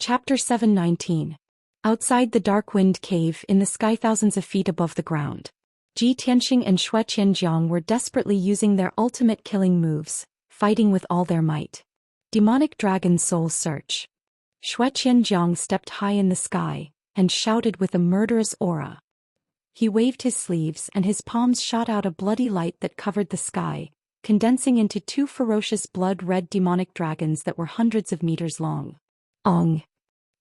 Chapter 719. Outside the dark wind cave in the sky thousands of feet above the ground. Ji Tianxing and Shui Qianjiang were desperately using their ultimate killing moves, fighting with all their might. Demonic Dragon Soul Search. Shui Qianjiang stepped high in the sky, and shouted with a murderous aura. He waved his sleeves and his palms shot out a bloody light that covered the sky, condensing into two ferocious blood-red demonic dragons that were hundreds of meters long. Ong!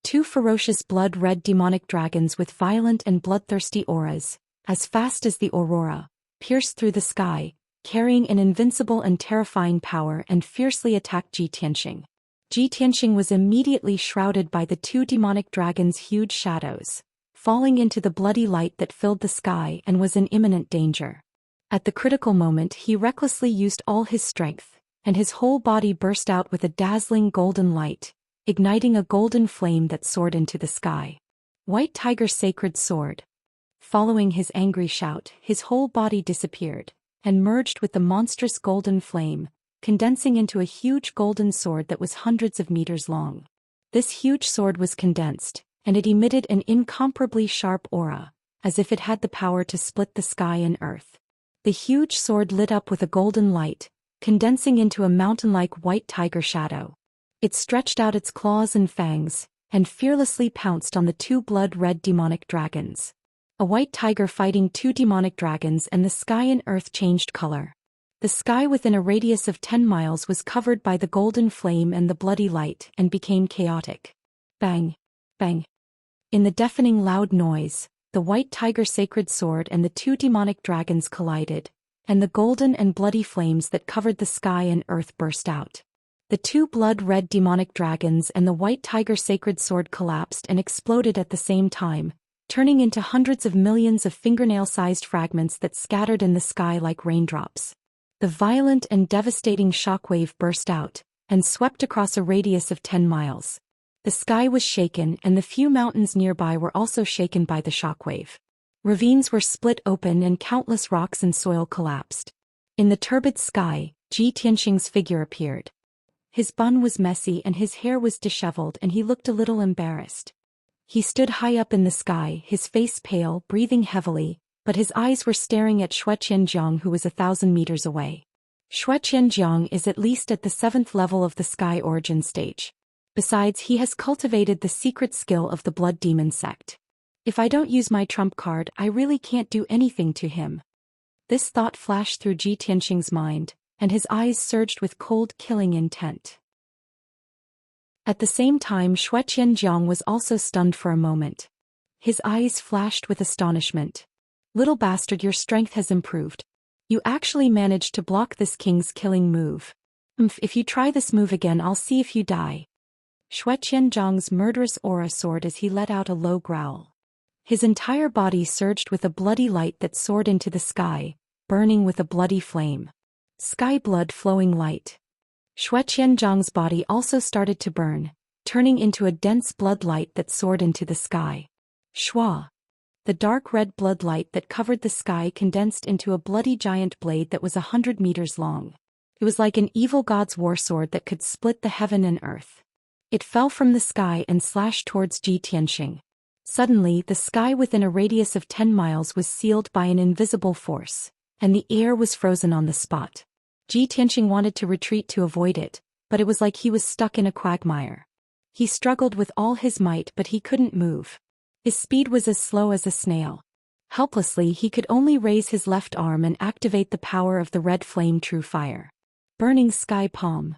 Two ferocious blood-red demonic dragons with violent and bloodthirsty auras, as fast as the aurora, pierced through the sky, carrying an invincible and terrifying power and fiercely attacked Ji Tianxing. Ji Tianxing was immediately shrouded by the two demonic dragons' huge shadows, falling into the bloody light that filled the sky and was in imminent danger. At the critical moment he recklessly used all his strength, and his whole body burst out with a dazzling golden light, igniting a golden flame that soared into the sky. White Tiger Sacred Sword. Following his angry shout, his whole body disappeared, and merged with the monstrous golden flame, condensing into a huge golden sword that was hundreds of meters long. This huge sword was condensed, and it emitted an incomparably sharp aura, as if it had the power to split the sky and earth. The huge sword lit up with a golden light, condensing into a mountain-like white tiger shadow. It stretched out its claws and fangs, and fearlessly pounced on the two blood-red demonic dragons. A white tiger fighting two demonic dragons, and the sky and earth changed color. The sky within a radius of 10 miles was covered by the golden flame and the bloody light and became chaotic. Bang! Bang! In the deafening loud noise, the white tiger sacred sword and the two demonic dragons collided, and the golden and bloody flames that covered the sky and earth burst out. The two blood-red demonic dragons and the white tiger sacred sword collapsed and exploded at the same time, turning into hundreds of millions of fingernail-sized fragments that scattered in the sky like raindrops. The violent and devastating shockwave burst out, and swept across a radius of 10 miles. The sky was shaken and the few mountains nearby were also shaken by the shockwave. Ravines were split open and countless rocks and soil collapsed. In the turbid sky, Ji Tianxing's figure appeared. His bun was messy and his hair was disheveled and he looked a little embarrassed. He stood high up in the sky, his face pale, breathing heavily, but his eyes were staring at Shui Qianjiang, who was 1,000 meters away. Shui Qianjiang is at least at the 7th level of the sky origin stage. Besides, he has cultivated the secret skill of the Blood Demon sect. If I don't use my trump card, I really can't do anything to him. This thought flashed through Ji Tianxing's mind, and his eyes surged with cold, killing intent. At the same time, Shui Qianjiang was also stunned for a moment. His eyes flashed with astonishment. "Little bastard, your strength has improved. You actually managed to block this king's killing move. If you try this move again, I'll see if you die." Shui Qianjiang's murderous aura soared as he let out a low growl. His entire body surged with a bloody light that soared into the sky, burning with a bloody flame. Sky blood flowing light. Shui Qianjiang's body also started to burn, turning into a dense blood light that soared into the sky. Shua! The dark red blood light that covered the sky condensed into a bloody giant blade that was 100 meters long. It was like an evil god's war sword that could split the heaven and earth. It fell from the sky and slashed towards Ji Tianxing. Suddenly, the sky within a radius of 10 miles was sealed by an invisible force, and the air was frozen on the spot. Ji Tianxing wanted to retreat to avoid it, but it was like he was stuck in a quagmire. He struggled with all his might, but he couldn't move. His speed was as slow as a snail. Helplessly, he could only raise his left arm and activate the power of the red flame true fire. Burning sky palm.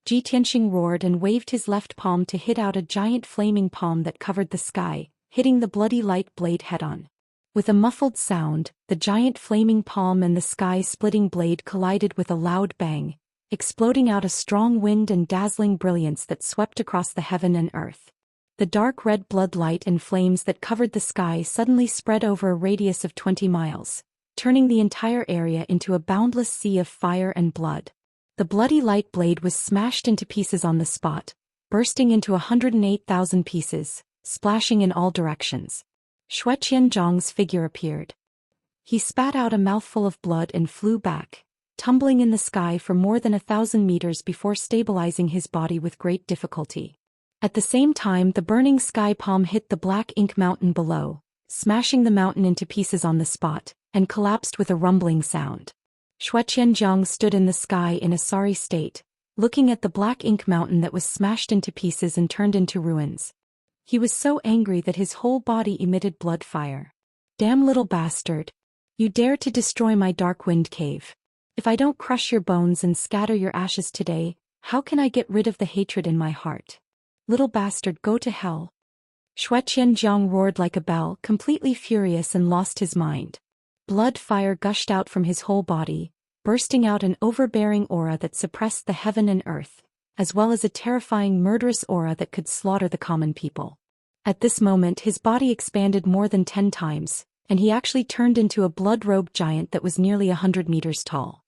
Ji Tianxing roared and waved his left palm to hit out a giant flaming palm that covered the sky, hitting the bloody light blade head-on. With a muffled sound, the giant flaming palm and the sky-splitting blade collided with a loud bang, exploding out a strong wind and dazzling brilliance that swept across the heaven and earth. The dark red blood light and flames that covered the sky suddenly spread over a radius of 20 miles, turning the entire area into a boundless sea of fire and blood. The bloody light blade was smashed into pieces on the spot, bursting into 108,000 pieces, splashing in all directions. Shui Qianjiang's figure appeared. He spat out a mouthful of blood and flew back, tumbling in the sky for more than 1,000 meters before stabilizing his body with great difficulty. At the same time, the burning sky palm hit the black ink mountain below, smashing the mountain into pieces on the spot, and collapsed with a rumbling sound. Xianxia stood in the sky in a sorry state, looking at the black ink mountain that was smashed into pieces and turned into ruins. He was so angry that his whole body emitted blood fire. "Damn little bastard! You dare to destroy my dark wind cave. If I don't crush your bones and scatter your ashes today, how can I get rid of the hatred in my heart? Little bastard, go to hell." Xianxia roared like a bell, completely furious and lost his mind. Blood fire gushed out from his whole body, bursting out an overbearing aura that suppressed the heaven and earth, as well as a terrifying murderous aura that could slaughter the common people. At this moment his body expanded more than 10 times, and he actually turned into a blood-robed giant that was nearly 100 meters tall.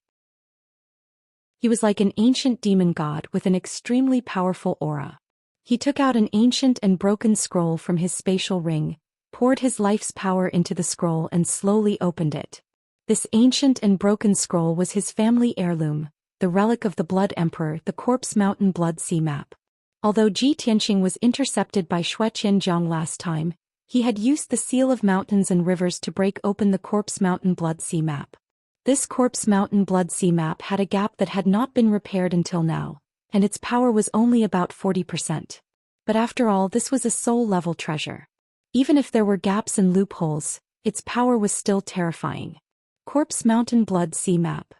He was like an ancient demon god with an extremely powerful aura. He took out an ancient and broken scroll from his spatial ring, poured his life's power into the scroll and slowly opened it. This ancient and broken scroll was his family heirloom, the relic of the Blood Emperor, the Corpse Mountain Blood Sea Map. Although Xianxia was intercepted by Xianxia last time, he had used the Seal of Mountains and Rivers to break open the Corpse Mountain Blood Sea Map. This Corpse Mountain Blood Sea Map had a gap that had not been repaired until now, and its power was only about 40%. But after all, this was a soul-level treasure. Even if there were gaps and loopholes, its power was still terrifying. Corpse Mountain Blood Sea Map.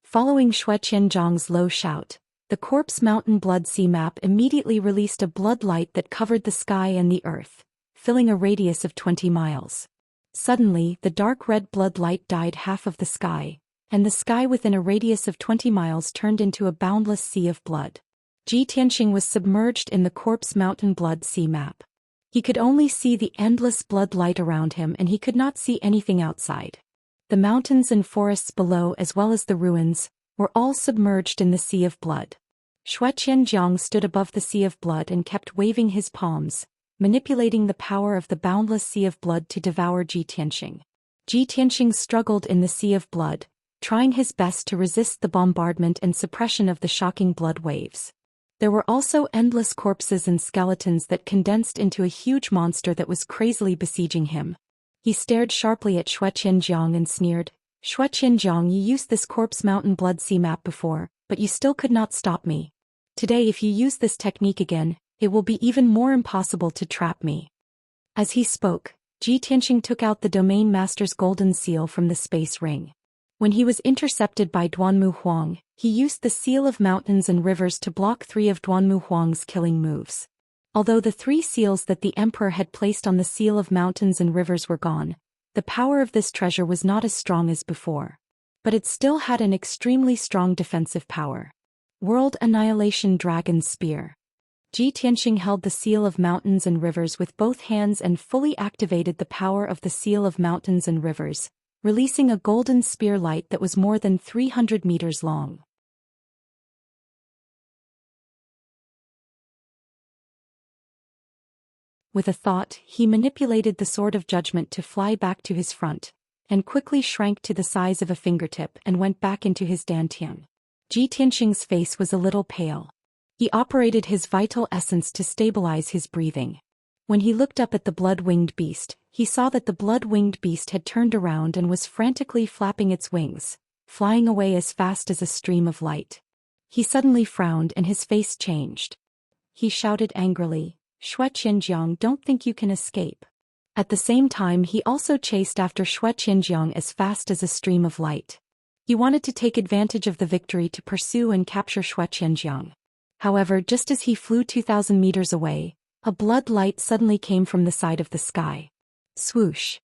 Following Xianxia's low shout, the Corpse Mountain Blood Sea Map immediately released a blood light that covered the sky and the earth, filling a radius of 20 miles. Suddenly, the dark red blood light dyed half of the sky, and the sky within a radius of 20 miles turned into a boundless sea of blood. Xianxia was submerged in the Corpse Mountain Blood Sea Map. He could only see the endless blood light around him, and he could not see anything outside. The mountains and forests below, as well as the ruins, were all submerged in the sea of blood. Xianxia stood above the sea of blood and kept waving his palms, manipulating the power of the boundless sea of blood to devour Xianxia. Xianxia struggled in the sea of blood, trying his best to resist the bombardment and suppression of the shocking blood waves. There were also endless corpses and skeletons that condensed into a huge monster that was crazily besieging him. He stared sharply at Xianxia and sneered, "Xianxia, you used this Corpse Mountain Blood Sea Map before, but you still could not stop me. Today, if you use this technique again, it will be even more impossible to trap me." As he spoke, Xianxia took out the Domain Master's golden seal from the space ring. When he was intercepted by Duanmu Huang, he used the Seal of Mountains and Rivers to block 3 of Duanmu Huang's killing moves. Although the 3 seals that the Emperor had placed on the Seal of Mountains and Rivers were gone, the power of this treasure was not as strong as before. But it still had an extremely strong defensive power. World Annihilation Dragon Spear. Xianxia held the Seal of Mountains and Rivers with both hands and fully activated the power of the Seal of Mountains and Rivers, releasing a golden spear light that was more than 300 meters long. With a thought, he manipulated the Sword of Judgment to fly back to his front, and quickly shrank to the size of a fingertip and went back into his dantian. Xianxia's face was a little pale. He operated his vital essence to stabilize his breathing. When he looked up at the blood-winged beast, he saw that the blood-winged beast had turned around and was frantically flapping its wings, flying away as fast as a stream of light. He suddenly frowned and his face changed. He shouted angrily, "Xianxia, don't think you can escape." At the same time, he also chased after Xianxia as fast as a stream of light. He wanted to take advantage of the victory to pursue and capture Xianxia. However, just as he flew 2,000 meters away, a blood light suddenly came from the side of the sky. Swoosh!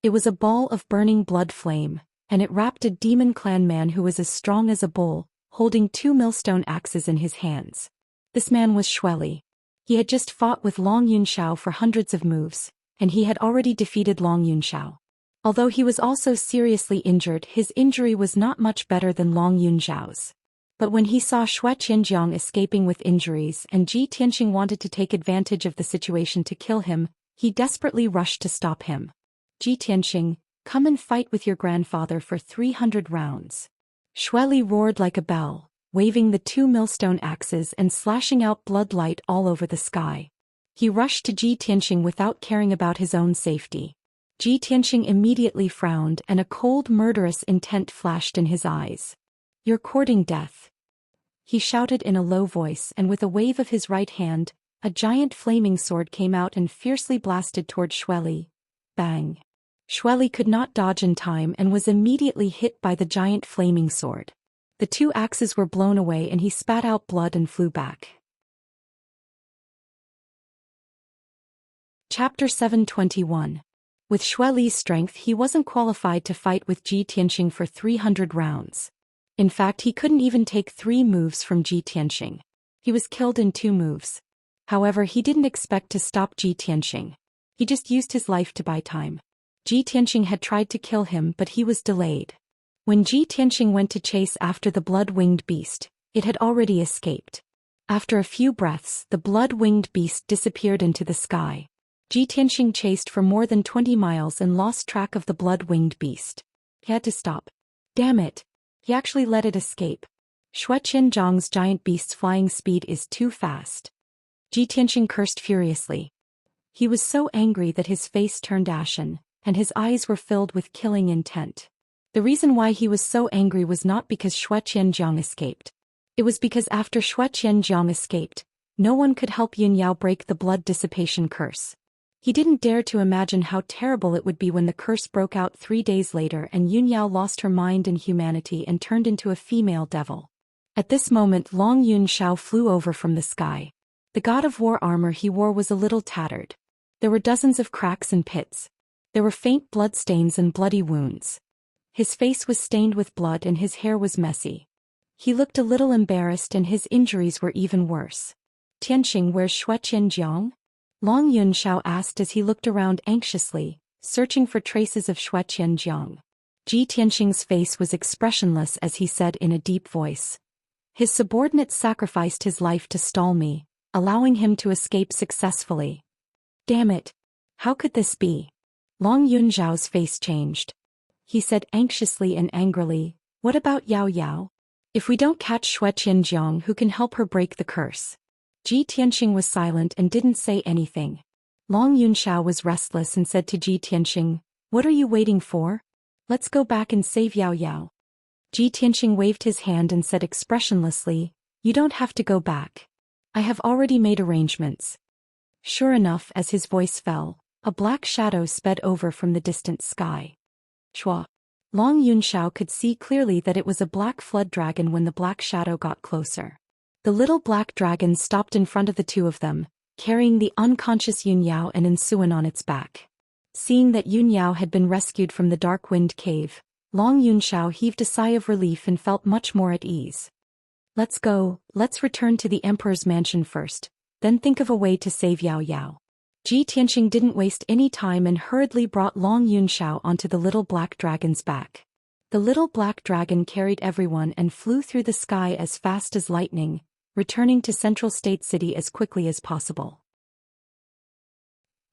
It was a ball of burning blood flame, and it wrapped a demon clan man who was as strong as a bull, holding 2 millstone axes in his hands. This man was Xueli. He had just fought with Long Yunxiao for hundreds of moves, and he had already defeated Long Yunxiao. Although he was also seriously injured, his injury was not much better than Long Yunxiao's. But when he saw Xianxia escaping with injuries and Xianxia wanted to take advantage of the situation to kill him, he desperately rushed to stop him. "Xianxia, come and fight with your grandfather for 300 rounds." Xueli roared like a bell, waving the two millstone axes and slashing out blood light all over the sky. He rushed to Ji Tianxing without caring about his own safety. Ji Tianxing immediately frowned and a cold murderous intent flashed in his eyes. "You're courting death," he shouted in a low voice, and with a wave of his right hand, a giant flaming sword came out and fiercely blasted toward Xueli. Bang! Xueli could not dodge in time and was immediately hit by the giant flaming sword. The two axes were blown away and he spat out blood and flew back. Chapter 721. With Xueli's strength he wasn't qualified to fight with Ji Tianxing for 300 rounds. In fact, he couldn't even take 3 moves from Ji Tianxing. He was killed in 2 moves. However, he didn't expect to stop Ji Tianxing. He just used his life to buy time. Ji Tianxing had tried to kill him, but he was delayed. When Ji Tianxing went to chase after the blood-winged beast, it had already escaped. After a few breaths, the blood-winged beast disappeared into the sky. Ji Tianxing chased for more than 20 miles and lost track of the blood-winged beast. He had to stop. Damn it! He actually let it escape. Xianxia's giant beast's flying speed is too fast. Ji Tianxing cursed furiously. He was so angry that his face turned ashen, and his eyes were filled with killing intent. The reason why he was so angry was not because Xianxia escaped. It was because after Xianxia escaped, no one could help Yunyao break the blood dissipation curse. He didn't dare to imagine how terrible it would be when the curse broke out 3 days later and Yunyao lost her mind and humanity and turned into a female devil. At this moment Long Yunxiao flew over from the sky. The god of war armor he wore was a little tattered. There were dozens of cracks and pits. There were faint blood stains and bloody wounds. His face was stained with blood and his hair was messy. He looked a little embarrassed and his injuries were even worse. "Tianxing, where's Xianxia?" Long Yunxiao asked as he looked around anxiously, searching for traces of Xianxia. Ji Tianxing's face was expressionless as he said in a deep voice. "His subordinate sacrificed his life to stall me, allowing him to escape successfully." "Damn it! How could this be?" Long Yunxiao's face changed. He said anxiously and angrily, "What about Yao Yao? If we don't catch Xianxia, who can help her break the curse?" Ji Tianxing was silent and didn't say anything. Long Yunxiao was restless and said to Ji Tianxing, "What are you waiting for? Let's go back and save Yao Yao." Ji Tianxing waved his hand and said expressionlessly, "You don't have to go back. I have already made arrangements." Sure enough, as his voice fell, a black shadow sped over from the distant sky. Chua. Long Yunxiao could see clearly that it was a black flood dragon when the black shadow got closer. The little black dragon stopped in front of the two of them, carrying the unconscious Yunyao and Ensuan on its back. Seeing that Yunyao had been rescued from the dark wind cave, Long Yunxiao heaved a sigh of relief and felt much more at ease. "Let's go, let's return to the emperor's mansion first, then think of a way to save Yao Yao." Ji Tianxing didn't waste any time and hurriedly brought Long Yunxiao onto the little black dragon's back. The little black dragon carried everyone and flew through the sky as fast as lightning, returning to Central State City as quickly as possible.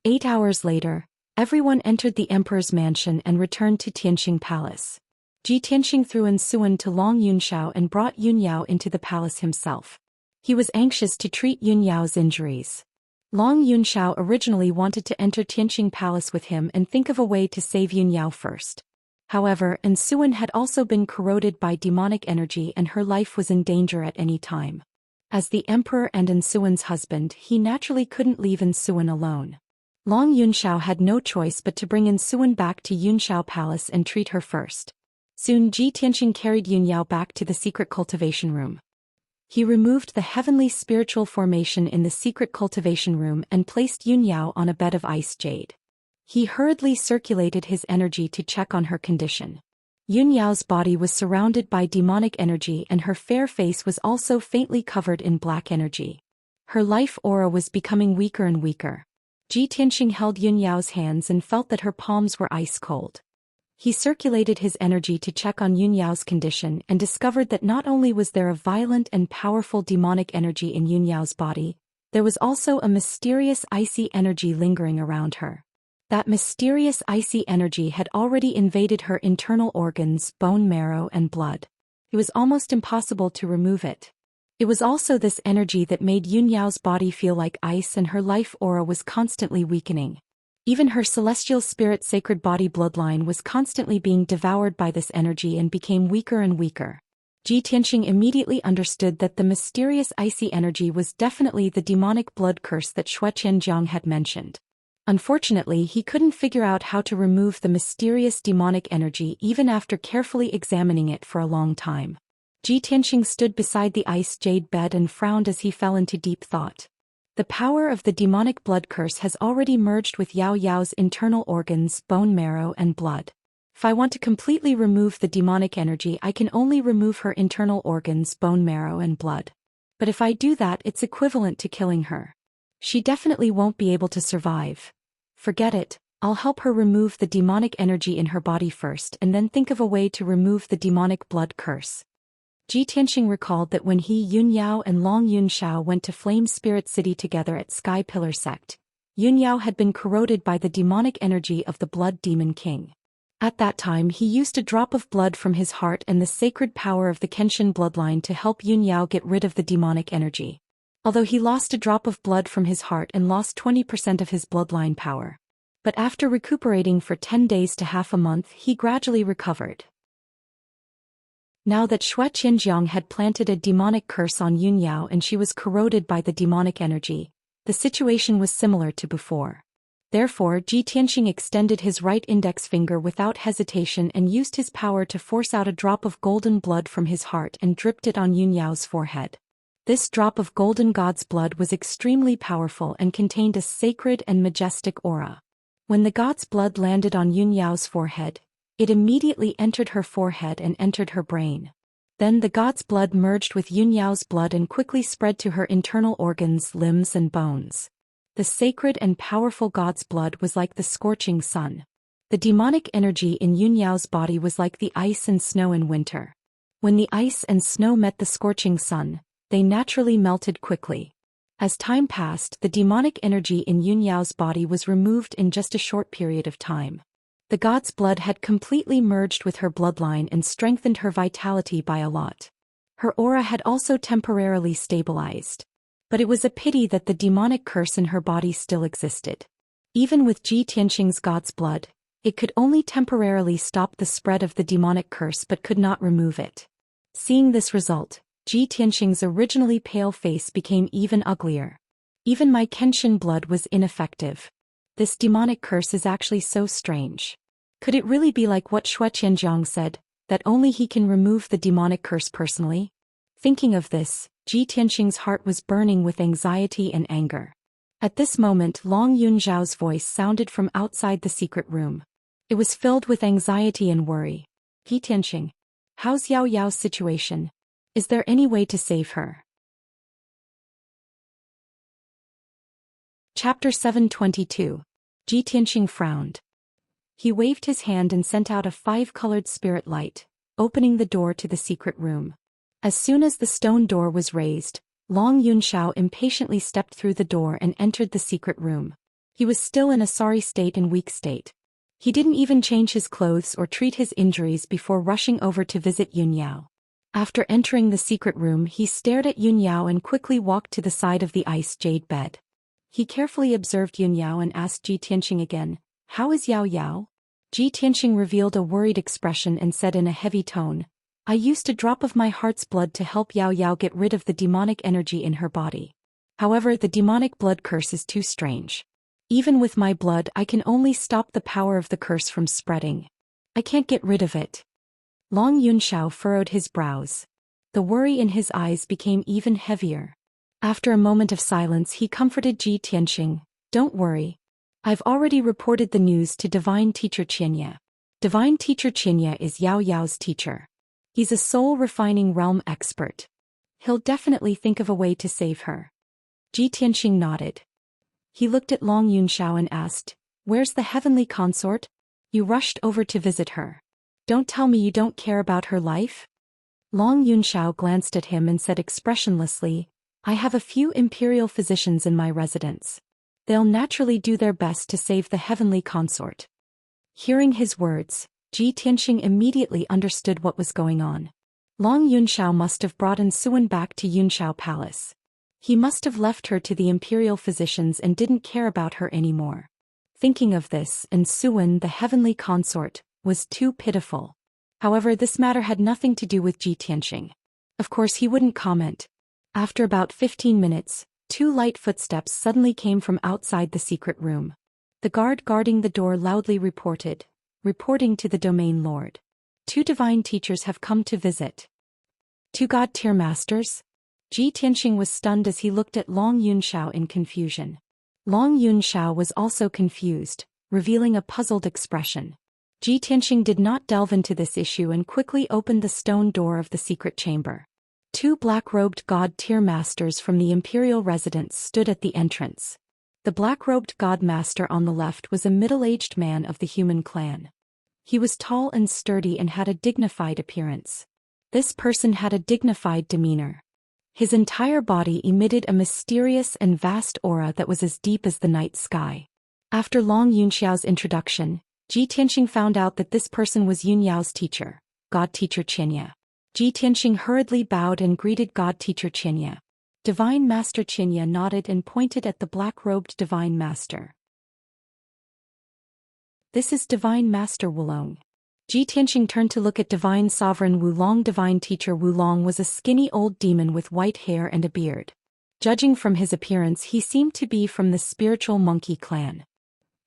8 hours later, everyone entered the emperor's mansion and returned to Tianxing Palace. Ji Tianxing threw Ensuan to Long Yunxiao and brought Yunyao into the palace himself. He was anxious to treat Yunyao's injuries. Long Yunxiao originally wanted to enter Tianxing Palace with him and think of a way to save Yunyao first. However, Ensuan had also been corroded by demonic energy and her life was in danger at any time. As the emperor and Ensuan's husband, he naturally couldn't leave Ensuan alone. Long Yunxiao had no choice but to bring Ensuan back to Yunxiao Palace and treat her first. Soon Ji Tianxing carried Yunyao back to the secret cultivation room. He removed the heavenly spiritual formation in the secret cultivation room and placed Yunyao on a bed of ice jade. He hurriedly circulated his energy to check on her condition. Yunyao's body was surrounded by demonic energy and her fair face was also faintly covered in black energy. Her life aura was becoming weaker and weaker. Ji Tianxing held Yunyao's hands and felt that her palms were ice cold. He circulated his energy to check on Yunyao's condition and discovered that not only was there a violent and powerful demonic energy in Yunyao's body, there was also a mysterious icy energy lingering around her. That mysterious icy energy had already invaded her internal organs, bone marrow and blood. It was almost impossible to remove it. It was also this energy that made Yunyao's body feel like ice, and her life aura was constantly weakening. Even her celestial spirit sacred body bloodline was constantly being devoured by this energy and became weaker and weaker. Ji Tianxing immediately understood that the mysterious icy energy was definitely the demonic blood curse that Xianxia Jiang had mentioned. Unfortunately, he couldn't figure out how to remove the mysterious demonic energy even after carefully examining it for a long time. Ji Tianxing stood beside the ice jade bed and frowned as he fell into deep thought. The power of the demonic blood curse has already merged with Yao Yao's internal organs, bone marrow and blood. If I want to completely remove the demonic energy, I can only remove her internal organs, bone marrow and blood. But if I do that, it's equivalent to killing her. She definitely won't be able to survive. Forget it, I'll help her remove the demonic energy in her body first and then think of a way to remove the demonic blood curse. Ji Tianxing recalled that when he, Yun Yao and Long Yun Shao went to Flame Spirit City together at Sky Pillar Sect, Yun Yao had been corroded by the demonic energy of the Blood Demon King. At that time he used a drop of blood from his heart and the sacred power of the Kenshin bloodline to help Yun Yao get rid of the demonic energy. Although he lost a drop of blood from his heart and lost 20% of his bloodline power. But after recuperating for 10 days to half a month, he gradually recovered. Now that Xianxia had planted a demonic curse on Yun Yao and she was corroded by the demonic energy, the situation was similar to before. Therefore, Ji Tianxing extended his right index finger without hesitation and used his power to force out a drop of golden blood from his heart and dripped it on Yun Yao's forehead. This drop of golden god's blood was extremely powerful and contained a sacred and majestic aura. When the god's blood landed on Yun Yao's forehead, it immediately entered her forehead and entered her brain. Then the god's blood merged with Yun Yao's blood and quickly spread to her internal organs, limbs and bones. The sacred and powerful god's blood was like the scorching sun. The demonic energy in Yun Yao's body was like the ice and snow in winter. When the ice and snow met the scorching sun, they naturally melted quickly. As time passed, the demonic energy in Yun Yao's body was removed in just a short period of time. The god's blood had completely merged with her bloodline and strengthened her vitality by a lot. Her aura had also temporarily stabilized. But it was a pity that the demonic curse in her body still existed. Even with Ji Tianxing's god's blood, it could only temporarily stop the spread of the demonic curse but could not remove it. Seeing this result, Ji Tianxing's originally pale face became even uglier. Even my Kenshin blood was ineffective. This demonic curse is actually so strange. Could it really be like what Xianxia Jiang said, that only he can remove the demonic curse personally? Thinking of this, Ji Tianxing's heart was burning with anxiety and anger. At this moment, Long Yun Zhao's voice sounded from outside the secret room. It was filled with anxiety and worry. Ji Tianxing, how's Yao Yao's situation? Is there any way to save her? Chapter 722. Ji Tianxing frowned. He waved his hand and sent out a 5-colored spirit light, opening the door to the secret room. As soon as the stone door was raised, Long Yun Shao impatiently stepped through the door and entered the secret room. He was still in a sorry state and weak state. He didn't even change his clothes or treat his injuries before rushing over to visit Yun Yao. After entering the secret room, he stared at Yun Yao and quickly walked to the side of the ice jade bed. He carefully observed Yun Yao and asked Ji Tianxing again, "How is Yao Yao?" Ji Tianxing revealed a worried expression and said in a heavy tone, "I used a drop of my heart's blood to help Yao Yao get rid of the demonic energy in her body. However, the demonic blood curse is too strange. Even with my blood, I can only stop the power of the curse from spreading. I can't get rid of it." Long Yun Shao furrowed his brows. The worry in his eyes became even heavier. After a moment of silence, he comforted Ji Tianxing, "Don't worry. I've already reported the news to Divine Teacher Xianxia. Divine Teacher Xianxia is Yao Yao's teacher. He's a soul-refining realm expert. He'll definitely think of a way to save her." Ji Tianxing nodded. He looked at Long Yun Shao and asked, "Where's the heavenly consort? You rushed over to visit her. Don't tell me you don't care about her life?" Long Yun Shao glanced at him and said expressionlessly, "I have a few imperial physicians in my residence. They'll naturally do their best to save the heavenly consort." Hearing his words, Ji Tianxing immediately understood what was going on. Long Yunxiao must have brought Suwen back to Yunxiao Palace. He must have left her to the imperial physicians and didn't care about her anymore. Thinking of this, Suwen, the heavenly consort, was too pitiful. However, this matter had nothing to do with Ji Tianxing. Of course he wouldn't comment. After about 15 minutes, 2 light footsteps suddenly came from outside the secret room. The guard guarding the door loudly reporting to the domain lord. 2 divine teachers have come to visit. 2 god-tier masters? Ji Tianxing was stunned as he looked at Long Yunxiao in confusion. Long Yunxiao was also confused, revealing a puzzled expression. Ji Tianxing did not delve into this issue and quickly opened the stone door of the secret chamber. 2 black-robed god-tier masters from the imperial residence stood at the entrance. The black-robed god master on the left was a middle-aged man of the human clan. He was tall and sturdy and had a dignified appearance. This person had a dignified demeanor. His entire body emitted a mysterious and vast aura that was as deep as the night sky. After Long Yunxiao's introduction, Ji Tianxing found out that this person was Yunyao's teacher, God Teacher Xianxia. Ji Tianxing hurriedly bowed and greeted God Teacher Xianxia. Divine Master Xianxia nodded and pointed at the black-robed Divine Master. This is Divine Master Wulong. Ji Tianxing turned to look at Divine Sovereign Wulong. Divine Teacher Wulong was a skinny old demon with white hair and a beard. Judging from his appearance, he seemed to be from the spiritual monkey clan.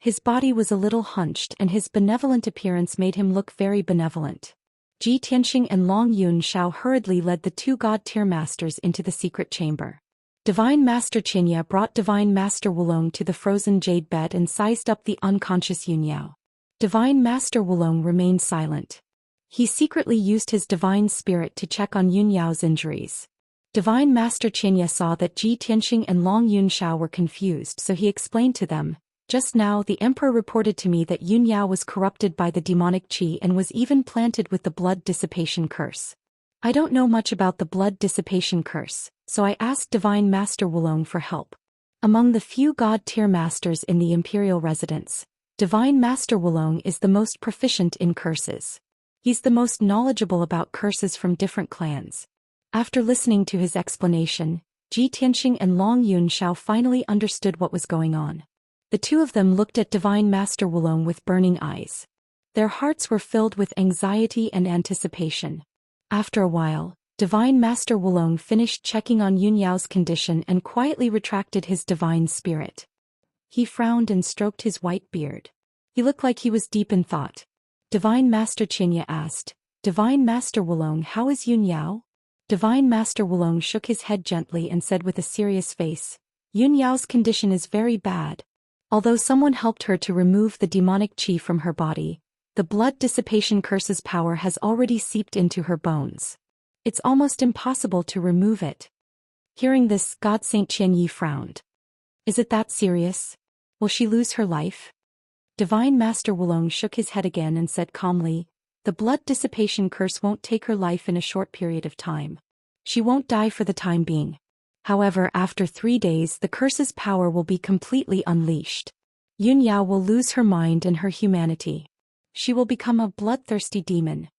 His body was a little hunched and his benevolent appearance made him look very benevolent. Ji Tianxing and Long Yunxiao hurriedly led the 2 god-tier masters into the secret chamber. Divine Master Xianxia brought Divine Master Wulong to the frozen jade bed and sized up the unconscious Yunyao. Divine Master Wulong remained silent. He secretly used his divine spirit to check on Yunyao's injuries. Divine Master Xianxia saw that Ji Tianxing and Long Yunxiao were confused, so he explained to them, "Just now the Emperor reported to me that Yunyao was corrupted by the demonic qi and was even planted with the blood dissipation curse. I don't know much about the blood dissipation curse, so I asked Divine Master Wulong for help." Among the few god-tier masters in the imperial residence, Divine Master Wulong is the most proficient in curses. He's the most knowledgeable about curses from different clans. After listening to his explanation, Ji Tianxing and Long Yunxiao finally understood what was going on. The 2 of them looked at Divine Master Wulong with burning eyes. Their hearts were filled with anxiety and anticipation. After a while, Divine Master Wulong finished checking on Yunyao's condition and quietly retracted his divine spirit. He frowned and stroked his white beard. He looked like he was deep in thought. Divine Master Xianxia asked, "Divine Master Wulong, how is Yunyao?" Divine Master Wulong shook his head gently and said with a serious face, "Yunyao's condition is very bad. Although someone helped her to remove the demonic qi from her body, the blood dissipation curse's power has already seeped into her bones. It's almost impossible to remove it." Hearing this, God Saint Qianyi frowned. "Is it that serious? Will she lose her life?" Divine Master Wulong shook his head again and said calmly, "The blood dissipation curse won't take her life in a short period of time. She won't die for the time being. However, after 3 days the curse's power will be completely unleashed. Yunyao will lose her mind and her humanity. She will become a bloodthirsty demon.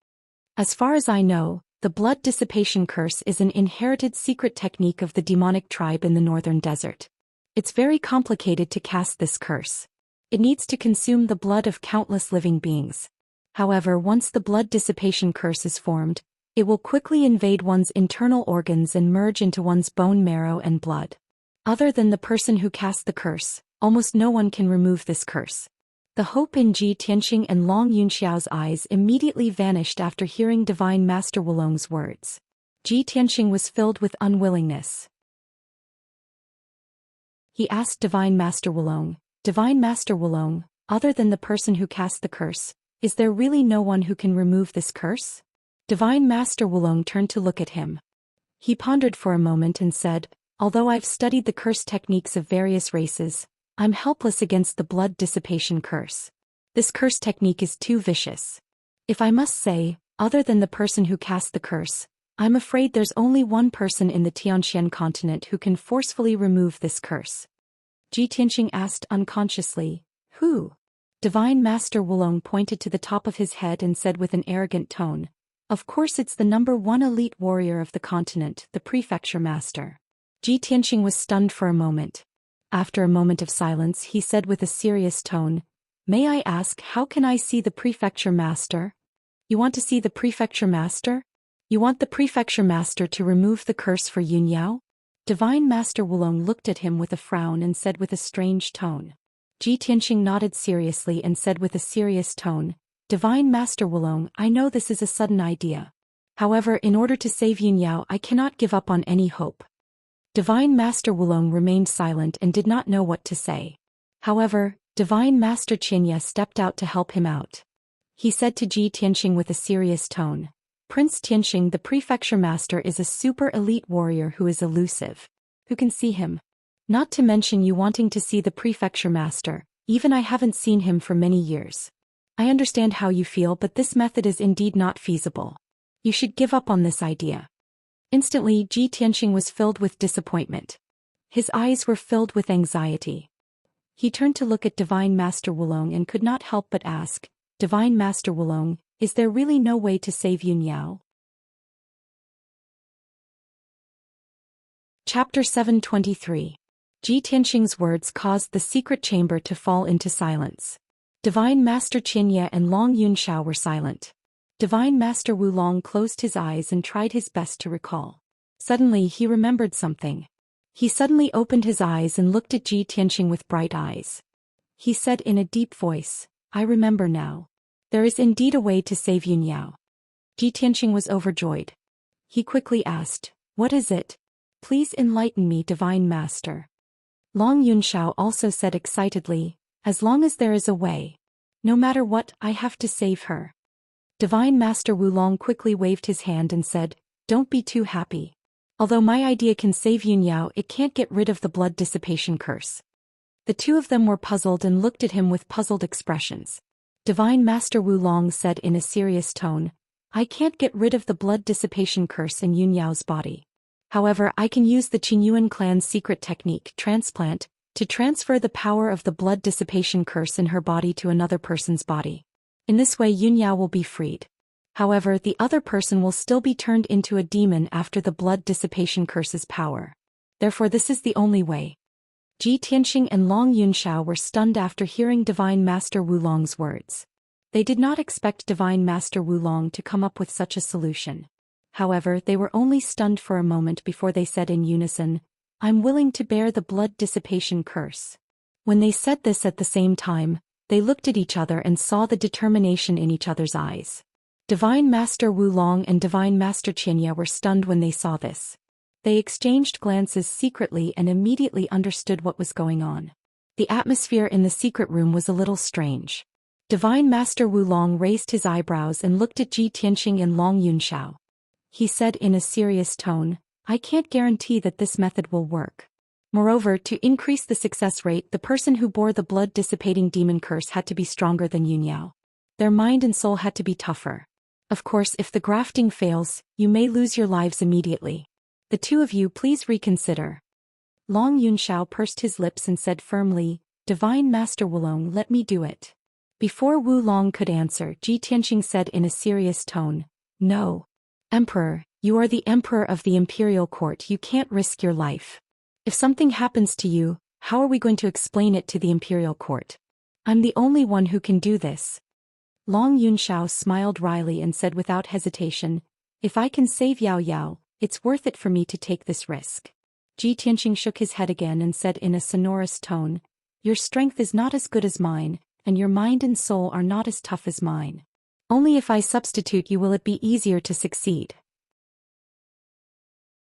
As far as I know, the blood dissipation curse is an inherited secret technique of the demonic tribe in the northern desert. It's very complicated to cast this curse. It needs to consume the blood of countless living beings. However, once the blood dissipation curse is formed, it will quickly invade one's internal organs and merge into one's bone marrow and blood. Other than the person who cast the curse, almost no one can remove this curse." The hope in Ji Tianxing and Long Yunxiao's eyes immediately vanished after hearing Divine Master Wulong's words. Ji Tianxing was filled with unwillingness. He asked Divine Master Wulong, "Divine Master Wulong, other than the person who cast the curse, is there really no one who can remove this curse?" Divine Master Wulong turned to look at him. He pondered for a moment and said, "Although I've studied the curse techniques of various races, I'm helpless against the blood dissipation curse. This curse technique is too vicious. If I must say, other than the person who cast the curse, I'm afraid there's only one person in the Tianxian continent who can forcefully remove this curse." Ji Tianxing asked unconsciously, "Who?" Divine Master Wulong pointed to the top of his head and said with an arrogant tone, Of course it's the #1 elite warrior of the continent, the prefecture master. Ji Tianxing was stunned for a moment. After a moment of silence he said with a serious tone, "May I ask, how can I see the prefecture master?" "You want to see the prefecture master? You want the prefecture master to remove the curse for Yunyao?" Divine Master Wulong looked at him with a frown and said with a strange tone. Ji Tianxing nodded seriously and said with a serious tone, "Divine Master Wulong, I know this is a sudden idea. However, in order to save Yunyao I cannot give up on any hope." Divine Master Wulong remained silent and did not know what to say. However, Divine Master Xianxia stepped out to help him out. He said to Ji Tianxing with a serious tone, "Prince Tianxing, the prefecture master is a super elite warrior who is elusive. Who can see him? Not to mention you wanting to see the prefecture master, even I haven't seen him for many years. I understand how you feel, but this method is indeed not feasible. You should give up on this idea." Instantly Ji Tianxing was filled with disappointment. His eyes were filled with anxiety. He turned to look at Divine Master Wulong and could not help but ask, "Divine Master Wulong, is there really no way to save Yunyao?" Chapter 723. Ji Tianxing's words caused the secret chamber to fall into silence. Divine Master Xianxia and Long Yunxiao were silent. Divine Master Wulong closed his eyes and tried his best to recall. Suddenly he remembered something. He suddenly opened his eyes and looked at Ji Tianxing with bright eyes. He said in a deep voice, "I remember now. There is indeed a way to save Yunyao." Ji Tianxing was overjoyed. He quickly asked, "What is it? Please enlighten me, Divine Master." Long Yunxiao also said excitedly, "As long as there is a way. No matter what, I have to save her." Divine Master Wulong quickly waved his hand and said, "Don't be too happy. Although my idea can save Yunyao, it can't get rid of the blood dissipation curse." The two of them were puzzled and looked at him with puzzled expressions. Divine Master Wulong said in a serious tone, "I can't get rid of the blood dissipation curse in Yunyao's body. However, I can use the Qingyuan clan's secret technique, transplant, to transfer the power of the blood dissipation curse in her body to another person's body. In this way Yunyao will be freed. However, the other person will still be turned into a demon after the blood dissipation curse's power. Therefore this is the only way." Ji Tianxing and Long Yunxiao were stunned after hearing Divine Master Wulong's words. They did not expect Divine Master Wulong to come up with such a solution. However, they were only stunned for a moment before they said in unison, "I'm willing to bear the blood dissipation curse." When they said this at the same time, they looked at each other and saw the determination in each other's eyes. Divine Master Wulong and Divine Master Xianxia were stunned when they saw this. They exchanged glances secretly and immediately understood what was going on. The atmosphere in the secret room was a little strange. Divine Master Wulong raised his eyebrows and looked at Ji Tianxing and Long Yunxiao. He said in a serious tone, "I can't guarantee that this method will work. Moreover, to increase the success rate, the person who bore the blood-dissipating demon curse had to be stronger than Yunyao. Their mind and soul had to be tougher. Of course, if the grafting fails, you may lose your lives immediately. The two of you please reconsider." Long Yunxiao pursed his lips and said firmly, "Divine Master Wulong, let me do it." Before Wulong could answer, Ji Tianxing said in a serious tone, "No. Emperor, you are the emperor of the imperial court, you can't risk your life. If something happens to you, how are we going to explain it to the imperial court? I'm the only one who can do this." Long Yunxiao smiled wryly and said without hesitation, "If I can save Yao Yao, it's worth it for me to take this risk." Ji Tianxing shook his head again and said in a sonorous tone, "Your strength is not as good as mine, and your mind and soul are not as tough as mine. Only if I substitute you will it be easier to succeed.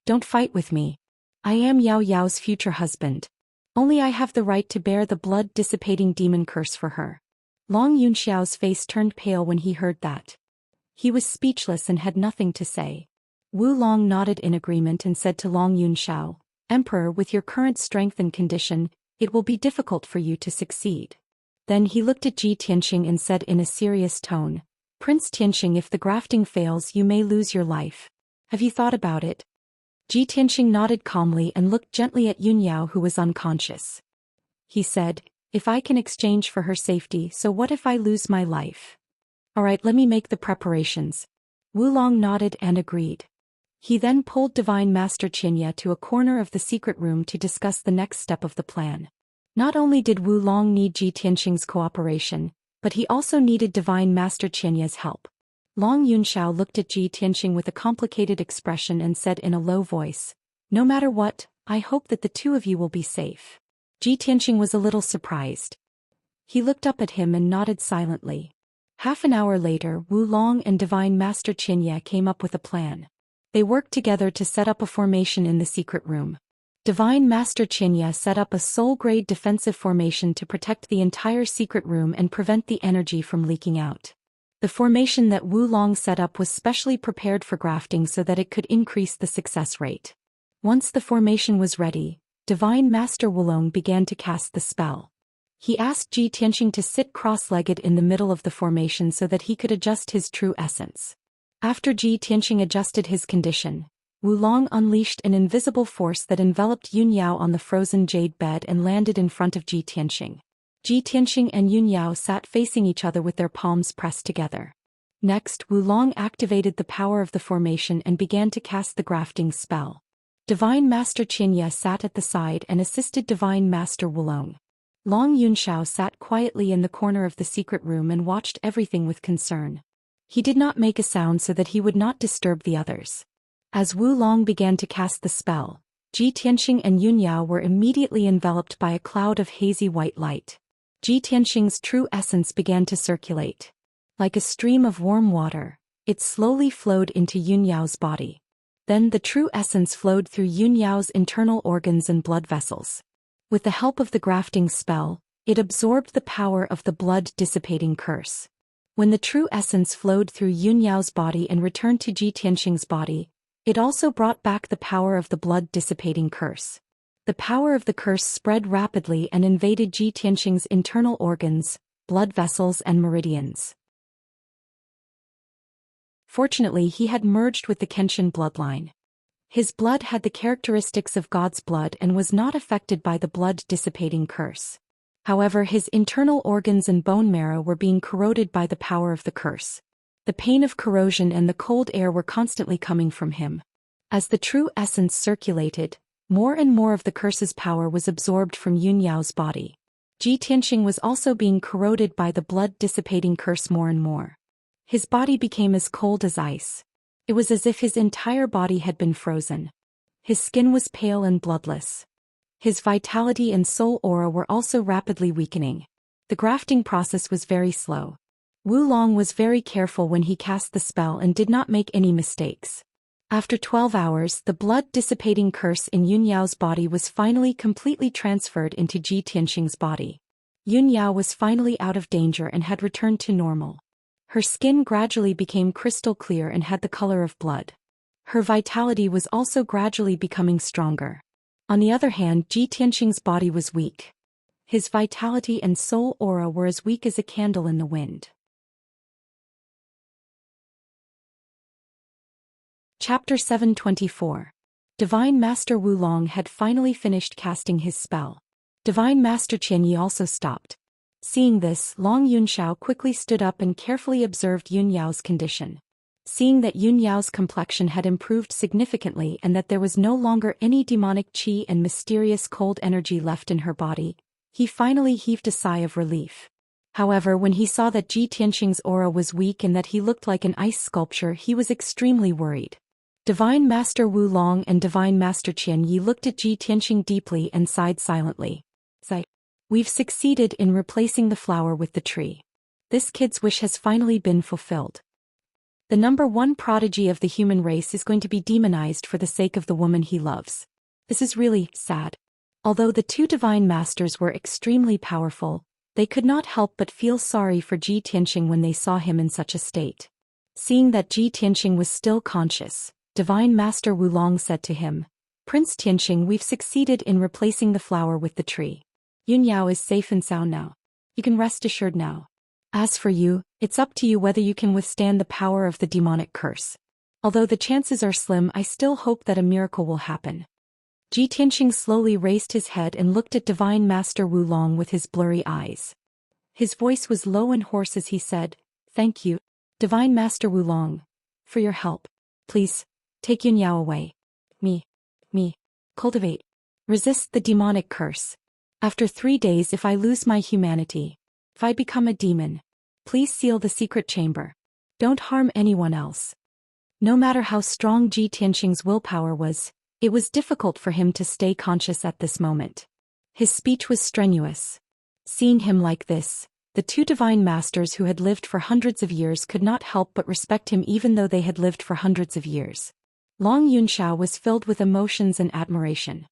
Don't fight with me. I am Yao Yao's future husband. Only I have the right to bear the blood-dissipating demon curse for her." Long Yunxiao's face turned pale when he heard that. He was speechless and had nothing to say. Wulong nodded in agreement and said to Long Yunxiao, "Emperor, with your current strength and condition, it will be difficult for you to succeed." Then he looked at Ji Tianxing and said in a serious tone, "Prince Tianxing, if the grafting fails you may lose your life. Have you thought about it?" Ji Tianxing nodded calmly and looked gently at Yunyao who was unconscious. He said, "If I can exchange for her safety, so what if I lose my life? Alright, let me make the preparations." Wulong nodded and agreed. He then pulled Divine Master Xianxia to a corner of the secret room to discuss the next step of the plan. Not only did Wulong need Ji Tianxing's cooperation, but he also needed Divine Master Xianxia's help. Long Yunxiao looked at Ji Tianxing with a complicated expression and said in a low voice, "No matter what, I hope that the two of you will be safe." Ji Tianxing was a little surprised. He looked up at him and nodded silently. Half an hour later, Wulong and Divine Master Xianxia came up with a plan. They worked together to set up a formation in the secret room. Divine Master Xianxia set up a soul-grade defensive formation to protect the entire secret room and prevent the energy from leaking out. The formation that Wulong set up was specially prepared for grafting so that it could increase the success rate. Once the formation was ready, Divine Master Wulong began to cast the spell. He asked Ji Tianxing to sit cross-legged in the middle of the formation so that he could adjust his true essence. After Ji Tianxing adjusted his condition, Wulong unleashed an invisible force that enveloped Yunyao on the frozen jade bed and landed in front of Ji Tianxing. Ji Tianxing and Yunyao sat facing each other with their palms pressed together. Next, Wulong activated the power of the formation and began to cast the grafting spell. Divine Master Xianxia sat at the side and assisted Divine Master Wulong. Long Yunxiao sat quietly in the corner of the secret room and watched everything with concern. He did not make a sound so that he would not disturb the others. As Wulong began to cast the spell, Ji Tianxing and Yunyao were immediately enveloped by a cloud of hazy white light. Ji Tianxing's true essence began to circulate. Like a stream of warm water, it slowly flowed into Yunyao's body. Then the true essence flowed through Yunyao's internal organs and blood vessels. With the help of the grafting spell, it absorbed the power of the blood-dissipating curse. When the true essence flowed through Yunyao's body and returned to Ji Tianxing's body, it also brought back the power of the blood-dissipating curse. The power of the curse spread rapidly and invaded Ji Tianxing's internal organs, blood vessels and meridians. Fortunately, he had merged with the Kenshin bloodline. His blood had the characteristics of God's blood and was not affected by the blood-dissipating curse. However, his internal organs and bone marrow were being corroded by the power of the curse. The pain of corrosion and the cold air were constantly coming from him. As the true essence circulated, more and more of the curse's power was absorbed from Yunyao's body. Ji Tianxing was also being corroded by the blood-dissipating curse more and more. His body became as cold as ice. It was as if his entire body had been frozen. His skin was pale and bloodless. His vitality and soul aura were also rapidly weakening. The grafting process was very slow. Wulong was very careful when he cast the spell and did not make any mistakes. After 12 hours, the blood-dissipating curse in Yunyao's body was finally completely transferred into Ji Tianxing's body. Yunyao was finally out of danger and had returned to normal. Her skin gradually became crystal clear and had the color of blood. Her vitality was also gradually becoming stronger. On the other hand, Ji Tianxing's body was weak. His vitality and soul aura were as weak as a candle in the wind. Chapter 724. Divine Master Wulong had finally finished casting his spell. Divine Master Qianyi also stopped. Seeing this, Long Yunxiao quickly stood up and carefully observed Yunyao's condition. Seeing that Yunyao's complexion had improved significantly and that there was no longer any demonic qi and mysterious cold energy left in her body, he finally heaved a sigh of relief. However, when he saw that Ji Tianxing's aura was weak and that he looked like an ice sculpture, he was extremely worried. Divine Master Wulong and Divine Master Qianyi looked at Ji Tianxing deeply and sighed silently. We've succeeded in replacing the flower with the tree. This kid's wish has finally been fulfilled. The #1 prodigy of the human race is going to be demonized for the sake of the woman he loves. This is really sad. Although the two divine masters were extremely powerful, they could not help but feel sorry for Ji Tianxing when they saw him in such a state. Seeing that Ji Tianxing was still conscious, Divine Master Wulong said to him, "Prince Tianxing, we've succeeded in replacing the flower with the tree. Yunyao is safe and sound now. You can rest assured now. As for you, it's up to you whether you can withstand the power of the demonic curse. Although the chances are slim, I still hope that a miracle will happen." Ji Tianxing slowly raised his head and looked at Divine Master Wulong with his blurry eyes. His voice was low and hoarse as he said, "Thank you, Divine Master Wulong. for your help. Please, take Yunyao away. Me. Cultivate. Resist the demonic curse. After 3 days, if I lose my humanity, if I become a demon, please seal the secret chamber. Don't harm anyone else. No matter how strong Ji Tianqing's willpower was, it was difficult for him to stay conscious at this moment. His speech was strenuous. Seeing him like this, the two divine masters who had lived for hundreds of years could not help but respect him even though they had lived for hundreds of years. Long Yunxiao was filled with emotions and admiration.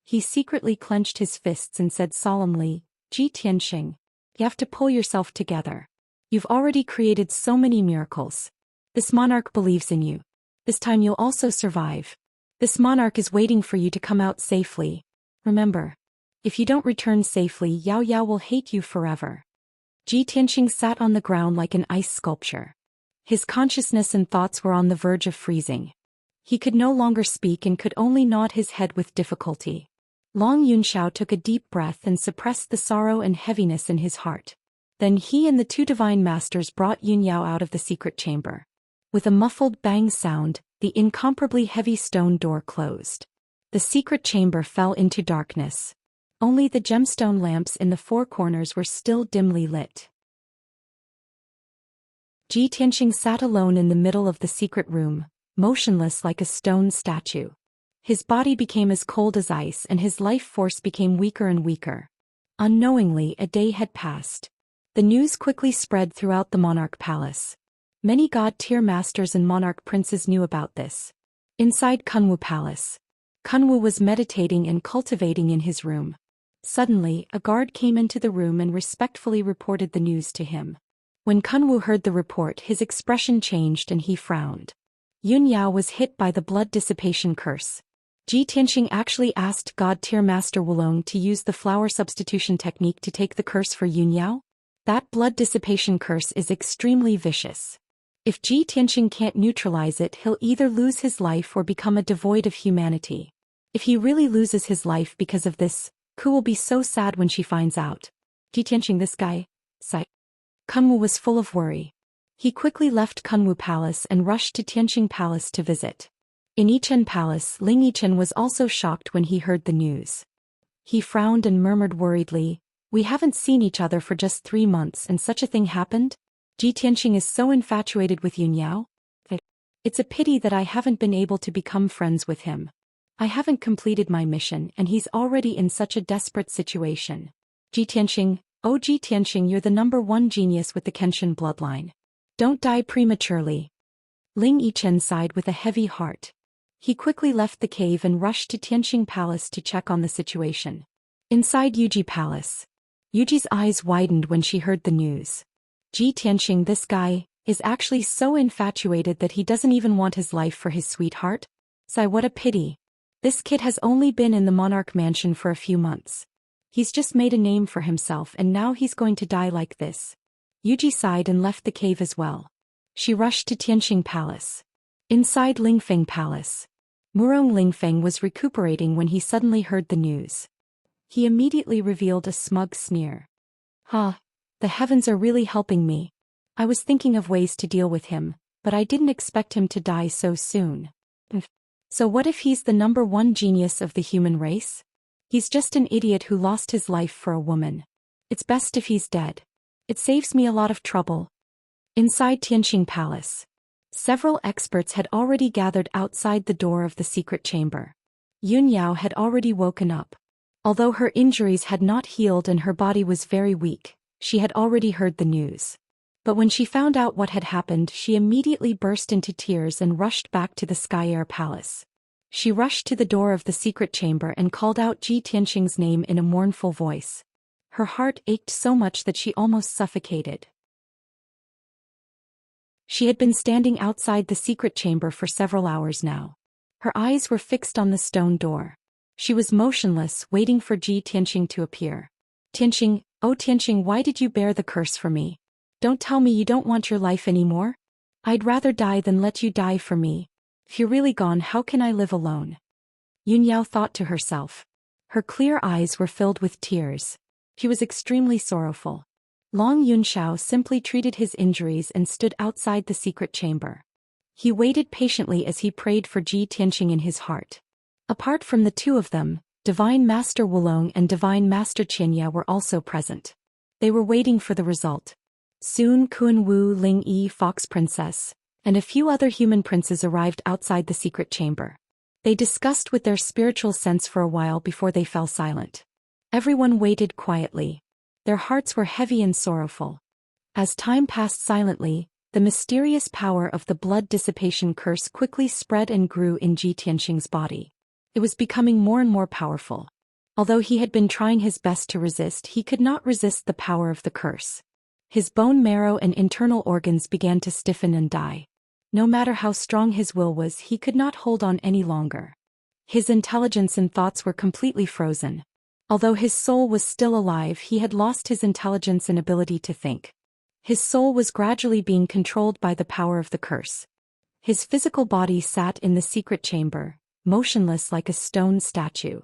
He secretly clenched his fists and said solemnly, Ji Tianqing, you have to pull yourself together. You've already created so many miracles. This monarch believes in you. This time you'll also survive. This monarch is waiting for you to come out safely. Remember, if you don't return safely, Yao Yao will hate you forever. Ji Tianqing sat on the ground like an ice sculpture. His consciousness and thoughts were on the verge of freezing. He could no longer speak and could only nod his head with difficulty. Long Yunxiao took a deep breath and suppressed the sorrow and heaviness in his heart. Then he and the two divine masters brought Yunyao out of the secret chamber. With a muffled bang sound, the incomparably heavy stone door closed. The secret chamber fell into darkness. Only the gemstone lamps in the four corners were still dimly lit. Ji Tianqing sat alone in the middle of the secret room, motionless like a stone statue. His body became as cold as ice and his life force became weaker and weaker. Unknowingly, a day had passed. The news quickly spread throughout the monarch palace. Many god-tier masters and monarch princes knew about this. Inside Kunwu Palace, Kunwu was meditating and cultivating in his room. Suddenly, a guard came into the room and respectfully reported the news to him. When Kunwu heard the report, his expression changed and he frowned. Yunyao was hit by the blood dissipation curse. Ji Tianqing actually asked God-tier Master Wulong to use the flower substitution technique to take the curse for Yunyao? That blood dissipation curse is extremely vicious. If Ji Tianqing can't neutralize it, he'll either lose his life or become a devoid of humanity. If he really loses his life because of this, Ku will be so sad when she finds out. Ji Tianqing, this guy, sigh. Kunwu was full of worry. He quickly left Kunwu Palace and rushed to Tianqing Palace to visit. In Yichen Palace, Ling Yichen was also shocked when he heard the news. He frowned and murmured worriedly, we haven't seen each other for just 3 months and such a thing happened? Ji Tianqing is so infatuated with Yunyao? It's a pity that I haven't been able to become friends with him. I haven't completed my mission and he's already in such a desperate situation. Ji Tianqing, oh Ji Tianqing, you're the #1 genius with the Kenshin bloodline. Don't die prematurely. Ling Yichen sighed with a heavy heart. He quickly left the cave and rushed to Tianqing Palace to check on the situation. Inside Yuji Palace, Yuji's eyes widened when she heard the news. Ji Tianqing, this guy, is actually so infatuated that he doesn't even want his life for his sweetheart? Sigh, what a pity. This kid has only been in the monarch mansion for a few months. He's just made a name for himself and now he's going to die like this. Yuji sighed and left the cave as well. She rushed to Tianqing Palace. Inside Lingfeng Palace, Murong Lingfeng was recuperating when he suddenly heard the news. He immediately revealed a smug sneer. The heavens are really helping me. I was thinking of ways to deal with him, but I didn't expect him to die so soon. So what if he's the #1 genius of the human race? He's just an idiot who lost his life for a woman. It's best if he's dead. It saves me a lot of trouble. Inside Tianqing Palace, several experts had already gathered outside the door of the secret chamber. Yunyao had already woken up. Although her injuries had not healed and her body was very weak, she had already heard the news. But when she found out what had happened, she immediately burst into tears and rushed back to the Sky Air Palace. She rushed to the door of the secret chamber and called out Ji Tianqing's name in a mournful voice. Her heart ached so much that she almost suffocated. She had been standing outside the secret chamber for several hours now. Her eyes were fixed on the stone door. She was motionless, waiting for Ji Tianqing to appear. Tianqing, oh Tianqing, why did you bear the curse for me? Don't tell me you don't want your life anymore? I'd rather die than let you die for me. If you're really gone, how can I live alone? Yunyao thought to herself. Her clear eyes were filled with tears. She was extremely sorrowful. Long Yunxiao simply treated his injuries and stood outside the secret chamber. He waited patiently as he prayed for Ji Tianqing in his heart. Apart from the two of them, Divine Master Wulong and Divine Master Qianya were also present. They were waiting for the result. Soon Kun Wu Ling Yi Fox Princess, and a few other human princes arrived outside the secret chamber. They discussed with their spiritual sense for a while before they fell silent. Everyone waited quietly. Their hearts were heavy and sorrowful. As time passed silently, the mysterious power of the blood dissipation curse quickly spread and grew in Ji Tianqing's body. It was becoming more and more powerful. Although he had been trying his best to resist, he could not resist the power of the curse. His bone marrow and internal organs began to stiffen and die. No matter how strong his will was, he could not hold on any longer. His intelligence and thoughts were completely frozen. Although his soul was still alive, he had lost his intelligence and ability to think. His soul was gradually being controlled by the power of the curse. His physical body sat in the secret chamber, motionless like a stone statue.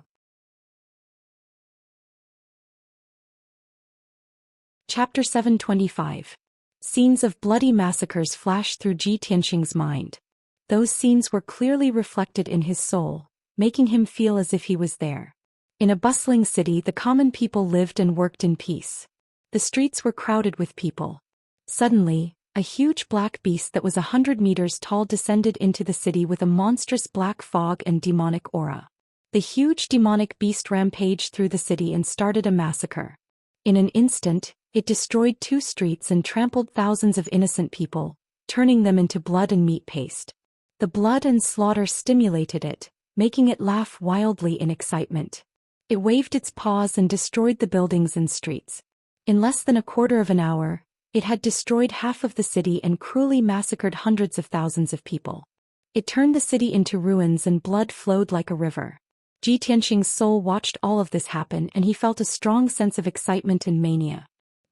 Chapter 725. Scenes of bloody massacres flashed through Ji Tianqing's mind. Those scenes were clearly reflected in his soul, making him feel as if he was there. In a bustling city, the common people lived and worked in peace. The streets were crowded with people. Suddenly, a huge black beast that was 100 meters tall descended into the city with a monstrous black fog and demonic aura. The huge demonic beast rampaged through the city and started a massacre. In an instant, it destroyed 2 streets and trampled thousands of innocent people, turning them into blood and meat paste. The blood and slaughter stimulated it, making it laugh wildly in excitement. It waved its paws and destroyed the buildings and streets. In less than a quarter of an hour, it had destroyed half of the city and cruelly massacred hundreds of thousands of people. It turned the city into ruins and blood flowed like a river. Ji Tianqing's soul watched all of this happen and he felt a strong sense of excitement and mania.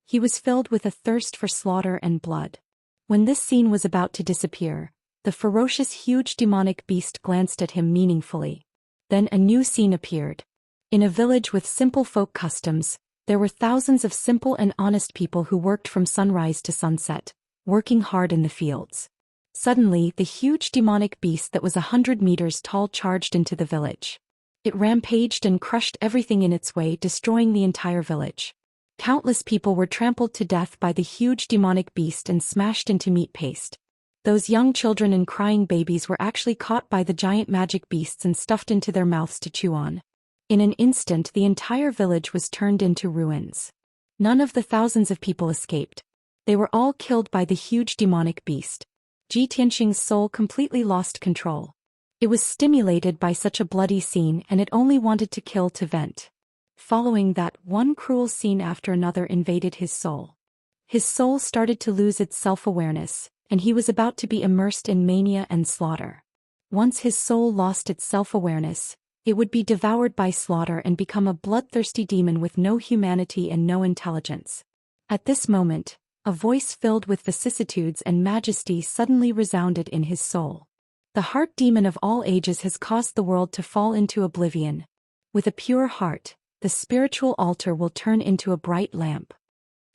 He was filled with a thirst for slaughter and blood. When this scene was about to disappear, the ferocious huge demonic beast glanced at him meaningfully. Then a new scene appeared. In a village with simple folk customs, there were thousands of simple and honest people who worked from sunrise to sunset, working hard in the fields. Suddenly, the huge demonic beast that was 100 meters tall charged into the village. It rampaged and crushed everything in its way, destroying the entire village. Countless people were trampled to death by the huge demonic beast and smashed into meat paste. Those young children and crying babies were actually caught by the giant magic beasts and stuffed into their mouths to chew on. In an instant, the entire village was turned into ruins. None of the thousands of people escaped. They were all killed by the huge demonic beast. Ji Tianqing's soul completely lost control. It was stimulated by such a bloody scene and it only wanted to kill to vent. Following that, one cruel scene after another invaded his soul. His soul started to lose its self-awareness, and he was about to be immersed in mania and slaughter. Once his soul lost its self-awareness, it would be devoured by slaughter and become a bloodthirsty demon with no humanity and no intelligence. At this moment, a voice filled with vicissitudes and majesty suddenly resounded in his soul. The heart demon of all ages has caused the world to fall into oblivion. With a pure heart, the spiritual altar will turn into a bright lamp.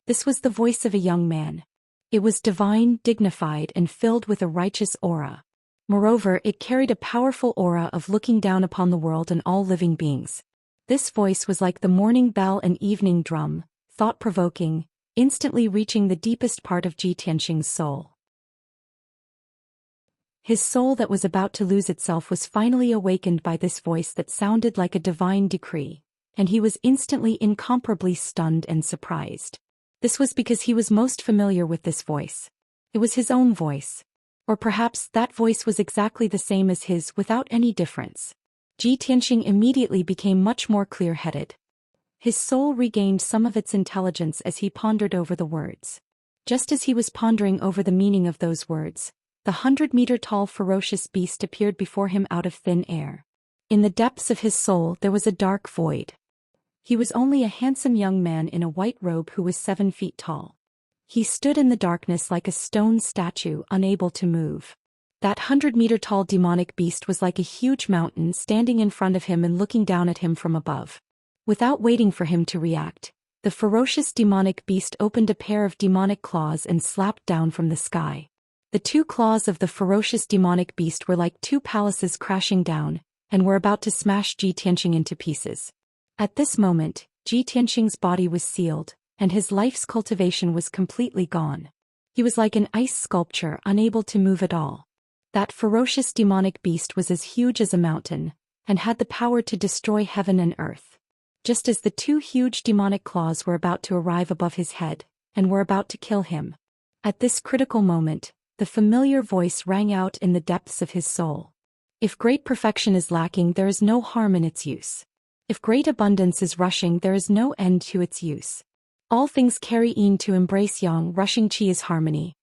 This was the voice of a young man. It was divine, dignified, and filled with a righteous aura. Moreover, it carried a powerful aura of looking down upon the world and all living beings. This voice was like the morning bell and evening drum, thought-provoking, instantly reaching the deepest part of Ji Tianqing's soul. His soul that was about to lose itself was finally awakened by this voice that sounded like a divine decree, and he was instantly incomparably stunned and surprised. This was because he was most familiar with this voice. It was his own voice. Or perhaps that voice was exactly the same as his without any difference. Ji Tianqing immediately became much more clear-headed. His soul regained some of its intelligence as he pondered over the words. Just as he was pondering over the meaning of those words, the 100-meter-tall ferocious beast appeared before him out of thin air. In the depths of his soul there was a dark void. He was only a handsome young man in a white robe who was 7 feet tall. He stood in the darkness like a stone statue, unable to move. That 100-meter-tall demonic beast was like a huge mountain standing in front of him and looking down at him from above. Without waiting for him to react, the ferocious demonic beast opened a pair of demonic claws and slapped down from the sky. The two claws of the ferocious demonic beast were like two palaces crashing down, and were about to smash Ji Tianqing into pieces. At this moment, Ji Tianqing's body was sealed, and his life's cultivation was completely gone. He was like an ice sculpture, unable to move at all. That ferocious demonic beast was as huge as a mountain, and had the power to destroy heaven and earth. Just as the two huge demonic claws were about to arrive above his head, and were about to kill him. At this critical moment, the familiar voice rang out in the depths of his soul. If great perfection is lacking, there is no harm in its use. If great abundance is rushing, there is no end to its use. All things carry in to embrace yang, rushing qi is harmony.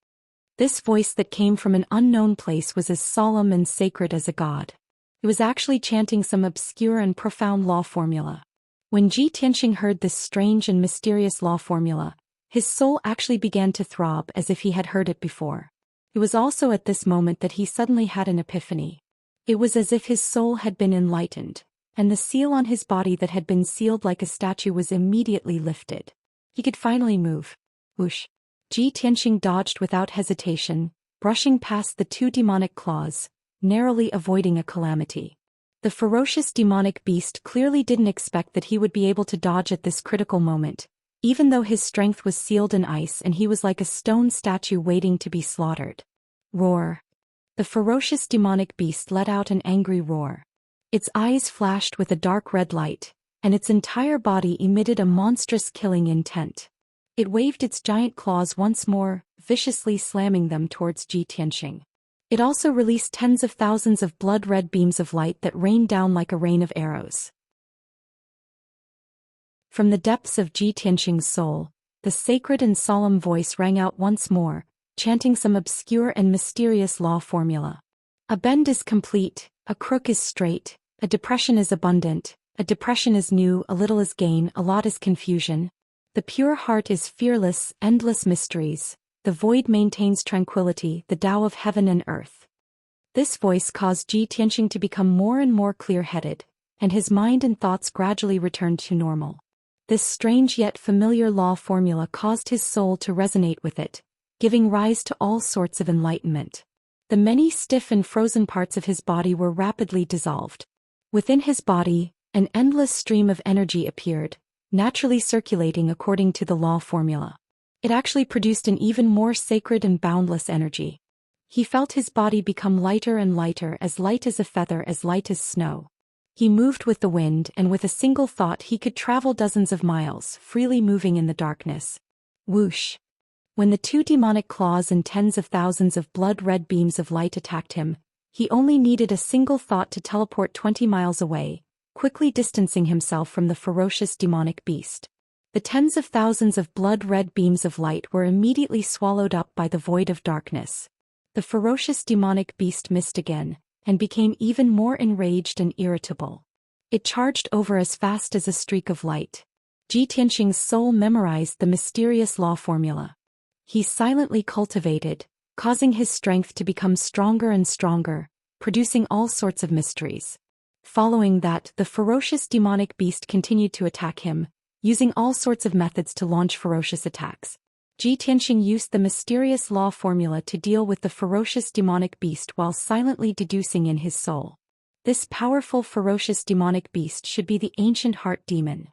This voice that came from an unknown place was as solemn and sacred as a god. It was actually chanting some obscure and profound law formula. When Ji Tianqing heard this strange and mysterious law formula, his soul actually began to throb as if he had heard it before. It was also at this moment that he suddenly had an epiphany. It was as if his soul had been enlightened, and the seal on his body that had been sealed like a statue was immediately lifted. He could finally move. Whoosh! Ji Tianqing dodged without hesitation, brushing past the two demonic claws, narrowly avoiding a calamity. The ferocious demonic beast clearly didn't expect that he would be able to dodge at this critical moment, even though his strength was sealed in ice and he was like a stone statue waiting to be slaughtered. Roar! The ferocious demonic beast let out an angry roar. Its eyes flashed with a dark red light, and its entire body emitted a monstrous killing intent. It waved its giant claws once more, viciously slamming them towards Ji Tianqing. It also released tens of thousands of blood-red beams of light that rained down like a rain of arrows. From the depths of Ji Tianqing's soul, the sacred and solemn voice rang out once more, chanting some obscure and mysterious law formula. A bend is complete, a crook is straight, a depression is abundant, a depression is new, a little is gain, a lot is confusion. The pure heart is fearless, endless mysteries. The void maintains tranquility, the Tao of heaven and earth. This voice caused Ji Tianqing to become more and more clear-headed, and his mind and thoughts gradually returned to normal. This strange yet familiar law formula caused his soul to resonate with it, giving rise to all sorts of enlightenment. The many stiff and frozen parts of his body were rapidly dissolved. Within his body, an endless stream of energy appeared, naturally circulating according to the law formula. It actually produced an even more sacred and boundless energy. He felt his body become lighter and lighter, as light as a feather, as light as snow. He moved with the wind, and with a single thought he could travel dozens of miles, freely moving in the darkness. Whoosh! When the two demonic claws and tens of thousands of blood-red beams of light attacked him, he only needed a single thought to teleport 20 miles away, quickly distancing himself from the ferocious demonic beast. The tens of thousands of blood-red beams of light were immediately swallowed up by the void of darkness. The ferocious demonic beast missed again, and became even more enraged and irritable. It charged over as fast as a streak of light. Ji Tianqing's soul memorized the mysterious law formula. He silently cultivated, causing his strength to become stronger and stronger, producing all sorts of mysteries. Following that, the ferocious demonic beast continued to attack him, using all sorts of methods to launch ferocious attacks. Ji Tianqing used the mysterious law formula to deal with the ferocious demonic beast while silently deducing in his soul. This powerful ferocious demonic beast should be the ancient heart demon.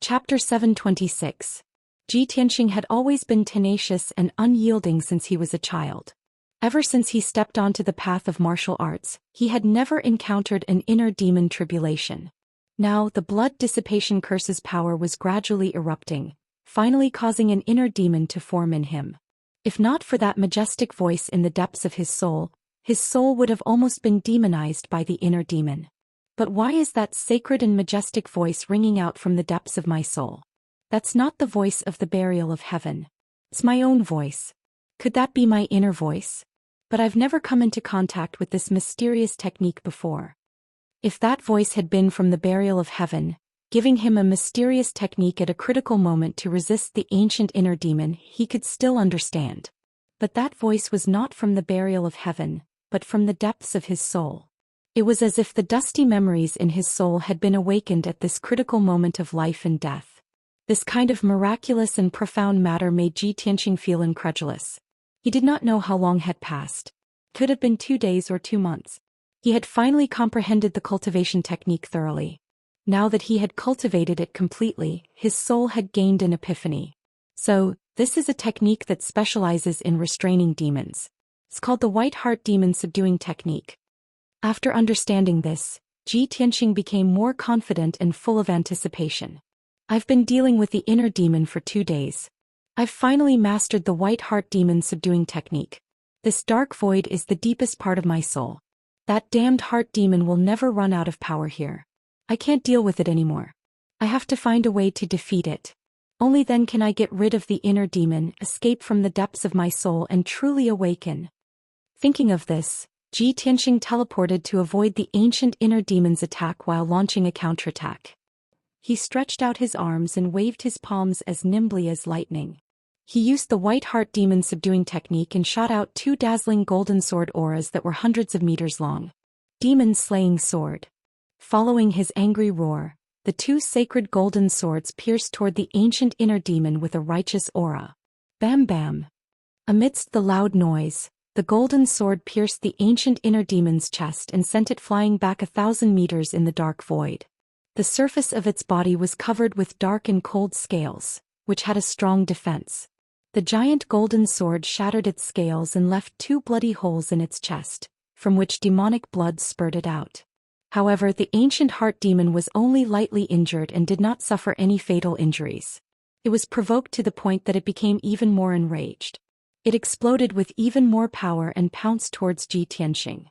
Chapter 726. Ji Tianqing had always been tenacious and unyielding since he was a child. Ever since he stepped onto the path of martial arts, he had never encountered an inner demon tribulation. Now, the blood dissipation curse's power was gradually erupting, finally causing an inner demon to form in him. If not for that majestic voice in the depths of his soul would have almost been demonized by the inner demon. But why is that sacred and majestic voice ringing out from the depths of my soul? That's not the voice of the burial of heaven. It's my own voice. Could that be my inner voice? But I've never come into contact with this mysterious technique before. If that voice had been from the burial of heaven, giving him a mysterious technique at a critical moment to resist the ancient inner demon, he could still understand. But that voice was not from the burial of heaven, but from the depths of his soul. It was as if the dusty memories in his soul had been awakened at this critical moment of life and death. This kind of miraculous and profound matter made Ji Tianqing feel incredulous. He did not know how long had passed. Could have been 2 days or 2 months. He had finally comprehended the cultivation technique thoroughly. Now that he had cultivated it completely, his soul had gained an epiphany. So, this is a technique that specializes in restraining demons. It's called the White Heart Demon Subduing Technique. After understanding this, Ji Tianqing became more confident and full of anticipation. I've been dealing with the inner demon for 2 days. I've finally mastered the White Heart Demon Subduing Technique. This dark void is the deepest part of my soul. That damned heart demon will never run out of power here. I can't deal with it anymore. I have to find a way to defeat it. Only then can I get rid of the inner demon, escape from the depths of my soul and truly awaken. Thinking of this, Ji Tianqing teleported to avoid the ancient inner demon's attack while launching a counterattack. He stretched out his arms and waved his palms as nimbly as lightning. He used the White Heart Demon Subduing Technique and shot out 2 dazzling golden sword auras that were hundreds of meters long. Demon Slaying Sword. Following his angry roar, the 2 sacred golden swords pierced toward the ancient inner demon with a righteous aura. Bam bam. Amidst the loud noise, the golden sword pierced the ancient inner demon's chest and sent it flying back 1,000 meters in the dark void. The surface of its body was covered with dark and cold scales, which had a strong defense. The giant golden sword shattered its scales and left 2 bloody holes in its chest, from which demonic blood spurted out. However, the ancient heart demon was only lightly injured and did not suffer any fatal injuries. It was provoked to the point that it became even more enraged. It exploded with even more power and pounced towards Ji Tianqing.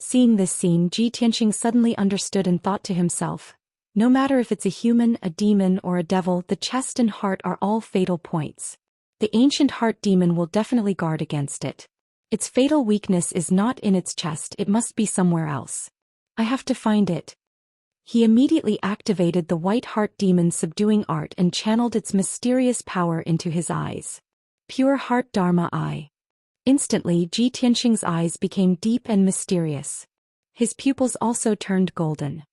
Seeing this scene, Ji Tianqing suddenly understood and thought to himself, no matter if it's a human, a demon, or a devil, the chest and heart are all fatal points. The ancient heart demon will definitely guard against it. Its fatal weakness is not in its chest, it must be somewhere else. I have to find it. He immediately activated the White Heart Demon's subduing art and channeled its mysterious power into his eyes. Pure Heart Dharma Eye. Instantly, Ji Tianqing's eyes became deep and mysterious. His pupils also turned golden.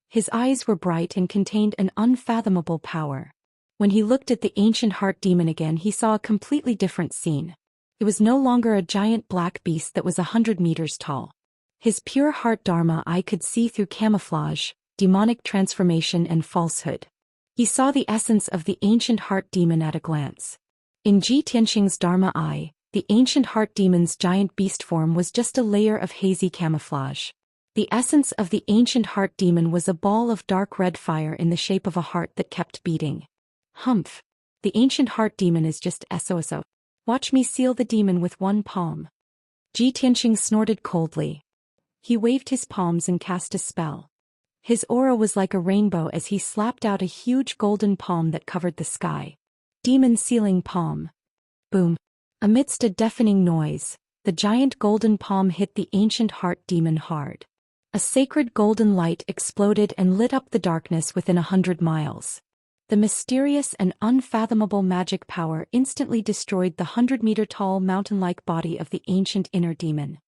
His eyes were bright and contained an unfathomable power. When he looked at the ancient heart demon again, he saw a completely different scene. It was no longer a giant black beast that was 100 meters tall. His pure heart Dharma eye could see through camouflage, demonic transformation and falsehood. He saw the essence of the ancient heart demon at a glance. In Ji Tianqing's Dharma eye, the ancient heart demon's giant beast form was just a layer of hazy camouflage. The essence of the ancient heart demon was a ball of dark red fire in the shape of a heart that kept beating. Humph! The ancient heart demon is just SOSO. Watch me seal the demon with one palm. Ji Tianqing snorted coldly. He waved his palms and cast a spell. His aura was like a rainbow as he slapped out a huge golden palm that covered the sky. Demon Sealing Palm. Boom. Amidst a deafening noise, the giant golden palm hit the ancient heart demon hard. A sacred golden light exploded and lit up the darkness within 100 miles. The mysterious and unfathomable magic power instantly destroyed the 100-meter-tall mountain-like body of the ancient inner demon.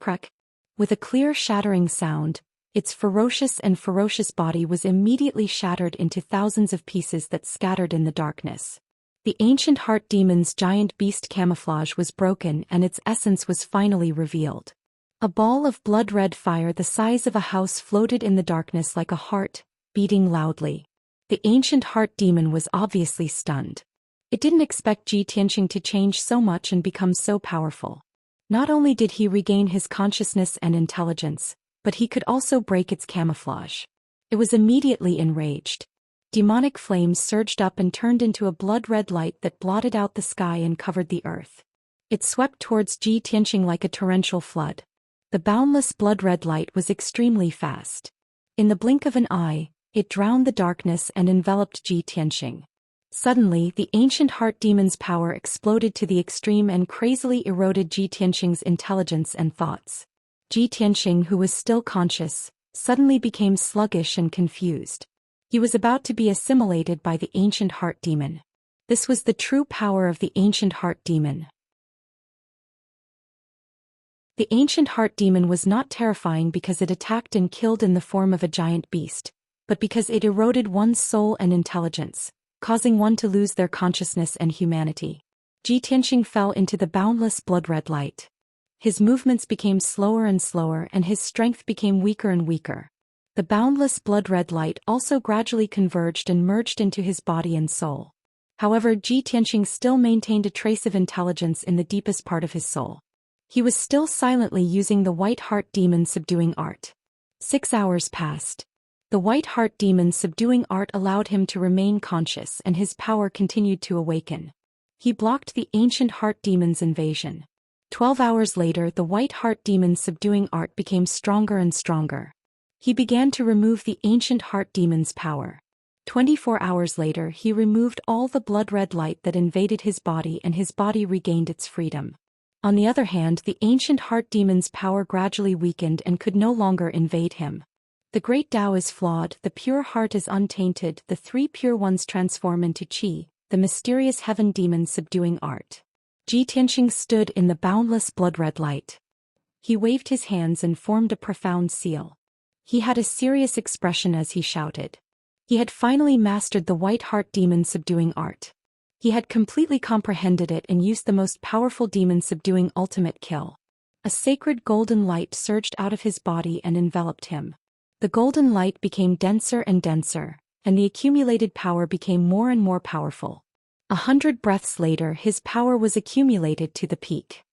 Crack! With a clear shattering sound, its ferocious body was immediately shattered into thousands of pieces that scattered in the darkness. The ancient heart demon's giant beast camouflage was broken and its essence was finally revealed. A ball of blood-red fire the size of a house floated in the darkness like a heart, beating loudly. The ancient heart demon was obviously stunned. It didn't expect Ji Tianqing to change so much and become so powerful. Not only did he regain his consciousness and intelligence, but he could also break its camouflage. It was immediately enraged. Demonic flames surged up and turned into a blood-red light that blotted out the sky and covered the earth. It swept towards Ji Tianqing like a torrential flood. The boundless blood-red light was extremely fast. In the blink of an eye, it drowned the darkness and enveloped Ji Tianqing. Suddenly, the ancient heart demon's power exploded to the extreme and crazily eroded Ji Tianqing's intelligence and thoughts. Ji Tianqing, who was still conscious, suddenly became sluggish and confused. He was about to be assimilated by the ancient heart demon. This was the true power of the ancient heart demon. The ancient heart demon was not terrifying because it attacked and killed in the form of a giant beast. but because it eroded one's soul and intelligence, causing one to lose their consciousness and humanity. Ji Tianxing fell into the boundless blood-red light. His movements became slower and slower and his strength became weaker and weaker. The boundless blood-red light also gradually converged and merged into his body and soul. However, Ji Tianxing still maintained a trace of intelligence in the deepest part of his soul. He was still silently using the White Heart Demon subduing art. 6 hours passed. The White Heart Demon subduing art allowed him to remain conscious and his power continued to awaken. He blocked the ancient Heart Demon's invasion. 12 hours later, the White Heart Demon's subduing art became stronger and stronger. He began to remove the ancient Heart Demon's power. 24 hours later, he removed all the blood-red light that invaded his body and his body regained its freedom. On the other hand, the ancient Heart Demon's power gradually weakened and could no longer invade him. The great Tao is flawed, the pure heart is untainted, the three pure ones transform into Qi, the mysterious heaven demon subduing art. Ji Tianxing stood in the boundless blood-red light. He waved his hands and formed a profound seal. He had a serious expression as he shouted. He had finally mastered the White Heart Demon subduing art. He had completely comprehended it and used the most powerful demon subduing ultimate kill. A sacred golden light surged out of his body and enveloped him. The golden light became denser and denser, and the accumulated power became more and more powerful. 100 breaths later, his power was accumulated to the peak.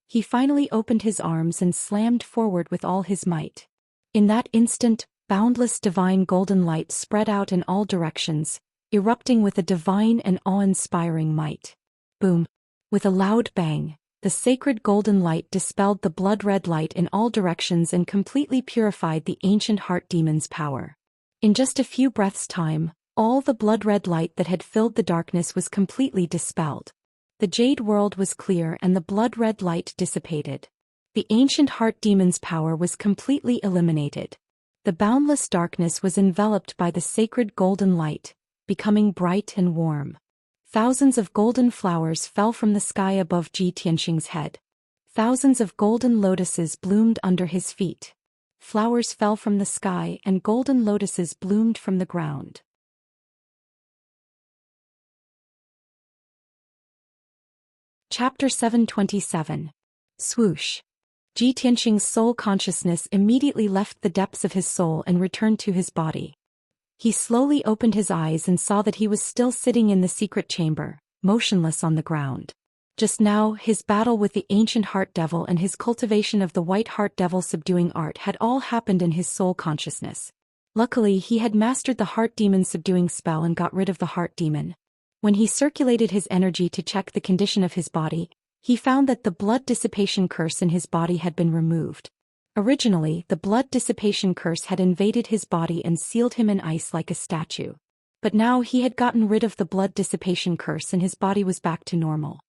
He finally opened his arms and slammed forward with all his might. In that instant, boundless divine golden light spread out in all directions, erupting with a divine and awe-inspiring might. Boom! With a loud bang, the sacred golden light dispelled the blood-red light in all directions and completely purified the ancient Heart Demon's power. In just a few breaths' time, all the blood-red light that had filled the darkness was completely dispelled. The jade world was clear and the blood-red light dissipated. The ancient Heart Demon's power was completely eliminated. The boundless darkness was enveloped by the sacred golden light, becoming bright and warm. Thousands of golden flowers fell from the sky above Ji Tianxing's head. Thousands of golden lotuses bloomed under his feet. Flowers fell from the sky and golden lotuses bloomed from the ground. Chapter 727. Swoosh. Ji Tianxing's soul consciousness immediately left the depths of his soul and returned to his body. He slowly opened his eyes and saw that he was still sitting in the secret chamber, motionless on the ground. Just now, his battle with the ancient Heart Devil and his cultivation of the White Heart Devil subduing art had all happened in his soul consciousness. Luckily, he had mastered the Heart Demon subduing spell and got rid of the Heart Demon. When he circulated his energy to check the condition of his body, he found that the blood dissipation curse in his body had been removed. Originally, the blood dissipation curse had invaded his body and sealed him in ice like a statue. But now he had gotten rid of the blood dissipation curse and his body was back to normal.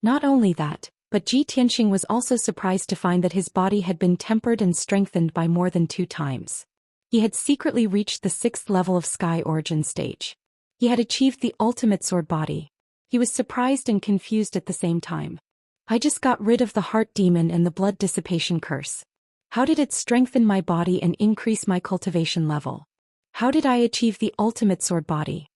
Not only that, but Ji Tianxing was also surprised to find that his body had been tempered and strengthened by more than 2 times. He had secretly reached the 6th level of Sky Origin stage. He had achieved the ultimate sword body. He was surprised and confused at the same time. I just got rid of the Heart Demon and the blood dissipation curse. How did it strengthen my body and increase my cultivation level? How did I achieve the ultimate sword body?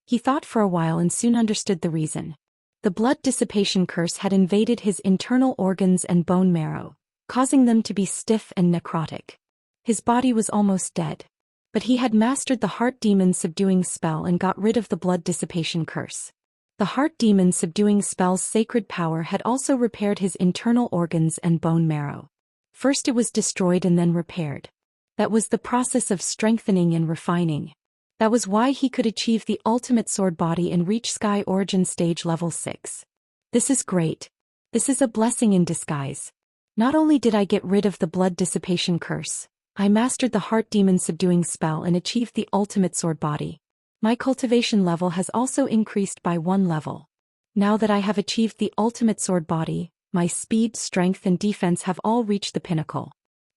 He thought for a while and soon understood the reason. The blood dissipation curse had invaded his internal organs and bone marrow, causing them to be stiff and necrotic. His body was almost dead. But he had mastered the Heart Demon subduing spell and got rid of the blood dissipation curse. The Heart Demon subduing spell's sacred power had also repaired his internal organs and bone marrow. First it was destroyed and then repaired. That was the process of strengthening and refining. That was why he could achieve the ultimate sword body and reach Sky Origin stage level 6. This is great. This is a blessing in disguise. Not only did I get rid of the blood dissipation curse, I mastered the Heart Demon subduing spell and achieved the ultimate sword body. My cultivation level has also increased by 1 level. Now that I have achieved the ultimate sword body, my speed, strength and defense have all reached the pinnacle.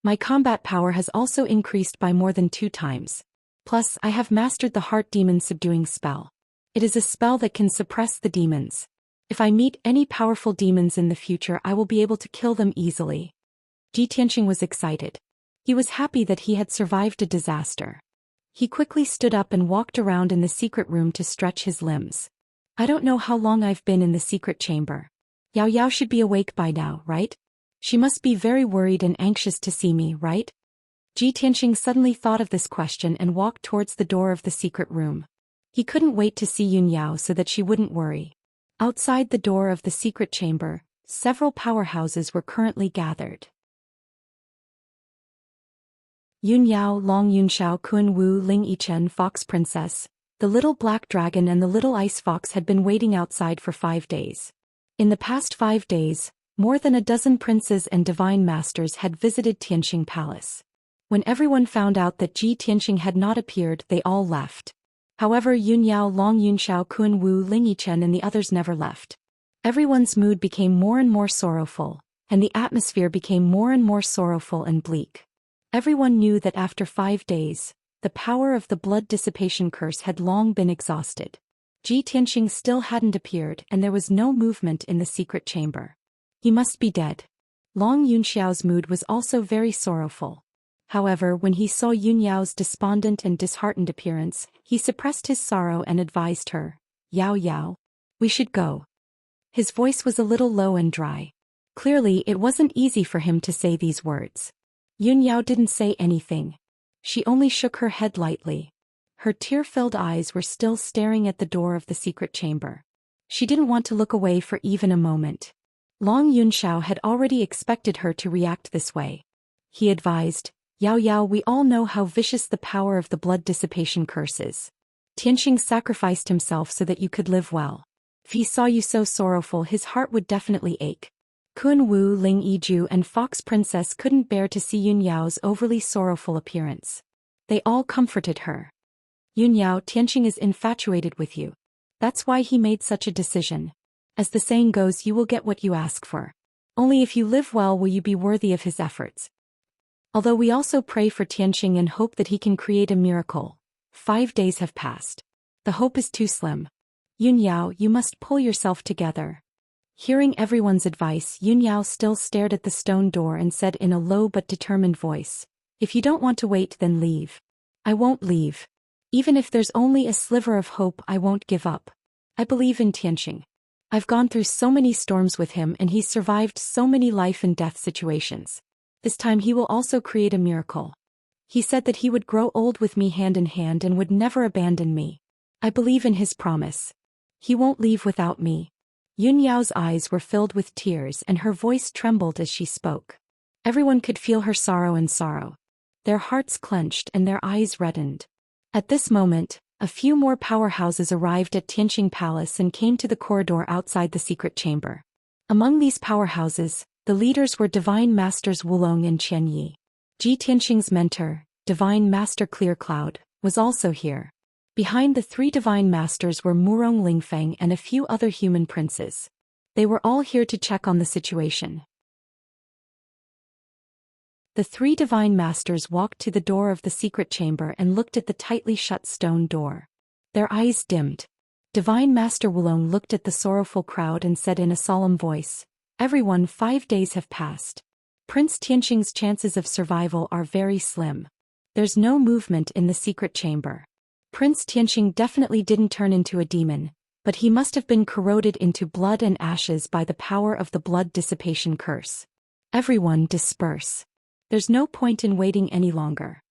My combat power has also increased by more than 2 times. Plus, I have mastered the Heart Demon subduing spell. It is a spell that can suppress the demons. If I meet any powerful demons in the future, I will be able to kill them easily. Ji Tianxing was excited. He was happy that he had survived a disaster. He quickly stood up and walked around in the secret room to stretch his limbs. I don't know how long I've been in the secret chamber. Yao Yao should be awake by now, right? She must be very worried and anxious to see me, right? Ji Tianxing suddenly thought of this question and walked towards the door of the secret room. He couldn't wait to see Yun Yao so that she wouldn't worry. Outside the door of the secret chamber, several powerhouses were currently gathered. Yun Yao, Long Yunxiao, Kun Wu, Ling Yichen, Fox Princess, the little black dragon and the little ice fox had been waiting outside for 5 days. In the past 5 days, more than a dozen princes and divine masters had visited Tianxing Palace. When everyone found out that Ji Tianxing had not appeared, they all left. However, Yun Yao, Long Yunxiao, Kun Wu, Ling Yichen and the others never left. Everyone's mood became more and more sorrowful, and the atmosphere became more and more sorrowful and bleak. Everyone knew that after 5 days, the power of the blood dissipation curse had long been exhausted. Ji Tianxing still hadn't appeared and there was no movement in the secret chamber. He must be dead. Long Yunxiao's mood was also very sorrowful. However, when he saw Yun Yao's despondent and disheartened appearance, he suppressed his sorrow and advised her, "Yao Yao, we should go." His voice was a little low and dry. Clearly, it wasn't easy for him to say these words. Yun Yao didn't say anything. She only shook her head lightly. Her tear-filled eyes were still staring at the door of the secret chamber. She didn't want to look away for even a moment. Long Yunxiao had already expected her to react this way. He advised, "Yao Yao, we all know how vicious the power of the blood dissipation curse is. Tianxing sacrificed himself so that you could live well. If he saw you so sorrowful, his heart would definitely ache." Kun Wu, Ling Yiju and Fox Princess couldn't bear to see Yun Yao's overly sorrowful appearance. They all comforted her. "Yun Yao, Tianxing is infatuated with you. That's why he made such a decision. As the saying goes, you will get what you ask for. Only if you live well will you be worthy of his efforts." Although we also pray for Tianxing and hope that he can create a miracle, 5 days have passed. The hope is too slim. Yun Yao, you must pull yourself together. Hearing everyone's advice, Yun Yao still stared at the stone door and said in a low but determined voice, "If you don't want to wait, then leave." "I won't leave. Even if there's only a sliver of hope, I won't give up. I believe in Tianxing. I've gone through so many storms with him and he's survived so many life and death situations. This time he will also create a miracle. He said that he would grow old with me hand in hand and would never abandon me. I believe in his promise. He won't leave without me." Yun Yao's eyes were filled with tears and her voice trembled as she spoke. Everyone could feel her sorrow. Their hearts clenched and their eyes reddened. At this moment, a few more powerhouses arrived at Tianxing Palace and came to the corridor outside the secret chamber. Among these powerhouses, the leaders were Divine Masters Wulong and Qianyi. Ji Tianxing's mentor, Divine Master Clear Cloud, was also here. Behind the 3 divine masters were Murong Lingfeng and a few other human princes. They were all here to check on the situation. The 3 divine masters walked to the door of the secret chamber and looked at the tightly shut stone door. Their eyes dimmed. Divine Master Wulong looked at the sorrowful crowd and said in a solemn voice, "Everyone, 5 days have passed. Prince Tianxing's chances of survival are very slim. There's no movement in the secret chamber. Prince Tianxing definitely didn't turn into a demon, but he must have been corroded into blood and ashes by the power of the blood dissipation curse. Everyone disperse. There's no point in waiting any longer."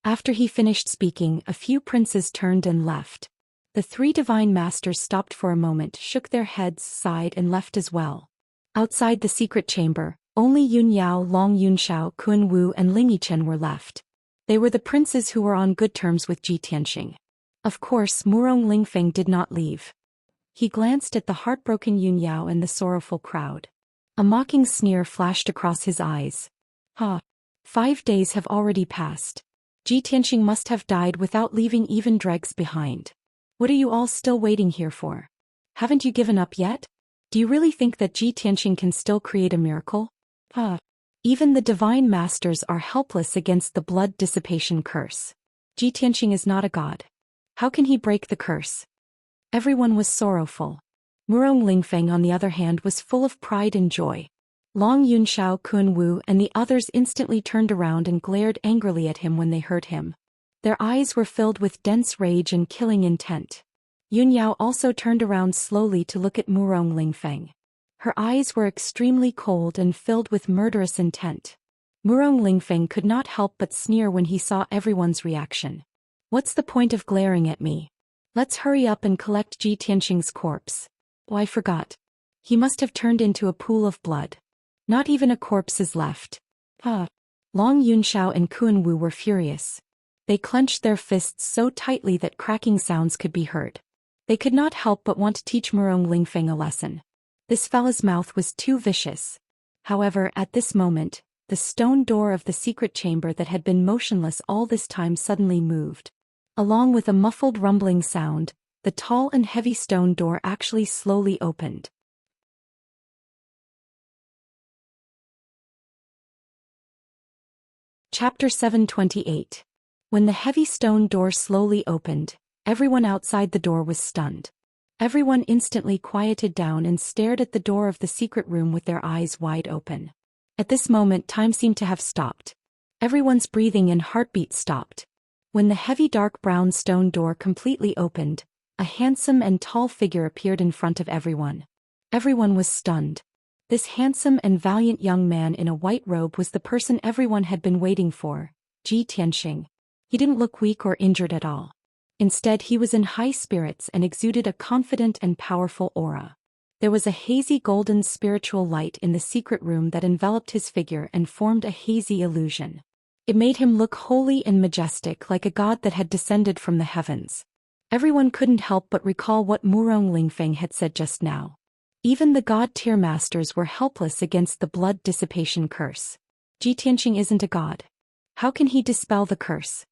After he finished speaking, a few princes turned and left. The 3 divine masters stopped for a moment, shook their heads, sighed and left as well. Outside the secret chamber, only Yun Yao, Long Yunxiao, Kun Wu and Ling Yichen were left. They were the princes who were on good terms with Ji Tianxing. Of course, Murong Lingfeng did not leave. He glanced at the heartbroken Yun Yao and the sorrowful crowd. A mocking sneer flashed across his eyes. "Ha! 5 days have already passed. Ji Tianxing must have died without leaving even dregs behind. What are you all still waiting here for? Haven't you given up yet? Do you really think that Ji Tianxing can still create a miracle? Even the divine masters are helpless against the blood dissipation curse. Ji Tianxing is not a god. How can he break the curse?" Everyone was sorrowful. Murong Lingfeng, on the other hand, was full of pride and joy. Long Yunxiao, Kun Wu and the others instantly turned around and glared angrily at him when they heard him. Their eyes were filled with dense rage and killing intent. Yun Yao also turned around slowly to look at Murong Lingfeng. Her eyes were extremely cold and filled with murderous intent. Murong Lingfeng could not help but sneer when he saw everyone's reaction. What's the point of glaring at me? Let's hurry up and collect Ji Tianxing's corpse. Oh, I forgot. He must have turned into a pool of blood. Not even a corpse is left. Long Yunxiao and Kuan-Wu were furious. They clenched their fists so tightly that cracking sounds could be heard. They could not help but want to teach Murong Lingfeng a lesson. This fella's mouth was too vicious. However, at this moment, the stone door of the secret chamber that had been motionless all this time suddenly moved. Along with a muffled rumbling sound, the tall and heavy stone door actually slowly opened. Chapter 728. When the heavy stone door slowly opened, everyone outside the door was stunned. Everyone instantly quieted down and stared at the door of the secret room with their eyes wide open. At this moment, time seemed to have stopped. Everyone's breathing and heartbeat stopped. When the heavy dark brown stone door completely opened, a handsome and tall figure appeared in front of everyone. Everyone was stunned. This handsome and valiant young man in a white robe was the person everyone had been waiting for, Ji Tianxing. He didn't look weak or injured at all. Instead, he was in high spirits and exuded a confident and powerful aura. There was a hazy golden spiritual light in the secret room that enveloped his figure and formed a hazy illusion. It made him look holy and majestic, like a god that had descended from the heavens. Everyone couldn't help but recall what Murong Lingfeng had said just now. Even the god-tier masters were helpless against the blood dissipation curse. Ji Tianxing isn't a god. How can he dispel the curse?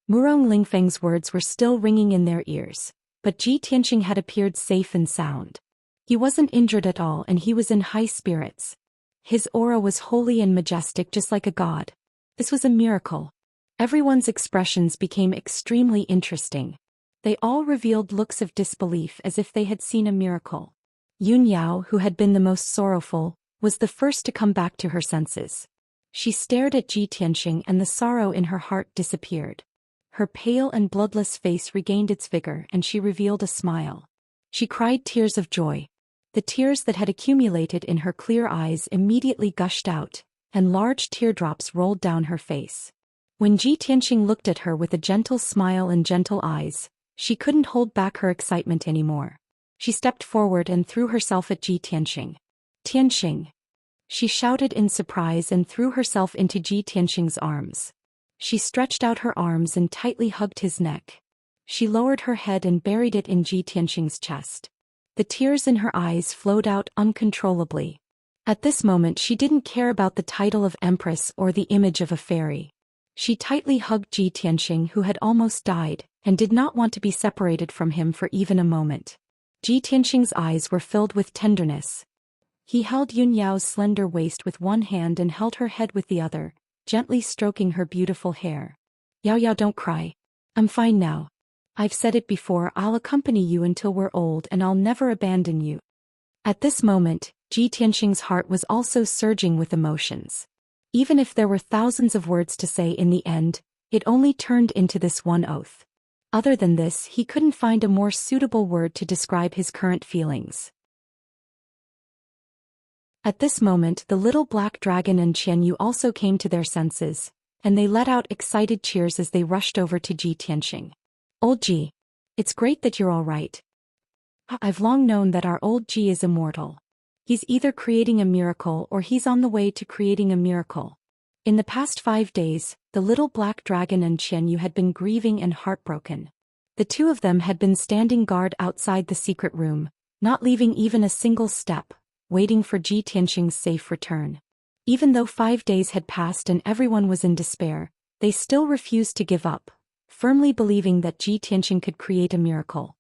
Murong Lingfeng's words were still ringing in their ears, but Ji Tianxing had appeared safe and sound. He wasn't injured at all and he was in high spirits. His aura was holy and majestic, just like a god. This was a miracle. Everyone's expressions became extremely interesting. They all revealed looks of disbelief as if they had seen a miracle. Yun Yao, who had been the most sorrowful, was the first to come back to her senses. She stared at Ji Tianxing and the sorrow in her heart disappeared. Her pale and bloodless face regained its vigor and she revealed a smile. She cried tears of joy. The tears that had accumulated in her clear eyes immediately gushed out, and large teardrops rolled down her face. When Ji Tianxing looked at her with a gentle smile and gentle eyes, she couldn't hold back her excitement anymore. She stepped forward and threw herself at Ji Tianxing. Tianxing! She shouted in surprise and threw herself into Ji Tianxing's arms. She stretched out her arms and tightly hugged his neck. She lowered her head and buried it in Ji Tianxing's chest. The tears in her eyes flowed out uncontrollably. At this moment she didn't care about the title of Empress or the image of a fairy. She tightly hugged Ji Tianxing, who had almost died, and did not want to be separated from him for even a moment. Ji Tianxing's eyes were filled with tenderness. He held Yun Yao's slender waist with one hand and held her head with the other, gently stroking her beautiful hair. Yao Yao, don't cry. I'm fine now. I've said it before, I'll accompany you until we're old and I'll never abandon you. At this moment, Ji Tianxing's heart was also surging with emotions. Even if there were thousands of words to say in the end, it only turned into this one oath. Other than this, he couldn't find a more suitable word to describe his current feelings. At this moment, the little black dragon and Qianyu also came to their senses, and they let out excited cheers as they rushed over to Ji Tianxing. Old Ji, it's great that you're all right. I've long known that our old Ji is immortal. He's either creating a miracle or he's on the way to creating a miracle. In the past 5 days, the little black dragon and Qianyu had been grieving and heartbroken. The two of them had been standing guard outside the secret room, not leaving even a single step, waiting for Ji Tianxing's safe return. Even though 5 days had passed and everyone was in despair, they still refused to give up, firmly believing that Ji Tianxing could create a miracle.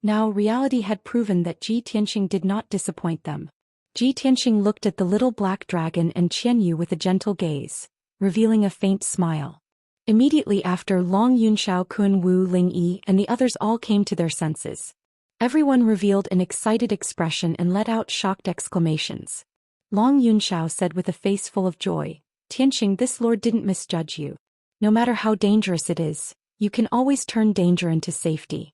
Now reality had proven that Ji Tianxing did not disappoint them. Ji Tianxing looked at the little black dragon and Qianyu with a gentle gaze, revealing a faint smile. Immediately after, Long Yunxiao, Kun Wu, Ling Yi and the others all came to their senses. Everyone revealed an excited expression and let out shocked exclamations. Long Yunxiao said with a face full of joy, Tianxing, this lord didn't misjudge you. No matter how dangerous it is, You can always turn danger into safety.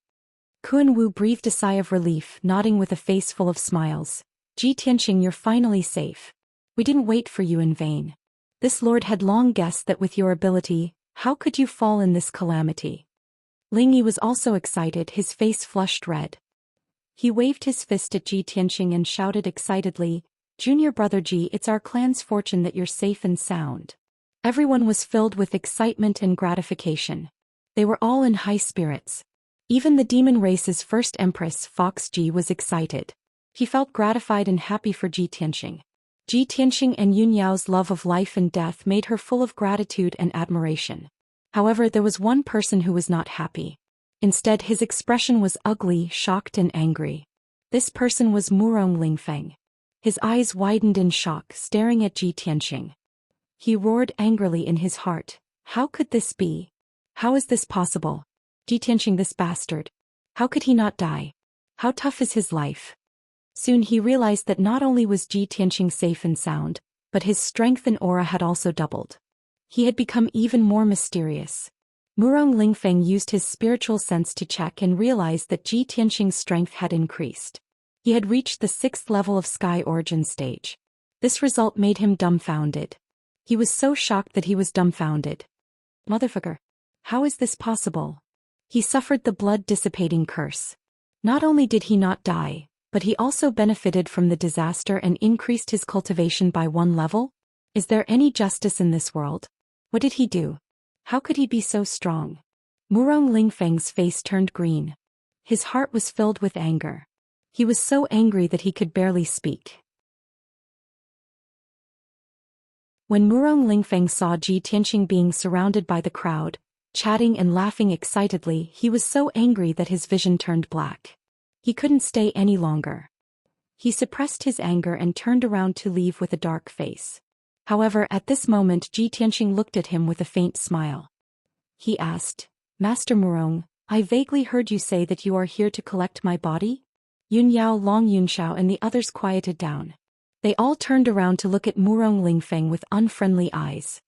Kun Wu breathed a sigh of relief, nodding with a face full of smiles. Ji Tianqing, you're finally safe. We didn't wait for you in vain. This lord had long guessed that with your ability, how could you fall in this calamity? Ling Yi was also excited, his face flushed red. He waved his fist at Ji Tianqing and shouted excitedly, Junior brother Ji, it's our clan's fortune that you're safe and sound. Everyone was filled with excitement and gratification. They were all in high spirits. Even the demon race's first empress, Fox Ji, was excited. He felt gratified and happy for Ji Tianqing. Ji Tianqing and Yun Yao's love of life and death made her full of gratitude and admiration. However, there was one person who was not happy. Instead, his expression was ugly, shocked and angry. This person was Murong Lingfeng. His eyes widened in shock, staring at Ji Tianqing. He roared angrily in his heart, how could this be? How is this possible? Ji Tianqing, this bastard. How could he not die? How tough is his life? Soon he realized that not only was Ji Tianqing safe and sound, but his strength and aura had also doubled. He had become even more mysterious. Murong Lingfeng used his spiritual sense to check and realized that Ji Tianqing's strength had increased. He had reached the 6th level of Sky Origin stage. This result made him dumbfounded. He was so shocked that he was dumbfounded. Motherfucker. How is this possible? He suffered the blood-dissipating curse. Not only did he not die, but he also benefited from the disaster and increased his cultivation by 1 level? Is there any justice in this world? What did he do? How could he be so strong? Murong Lingfeng's face turned green. His heart was filled with anger. He was so angry that he could barely speak. When Murong Lingfeng saw Ji Tianqing being surrounded by the crowd, chatting and laughing excitedly, he was so angry that his vision turned black. He couldn't stay any longer. He suppressed his anger and turned around to leave with a dark face. However, at this moment Ji Tianqing looked at him with a faint smile. He asked, Master Murong, I vaguely heard you say that you are here to collect my body? Yun Yao, Long Yunxiao and the others quieted down. They all turned around to look at Murong Lingfeng with unfriendly eyes.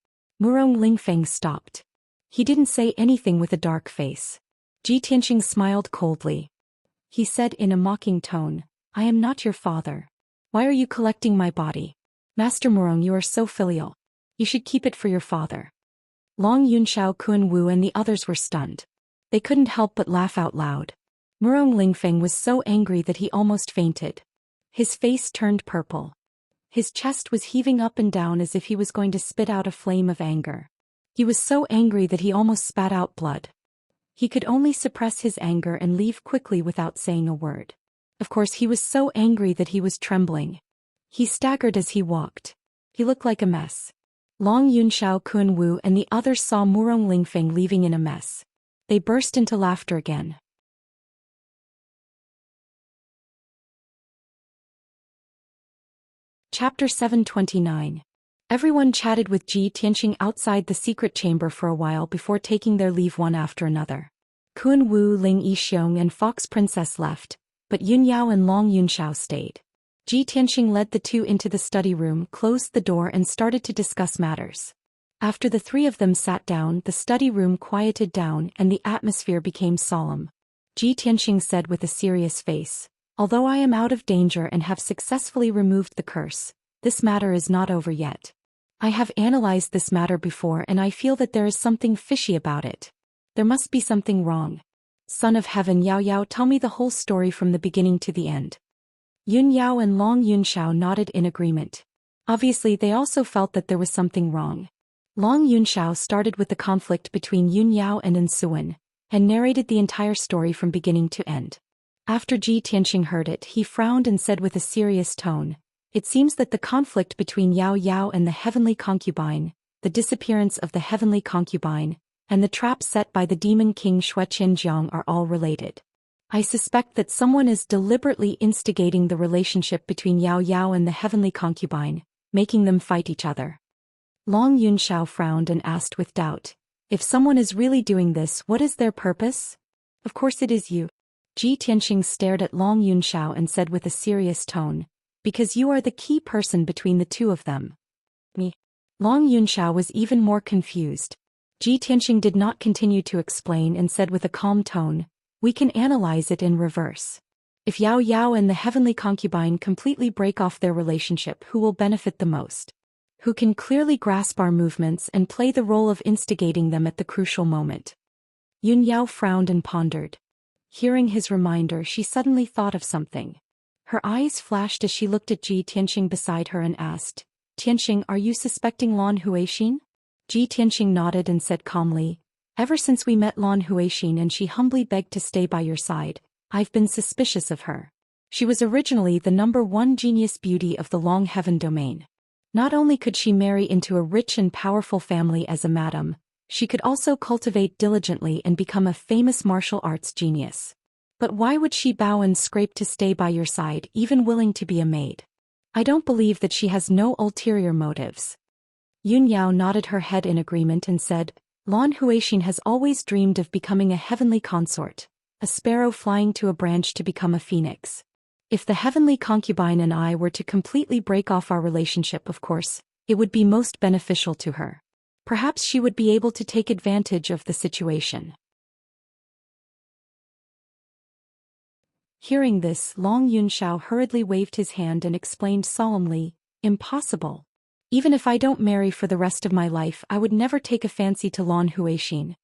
Murong Lingfeng stopped. He didn't say anything with a dark face. Ji Tianqing smiled coldly. He said in a mocking tone, I am not your father. Why are you collecting my body? Master Murong, you are so filial. You should keep it for your father. Long Yunxiao, Kun Wu and the others were stunned. They couldn't help but laugh out loud. Murong Lingfeng was so angry that he almost fainted. His face turned purple. His chest was heaving up and down as if he was going to spit out a flame of anger. He was so angry that he almost spat out blood. He could only suppress his anger and leave quickly without saying a word. Of course, he was so angry that he was trembling. He staggered as he walked. He looked like a mess. Long Yunxiao, Kun Wu and the others saw Murong Lingfeng leaving in a mess. They burst into laughter again. Chapter 729. Everyone chatted with Ji Tianqing outside the secret chamber for a while before taking their leave one after another. Kun Wu, Ling Yixiong and Fox Princess left, but Yun Yao and Long Yunxiao stayed. Ji Tianqing led the two into the study room, closed the door and started to discuss matters. After the 3 of them sat down, the study room quieted down and the atmosphere became solemn. Ji Tianqing said with a serious face, although I am out of danger and have successfully removed the curse, this matter is not over yet. I have analyzed this matter before and I feel that there is something fishy about it. There must be something wrong. Son of Heaven, Yao Yao, tell me the whole story from the beginning to the end. Yun Yao and Long Yunxiao nodded in agreement. Obviously, they also felt that there was something wrong. Long Yunxiao started with the conflict between Yun Yao and Ensuan, and narrated the entire story from beginning to end. After Ji Tianqing heard it, he frowned and said with a serious tone, it seems that the conflict between Yao Yao and the heavenly concubine, the disappearance of the heavenly concubine, and the trap set by the demon king Xianxia are all related. I suspect that someone is deliberately instigating the relationship between Yao Yao and the heavenly concubine, making them fight each other. Long Yunxiao frowned and asked with doubt, if someone is really doing this, what is their purpose? Of course it is you. Ji Tianqing stared at Long Yunxiao and said with a serious tone, because you are the key person between the two of them. Me. Long Yunxiao was even more confused. Ji Tianxing did not continue to explain and said with a calm tone, "We can analyze it in reverse. If Yao Yao and the heavenly concubine completely break off their relationship, who will benefit the most? Who can clearly grasp our movements and play the role of instigating them at the crucial moment?" Yun Yao frowned and pondered. Hearing his reminder, she suddenly thought of something. Her eyes flashed as she looked at Ji Tianxing beside her and asked, "Tianxing, are you suspecting Lan Huixin?" Ji Tianxing nodded and said calmly, "Ever since we met Lan Huixin and she humbly begged to stay by your side, I've been suspicious of her. She was originally the #1 genius beauty of the Long Heaven domain. Not only could she marry into a rich and powerful family as a madam, she could also cultivate diligently and become a famous martial arts genius. But why would she bow and scrape to stay by your side, even willing to be a maid? I don't believe that she has no ulterior motives." Yun Yao nodded her head in agreement and said, "Lan Huixin has always dreamed of becoming a heavenly consort, a sparrow flying to a branch to become a phoenix. If the heavenly concubine and I were to completely break off our relationship, of course, it would be most beneficial to her. Perhaps she would be able to take advantage of the situation." Hearing this, Long Yunshao hurriedly waved his hand and explained solemnly, "Impossible. Even if I don't marry for the rest of my life, I would never take a fancy to Lan Huixin."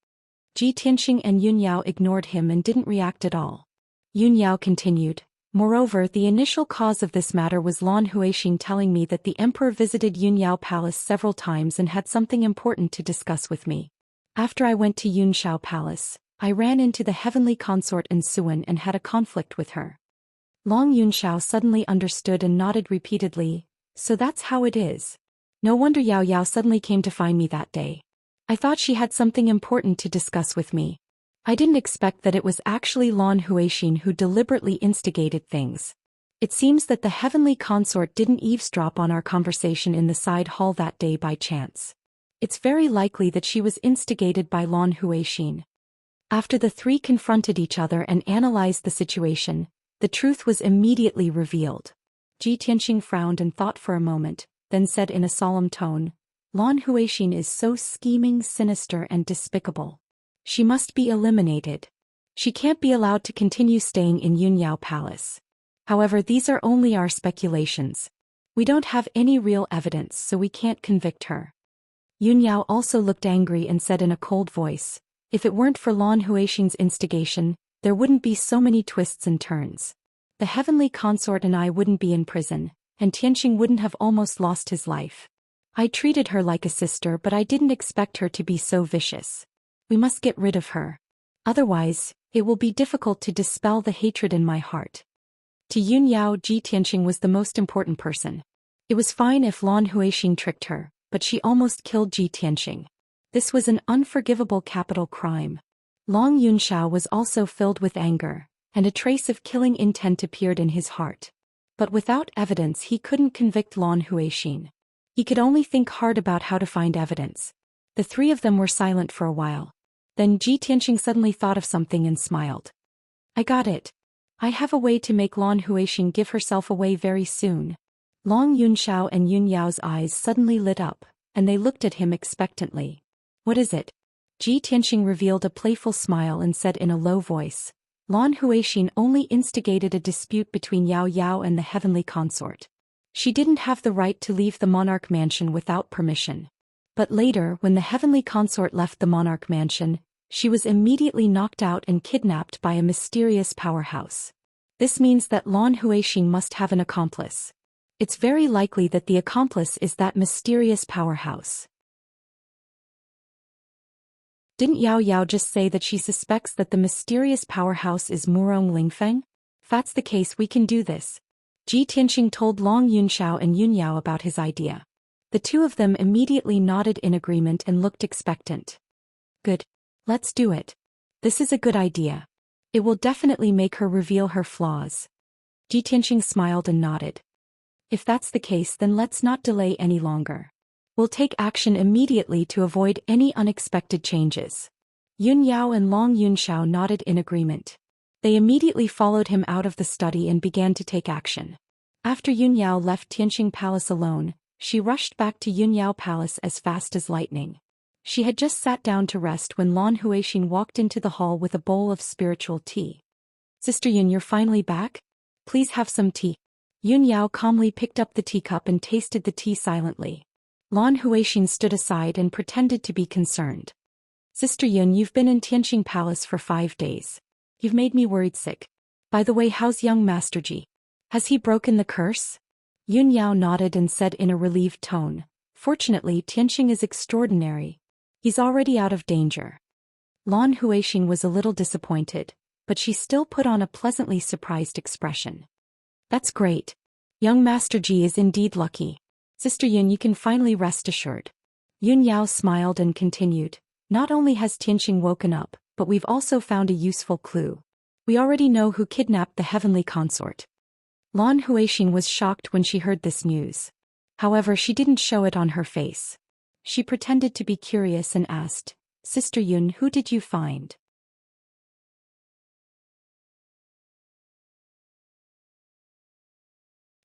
Ji Tianxing and Yun Yao ignored him and didn't react at all. Yun Yao continued, "Moreover, the initial cause of this matter was Lan Huixin telling me that the emperor visited Yun Yao Palace several times and had something important to discuss with me. After I went to Yun Shao Palace, I ran into the heavenly consort in Suan and had a conflict with her." Long Yunshao suddenly understood and nodded repeatedly, "So that's how it is. No wonder Yao Yao suddenly came to find me that day. I thought she had something important to discuss with me. I didn't expect that it was actually Lan Huixin who deliberately instigated things. It seems that the heavenly consort didn't eavesdrop on our conversation in the side hall that day by chance. It's very likely that she was instigated by Lan Huixin." After the three confronted each other and analyzed the situation, the truth was immediately revealed. Ji Tianxing frowned and thought for a moment, then said in a solemn tone, "Lan Huixin is so scheming, sinister and despicable. She must be eliminated. She can't be allowed to continue staying in Yun Yao Palace. However, these are only our speculations. We don't have any real evidence, so we can't convict her." Yun Yao also looked angry and said in a cold voice, "If it weren't for Lan Huixin's instigation, there wouldn't be so many twists and turns. The heavenly consort and I wouldn't be in prison, and Tianxing wouldn't have almost lost his life. I treated her like a sister, but I didn't expect her to be so vicious. We must get rid of her. Otherwise, it will be difficult to dispel the hatred in my heart." To Yun Yao, Ji Tianxing was the most important person. It was fine if Lan Huixin tricked her, but she almost killed Ji Tianxing. This was an unforgivable capital crime. Long Yunshao was also filled with anger, and a trace of killing intent appeared in his heart. But without evidence he couldn't convict Lan Huixin. He could only think hard about how to find evidence. The three of them were silent for a while. Then Ji Tianxing suddenly thought of something and smiled. "I got it. I have a way to make Lan Huixin give herself away very soon." Long Yunshao and Yun Yao's eyes suddenly lit up, and they looked at him expectantly. "What is it?" Ji Tianxing revealed a playful smile and said in a low voice, "Lan Huixin only instigated a dispute between Yao Yao and the heavenly consort. She didn't have the right to leave the monarch mansion without permission. But later, when the heavenly consort left the monarch mansion, she was immediately knocked out and kidnapped by a mysterious powerhouse. This means that Lan Huixin must have an accomplice. It's very likely that the accomplice is that mysterious powerhouse." Didn't Yao Yao just say that she suspects that the mysterious powerhouse is Murong Lingfeng? If that's the case, we can do this. Ji Tianxing told Long Yunshao and Yun Yao about his idea. The two of them immediately nodded in agreement and looked expectant. "Good. Let's do it. This is a good idea. It will definitely make her reveal her flaws." Ji Tianxing smiled and nodded. "If that's the case, then let's not delay any longer. We'll take action immediately to avoid any unexpected changes." Yun Yao and Long Yunshao nodded in agreement. They immediately followed him out of the study and began to take action. After Yun Yao left Tianxing Palace alone, she rushed back to Yun Yao Palace as fast as lightning. She had just sat down to rest when Lan Huixin walked into the hall with a bowl of spiritual tea. "Sister Yun, you're finally back? Please have some tea." Yun Yao calmly picked up the teacup and tasted the tea silently. Lan Huixin stood aside and pretended to be concerned. "Sister Yun, you've been in Tianqing Palace for 5 days. You've made me worried sick. By the way, how's young Master Ji? Has he broken the curse?" Yun Yao nodded and said in a relieved tone, "Fortunately, Tianqing is extraordinary. He's already out of danger." Lan Huixin was a little disappointed, but she still put on a pleasantly surprised expression. "That's great. Young Master Ji is indeed lucky. Sister Yun, you can finally rest assured." Yun Yao smiled and continued, "Not only has Tianqing woken up, but we've also found a useful clue. We already know who kidnapped the heavenly consort." Lan Huixin was shocked when she heard this news. However, she didn't show it on her face. She pretended to be curious and asked, "Sister Yun, who did you find?"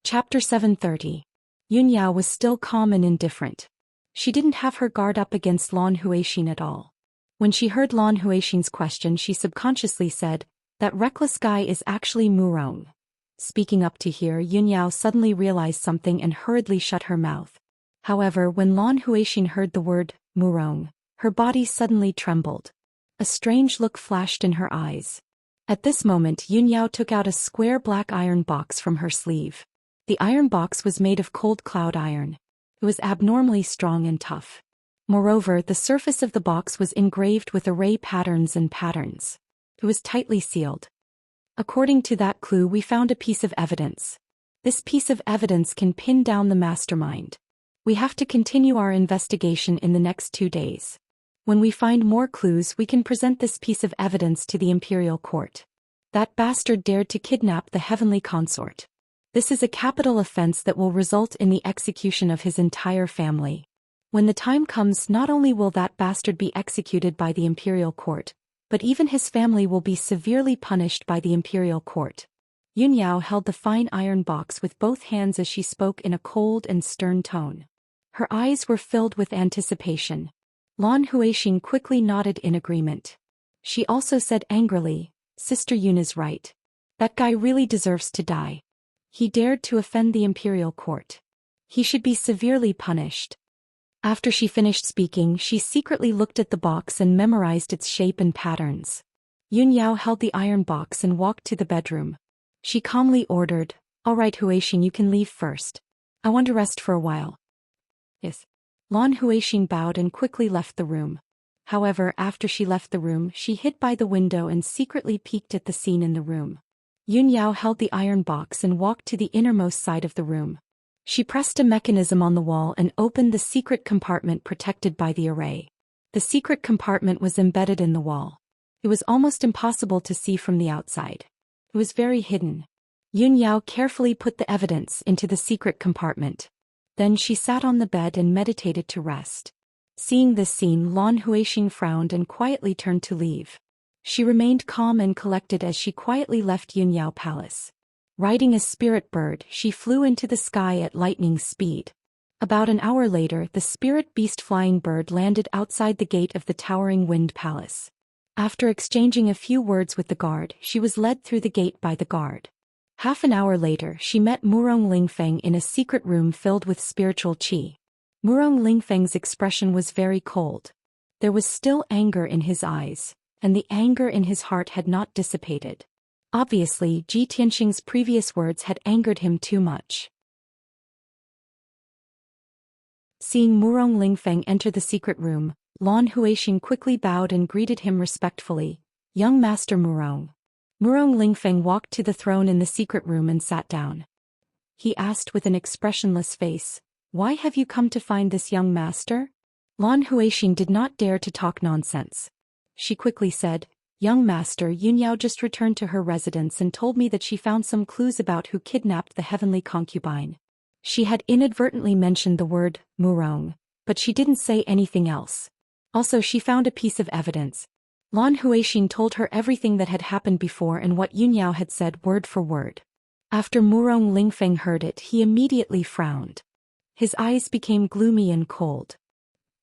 Chapter 730. Yun Yao was still calm and indifferent. She didn't have her guard up against Lan Huixin at all. When she heard Lan Huixin's question, she subconsciously said, "That reckless guy is actually Murong." Speaking up to hear, Yun Yao suddenly realized something and hurriedly shut her mouth. However, when Lan Huixin heard the word, Murong, her body suddenly trembled. A strange look flashed in her eyes. At this moment, Yun Yao took out a square black iron box from her sleeve. The iron box was made of cold cloud iron. It was abnormally strong and tough. Moreover, the surface of the box was engraved with array patterns and patterns. It was tightly sealed. According to that clue, we found a piece of evidence. This piece of evidence can pin down the mastermind. We have to continue our investigation in the next 2 days. When we find more clues, we can present this piece of evidence to the imperial court. That bastard dared to kidnap the heavenly consort. This is a capital offense that will result in the execution of his entire family. When the time comes, not only will that bastard be executed by the imperial court, but even his family will be severely punished by the imperial court." Yun Yao held the fine iron box with both hands as she spoke in a cold and stern tone. Her eyes were filled with anticipation. Lan Huixin quickly nodded in agreement. She also said angrily, "Sister Yun is right. That guy really deserves to die. He dared to offend the imperial court. He should be severely punished." After she finished speaking, she secretly looked at the box and memorized its shape and patterns. Yun Yao held the iron box and walked to the bedroom. She calmly ordered, "All right, Huixin, you can leave first. I want to rest for a while." "Yes." Lan Huixin bowed and quickly left the room. However, after she left the room, she hid by the window and secretly peeked at the scene in the room. Yun Yao held the iron box and walked to the innermost side of the room. She pressed a mechanism on the wall and opened the secret compartment protected by the array. The secret compartment was embedded in the wall. It was almost impossible to see from the outside. It was very hidden. Yun Yao carefully put the evidence into the secret compartment. Then she sat on the bed and meditated to rest. Seeing this scene, Lan Huixin frowned and quietly turned to leave. She remained calm and collected as she quietly left Yun Yao Palace. Riding a spirit bird, she flew into the sky at lightning speed. About an hour later, the spirit beast flying bird landed outside the gate of the towering Wind Palace. After exchanging a few words with the guard, she was led through the gate by the guard. Half an hour later, she met Murong Lingfeng in a secret room filled with spiritual qi. Murong Lingfeng's expression was very cold. There was still anger in his eyes, and the anger in his heart had not dissipated. Obviously, Ji Tianqing's previous words had angered him too much. Seeing Murong Lingfeng enter the secret room, Lan Huixin quickly bowed and greeted him respectfully. "Young Master Murong." Murong Lingfeng walked to the throne in the secret room and sat down. He asked with an expressionless face, "Why have you come to find this young master?" Lan Huixin did not dare to talk nonsense. She quickly said, "Young master, Yun Yao just returned to her residence and told me that she found some clues about who kidnapped the heavenly concubine." She had inadvertently mentioned the word, Murong, but she didn't say anything else. Also, she found a piece of evidence. Lan Huixin told her everything that had happened before and what Yun Yao had said word for word. After Murong Lingfeng heard it, he immediately frowned. His eyes became gloomy and cold.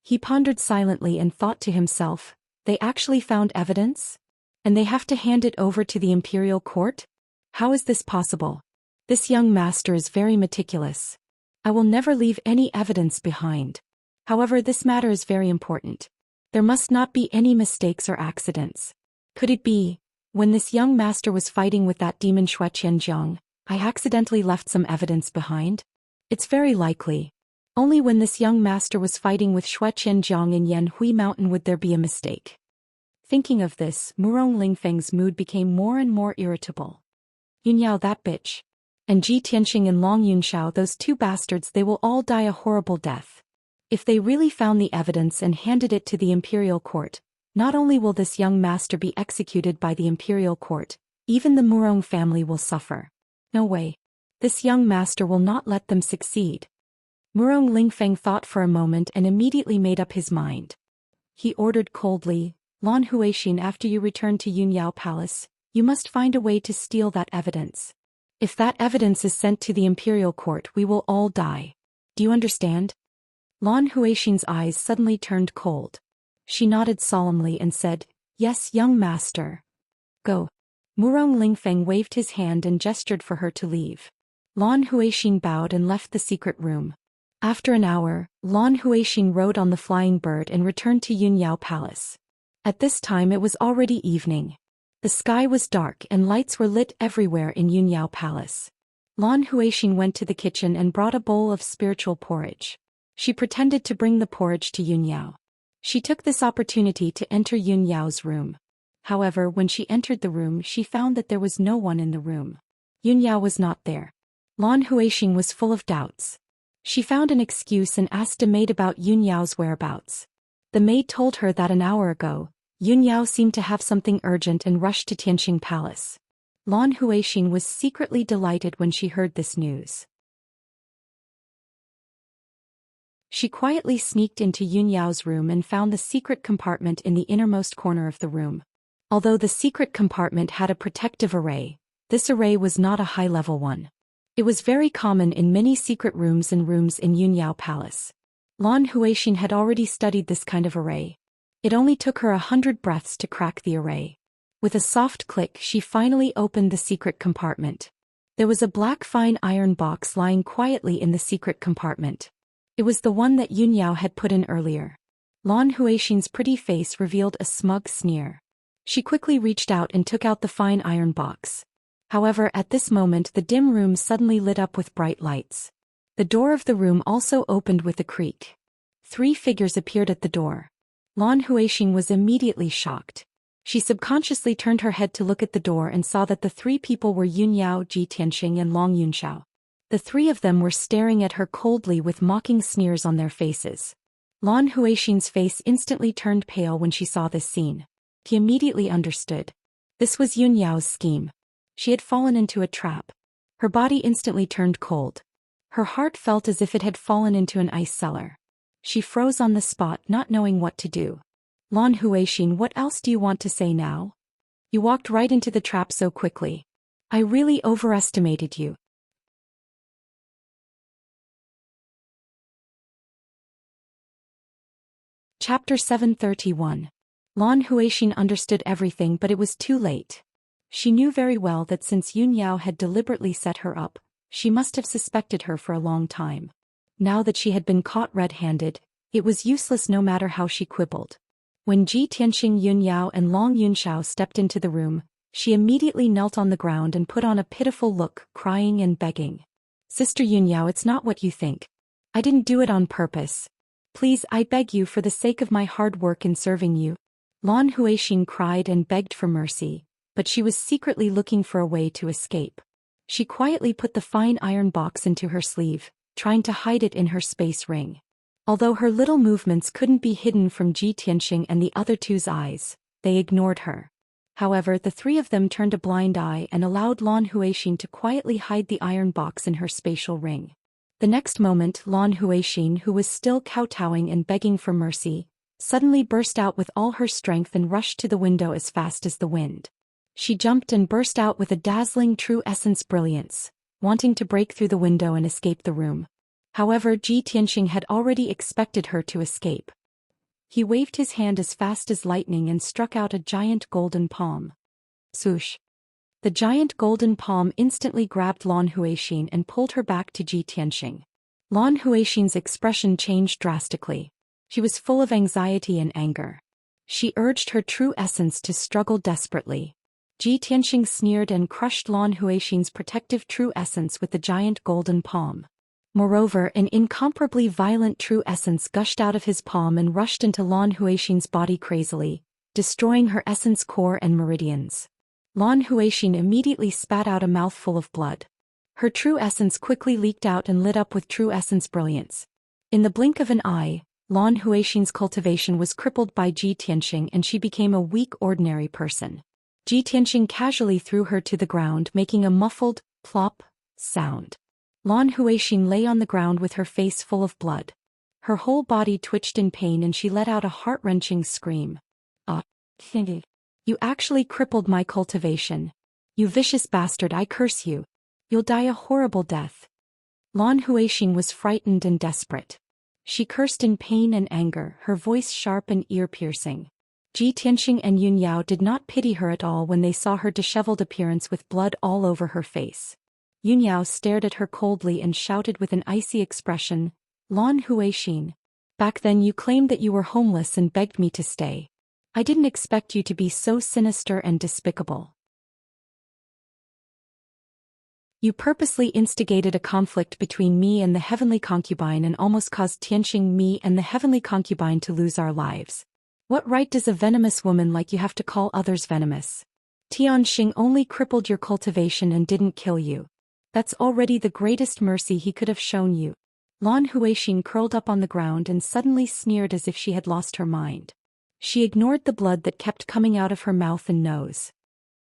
He pondered silently and thought to himself, they actually found evidence? And they have to hand it over to the imperial court? How is this possible? This young master is very meticulous. I will never leave any evidence behind. However, this matter is very important. There must not be any mistakes or accidents. Could it be, when this young master was fighting with that demon Zhou Xian, I accidentally left some evidence behind? It's very likely. Only when this young master was fighting with Zhou Xian in Yanhui Mountain would there be a mistake. Thinking of this, Murong Lingfeng's mood became more and more irritable. Yunyao, that bitch. And Ji Tianxing and Long Yunxiao, those two bastards, they will all die a horrible death. If they really found the evidence and handed it to the imperial court, not only will this young master be executed by the imperial court, even the Murong family will suffer. No way. This young master will not let them succeed. Murong Lingfeng thought for a moment and immediately made up his mind. He ordered coldly, Lan Huixin, after you return to Yunyao Palace, you must find a way to steal that evidence. If that evidence is sent to the imperial court, we will all die. Do you understand? Lan Huixin's eyes suddenly turned cold. She nodded solemnly and said, yes, young master. Go. Murong Lingfeng waved his hand and gestured for her to leave. Lan Huixin bowed and left the secret room. After an hour, Lan Huixin rode on the flying bird and returned to Yunyao Palace. At this time it was already evening. The sky was dark and lights were lit everywhere in Yunyao Palace. Lan Huixin went to the kitchen and brought a bowl of spiritual porridge. She pretended to bring the porridge to Yunyao. She took this opportunity to enter Yunyao's room. However, when she entered the room, she found that there was no one in the room. Yunyao was not there. Lan Huixin was full of doubts. She found an excuse and asked a maid about Yunyao's whereabouts. The maid told her that an hour ago, Yunyao seemed to have something urgent and rushed to Tianxing Palace. Lan Huixin was secretly delighted when she heard this news. She quietly sneaked into Yunyao's room and found the secret compartment in the innermost corner of the room. Although the secret compartment had a protective array, this array was not a high-level one. It was very common in many secret rooms in Yunyao Palace. Lan Huixin had already studied this kind of array. It only took her 100 breaths to crack the array. With a soft click, she finally opened the secret compartment. There was a black fine iron box lying quietly in the secret compartment. It was the one that Yunyao had put in earlier. Lan Huixin's pretty face revealed a smug sneer. She quickly reached out and took out the fine iron box. However, at this moment the dim room suddenly lit up with bright lights. The door of the room also opened with a creak. 3 figures appeared at the door. Lan Huixin was immediately shocked. She subconsciously turned her head to look at the door and saw that the 3 people were Yunyao, Ji Tianxing and Long Yunxiao. The 3 of them were staring at her coldly with mocking sneers on their faces. Lan Huixin's face instantly turned pale when she saw this scene. He immediately understood. This was Yunyao's scheme. She had fallen into a trap. Her body instantly turned cold. Her heart felt as if it had fallen into an ice cellar. She froze on the spot, not knowing what to do. Lan Huixin, what else do you want to say now? You walked right into the trap so quickly. I really overestimated you. Chapter 731. Lan Huixin understood everything, but it was too late. She knew very well that since Yunyao had deliberately set her up, she must have suspected her for a long time. Now that she had been caught red-handed, it was useless no matter how she quibbled. When Ji Tianxing, Yunyao and Long Yunxiao stepped into the room, she immediately knelt on the ground and put on a pitiful look, crying and begging. Sister Yunyao, it's not what you think. I didn't do it on purpose. Please, I beg you, for the sake of my hard work in serving you. Lan Huixin cried and begged for mercy, but she was secretly looking for a way to escape. She quietly put the fine iron box into her sleeve, trying to hide it in her space ring. Although her little movements couldn't be hidden from Ji Tianxing and the other 2's eyes, they ignored her. However, the 3 of them turned a blind eye and allowed Lan Huixin to quietly hide the iron box in her spatial ring. The next moment, Lan Huixin, who was still kowtowing and begging for mercy, suddenly burst out with all her strength and rushed to the window as fast as the wind. She jumped and burst out with a dazzling true essence brilliance, wanting to break through the window and escape the room. However, Ji Tianxing had already expected her to escape. He waved his hand as fast as lightning and struck out a giant golden palm. Swoosh! The giant golden palm instantly grabbed Lan Huixin and pulled her back to Ji Tianxing. Lan Huixin's expression changed drastically. She was full of anxiety and anger. She urged her true essence to struggle desperately. Ji Tianxing sneered and crushed Lan Huixin's protective true essence with the giant golden palm. Moreover, an incomparably violent true essence gushed out of his palm and rushed into Lan Huixin's body crazily, destroying her essence core and meridians. Lan Huixin immediately spat out a mouthful of blood. Her true essence quickly leaked out and lit up with true essence brilliance. In the blink of an eye, Lan Huixin's cultivation was crippled by Ji Tianxing and she became a weak ordinary person. Ji Tianxing casually threw her to the ground, making a muffled, plop, sound. Lan Huixin lay on the ground with her face full of blood. Her whole body twitched in pain and she let out a heart-wrenching scream. You actually crippled my cultivation. You vicious bastard, I curse you. You'll die a horrible death. Lan Huixin was frightened and desperate. She cursed in pain and anger, her voice sharp and ear-piercing. Ji Tianxing and Yun Yao did not pity her at all when they saw her disheveled appearance with blood all over her face. Yun Yao stared at her coldly and shouted with an icy expression, Lan Huixin. Back then you claimed that you were homeless and begged me to stay. I didn't expect you to be so sinister and despicable. You purposely instigated a conflict between me and the heavenly concubine and almost caused Tianxing, me and the heavenly concubine to lose our lives. What right does a venomous woman like you have to call others venomous? Tianxing only crippled your cultivation and didn't kill you. That's already the greatest mercy he could have shown you. Lan Huixin curled up on the ground and suddenly sneered as if she had lost her mind. She ignored the blood that kept coming out of her mouth and nose.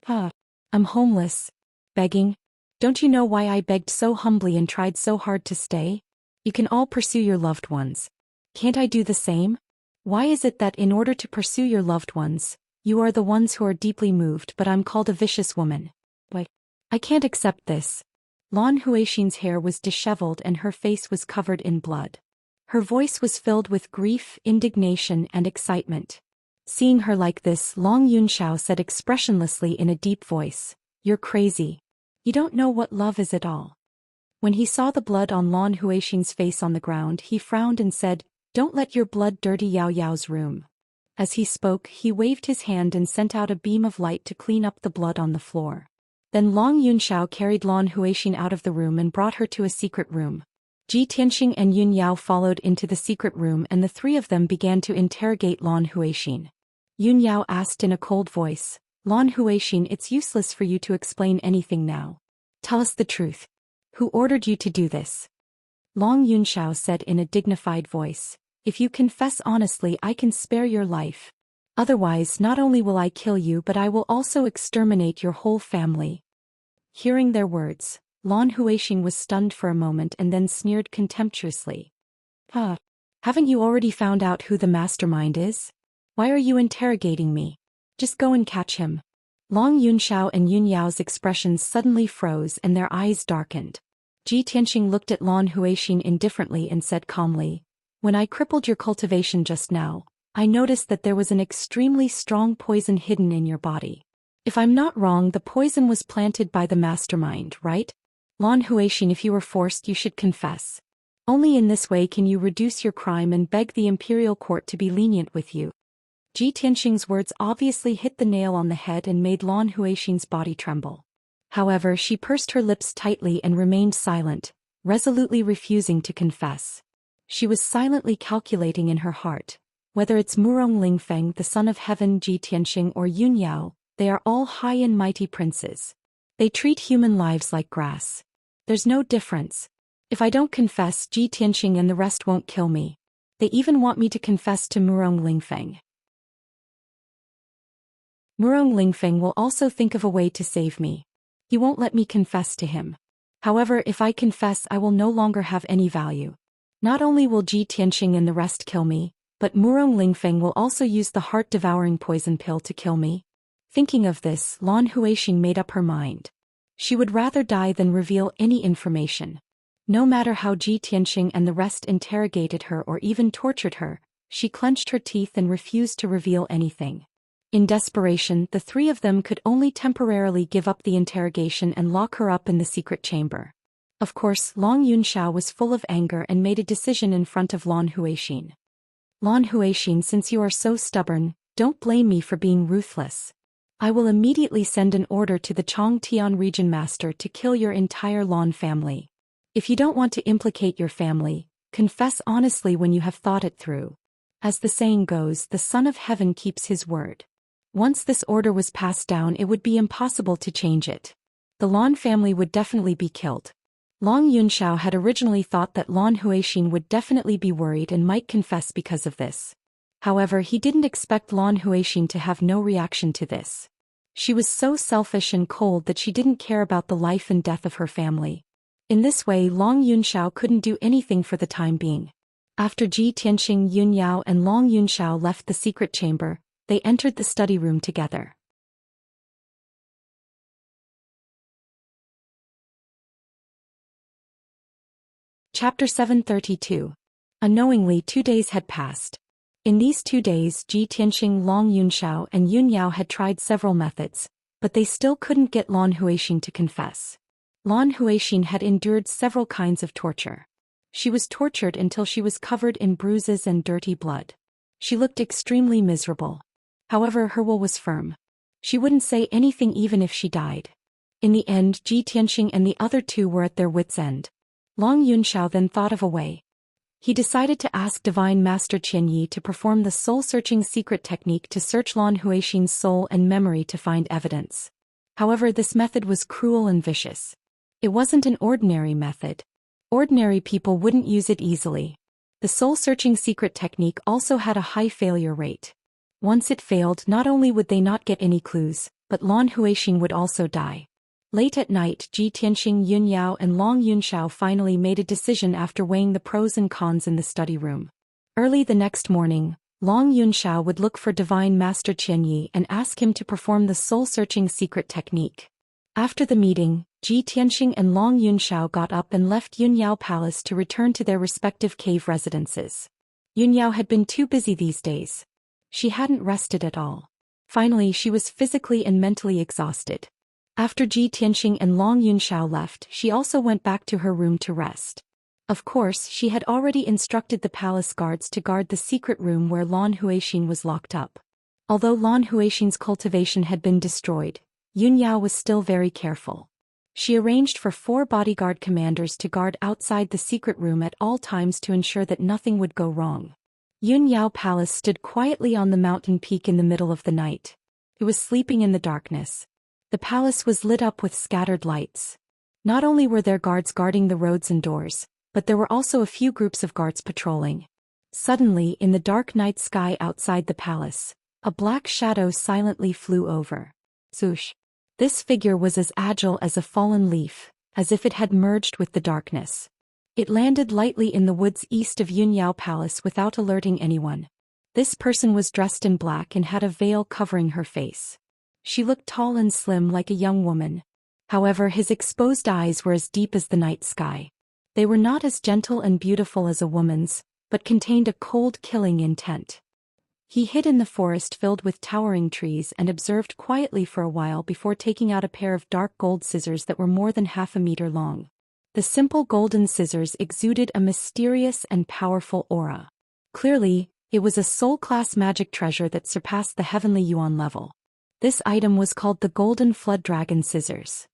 I'm homeless. Begging? Don't you know why I begged so humbly and tried so hard to stay? You can all pursue your loved ones. Can't I do the same? Why is it that in order to pursue your loved ones, you are the ones who are deeply moved but I'm called a vicious woman? Why? I can't accept this. Lan Huixin's hair was disheveled and her face was covered in blood. Her voice was filled with grief, indignation, and excitement. Seeing her like this, Long Yunxiao said expressionlessly in a deep voice, "You're crazy. You don't know what love is at all." When he saw the blood on Lan Huixin's face on the ground, he frowned and said, "Don't let your blood dirty Yao Yao's room." As he spoke, he waved his hand and sent out a beam of light to clean up the blood on the floor. Then Long Yunxiao carried Lan Huixin out of the room and brought her to a secret room. Ji Tianxing and Yun Yao followed into the secret room and the three of them began to interrogate Lan Huixin. Yun Yao asked in a cold voice, "Lan Huixin, it's useless for you to explain anything now. Tell us the truth. Who ordered you to do this?" Long Yunxiao said in a dignified voice, "If you confess honestly, I can spare your life. Otherwise, not only will I kill you but I will also exterminate your whole family." Hearing their words, Lan Huixin was stunned for a moment and then sneered contemptuously. Haven't you already found out who the mastermind is? Why are you interrogating me? Just go and catch him." Long Yunxiao and Yun Yao's expressions suddenly froze and their eyes darkened. Ji Tianxing looked at Lan Huixin indifferently and said calmly, "When I crippled your cultivation just now, I noticed that there was an extremely strong poison hidden in your body. If I'm not wrong, the poison was planted by the mastermind, right? Lan Huixin, if you were forced, you should confess. Only in this way can you reduce your crime and beg the imperial court to be lenient with you." Ji Tianxing's words obviously hit the nail on the head and made Lan Huixin's body tremble. However, she pursed her lips tightly and remained silent, resolutely refusing to confess. She was silently calculating in her heart, whether it's Murong Lingfeng, the son of heaven, Ji Tianxing, or Yun Yao, they are all high and mighty princes. They treat human lives like grass. There's no difference. If I don't confess, Ji Tianxing and the rest won't kill me. They even want me to confess to Murong Lingfeng. Murong Lingfeng will also think of a way to save me. He won't let me confess to him. However, if I confess, I will no longer have any value. Not only will Ji Tianxing and the rest kill me, but Murong Lingfeng will also use the heart-devouring poison pill to kill me. Thinking of this, Lan Huixin made up her mind. She would rather die than reveal any information. No matter how Ji Tianxing and the rest interrogated her or even tortured her, She clenched her teeth and refused to reveal anything. In desperation, the three of them could only temporarily give up the interrogation and lock her up in the secret chamber. Of course, Long Yunxiao was full of anger and made a decision in front of Lan Huixin. Lan Huixin, since you are so stubborn, don't blame me for being ruthless. I will immediately send an order to the Chongtian region master to kill your entire Lan family. If you don't want to implicate your family, confess honestly when you have thought it through. As the saying goes, the Son of Heaven keeps his word. Once this order was passed down, it would be impossible to change it. The Lan family would definitely be killed. Long Yunxiao had originally thought that Lan Huixin would definitely be worried and might confess because of this. However, he didn't expect Lan Huixin to have no reaction to this. She was so selfish and cold that she didn't care about the life and death of her family. In this way, Long Yunxiao couldn't do anything for the time being. After Ji Tianxing, Yun Yao and Long Yunxiao left the secret chamber, they entered the study room together. Chapter 732. Unknowingly, 2 days had passed. In these 2 days, Ji Tianxing, Long Yunxiao and Yun Yao had tried several methods, but they still couldn't get Lan Huixin to confess. Lan Huixin had endured several kinds of torture. She was tortured until she was covered in bruises and dirty blood. She looked extremely miserable. However, her will was firm. She wouldn't say anything even if she died. In the end, Ji Tianxing and the other two were at their wits' end. Long Yunxiao then thought of a way. He decided to ask Divine Master Qianyi to perform the soul-searching secret technique to search Lan Huixin's soul and memory to find evidence. However, this method was cruel and vicious. It wasn't an ordinary method. Ordinary people wouldn't use it easily. The soul-searching secret technique also had a high failure rate. Once it failed, not only would they not get any clues, but Lan Huixin would also die. Late at night, Ji Tianxing, Yun Yao and Long Yunxiao finally made a decision after weighing the pros and cons in the study room. Early the next morning, Long Yunxiao would look for Divine Master Qianyi and ask him to perform the soul-searching secret technique. After the meeting, Ji Tianxing and Long Yunxiao got up and left Yun Yao Palace to return to their respective cave residences. Yun Yao had been too busy these days. She hadn't rested at all. Finally, she was physically and mentally exhausted. After Ji Tianxing and Long Yunxiao left, she also went back to her room to rest. Of course, she had already instructed the palace guards to guard the secret room where Lan Huixin was locked up. Although Lan Huixin's cultivation had been destroyed, Yun Yao was still very careful. She arranged for 4 bodyguard commanders to guard outside the secret room at all times to ensure that nothing would go wrong. Yun Yao Palace stood quietly on the mountain peak in the middle of the night. It was sleeping in the darkness. The palace was lit up with scattered lights. Not only were there guards guarding the roads and doors, but there were also a few groups of guards patrolling. Suddenly, in the dark night sky outside the palace, a black shadow silently flew over. Swoosh! This figure was as agile as a fallen leaf, as if it had merged with the darkness. It landed lightly in the woods east of Yun Yao Palace without alerting anyone. This person was dressed in black and had a veil covering her face. She looked tall and slim like a young woman. However, his exposed eyes were as deep as the night sky. They were not as gentle and beautiful as a woman's, but contained a cold, killing intent. He hid in the forest filled with towering trees and observed quietly for a while before taking out a pair of dark gold scissors that were more than half a meter long. The simple golden scissors exuded a mysterious and powerful aura. Clearly, it was a soul-class magic treasure that surpassed the heavenly yuan level. This item was called the Golden Flood Dragon Scissors.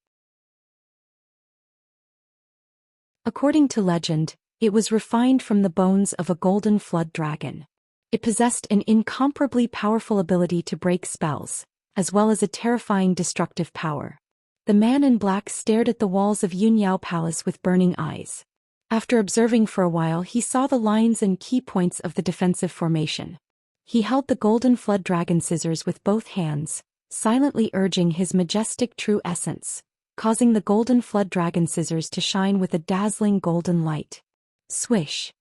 According to legend, it was refined from the bones of a golden flood dragon. It possessed an incomparably powerful ability to break spells, as well as a terrifying destructive power. The man in black stared at the walls of Yun Yao Palace with burning eyes. After observing for a while, he saw the lines and key points of the defensive formation. He held the Golden Flood Dragon Scissors with both hands, silently urging his majestic true essence, causing the Golden Flood Dragon Scissors to shine with a dazzling golden light. Swish!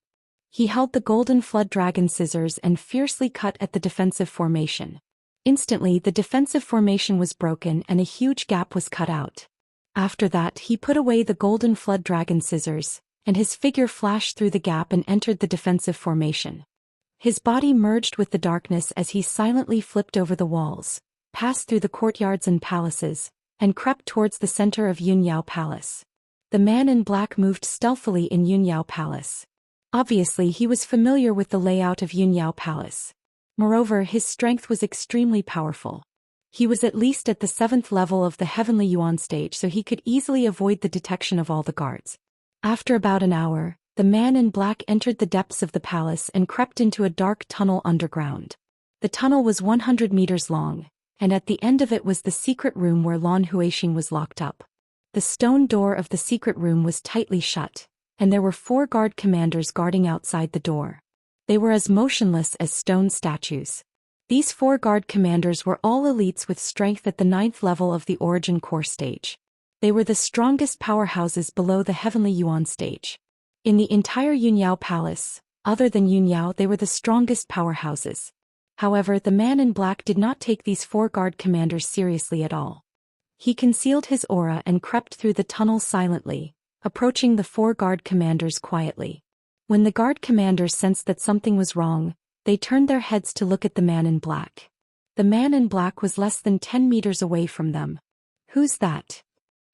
He held the Golden Flood Dragon Scissors and fiercely cut at the defensive formation. Instantly, the defensive formation was broken and a huge gap was cut out. After that, he put away the Golden Flood Dragon Scissors, and his figure flashed through the gap and entered the defensive formation. His body merged with the darkness as he silently flipped over the walls, passed through the courtyards and palaces, and crept towards the center of Yunyao Palace. The man in black moved stealthily in Yunyao Palace. Obviously he was familiar with the layout of Yunyao Palace. Moreover, his strength was extremely powerful. He was at least at the 7th level of the Heavenly Yuan stage, so he could easily avoid the detection of all the guards. After about an hour, the man in black entered the depths of the palace and crept into a dark tunnel underground. The tunnel was 100 meters long, and at the end of it was the secret room where Lan Huixing was locked up. The stone door of the secret room was tightly shut, and there were 4 guard commanders guarding outside the door. They were as motionless as stone statues. These 4 guard commanders were all elites with strength at the 9th level of the Origin Core stage. They were the strongest powerhouses below the Heavenly Yuan stage. In the entire Yunyao Palace, other than Yunyao, they were the strongest powerhouses. However, the man in black did not take these 4 guard commanders seriously at all. He concealed his aura and crept through the tunnel silently, approaching the 4 guard commanders quietly. When the guard commanders sensed that something was wrong, they turned their heads to look at the man in black. The man in black was less than 10 meters away from them. "Who's that?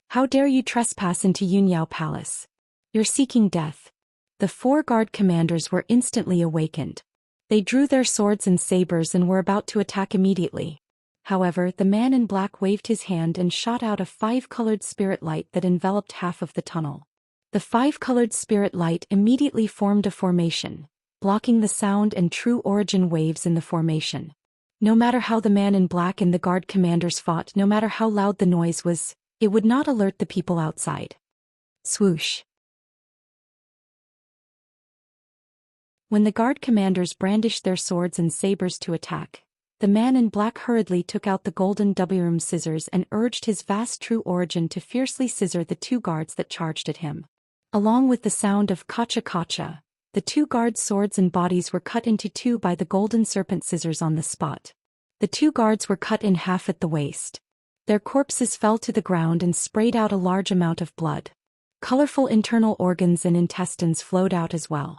How dare you trespass into Yunyao Palace? You're seeking death." The 4 guard commanders were instantly awakened. They drew their swords and sabers and were about to attack immediately. However, the man in black waved his hand and shot out a 5-colored spirit light that enveloped half of the tunnel. The 5-colored spirit light immediately formed a formation, blocking the sound and true origin waves in the formation. No matter how the man in black and the guard commanders fought, no matter how loud the noise was, it would not alert the people outside. Swoosh. When the guard commanders brandished their swords and sabers to attack, the man in black hurriedly took out the golden Wuxia scissors and urged his vast true origin to fiercely scissor the 2 guards that charged at him. Along with the sound of kacha-kacha, the 2 guards' swords and bodies were cut into 2 by the golden serpent scissors on the spot. The 2 guards were cut in half at the waist. Their corpses fell to the ground and sprayed out a large amount of blood. Colorful internal organs and intestines flowed out as well.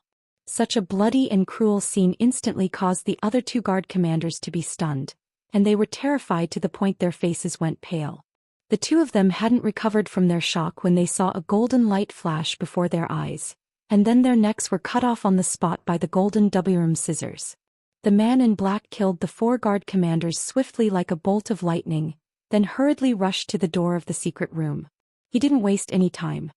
Such a bloody and cruel scene instantly caused the other 2 guard commanders to be stunned, and they were terrified to the point their faces went pale. The 2 of them hadn't recovered from their shock when they saw a golden light flash before their eyes, and then their necks were cut off on the spot by the golden Wuxia scissors. The man in black killed the 4 guard commanders swiftly like a bolt of lightning, then hurriedly rushed to the door of the secret room. He didn't waste any time.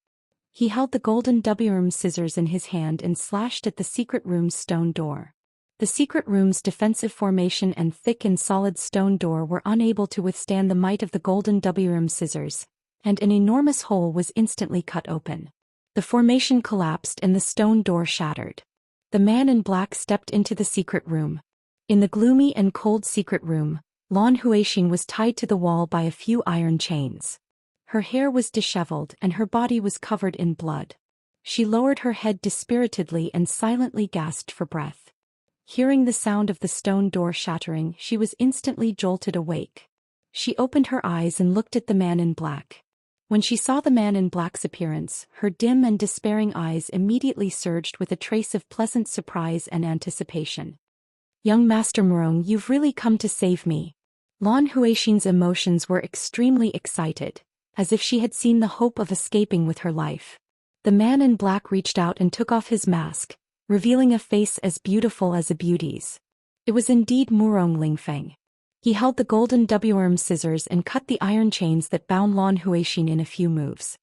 He held the golden Wuxia scissors in his hand and slashed at the secret room's stone door. The secret room's defensive formation and thick and solid stone door were unable to withstand the might of the golden Wuxia scissors, and an enormous hole was instantly cut open. The formation collapsed and the stone door shattered. The man in black stepped into the secret room. In the gloomy and cold secret room, Lan Huixing was tied to the wall by a few iron chains. Her hair was disheveled and her body was covered in blood. She lowered her head dispiritedly and silently gasped for breath. Hearing the sound of the stone door shattering, she was instantly jolted awake. She opened her eyes and looked at the man in black. When she saw the man in black's appearance, her dim and despairing eyes immediately surged with a trace of pleasant surprise and anticipation. "Young Master Murong, you've really come to save me." Lan Huixing's emotions were extremely excited, as if she had seen the hope of escaping with her life. The man in black reached out and took off his mask, revealing a face as beautiful as a beauty's. It was indeed Murong Lingfeng. He held the golden Wuxia scissors and cut the iron chains that bound Lan Huixing in a few moves.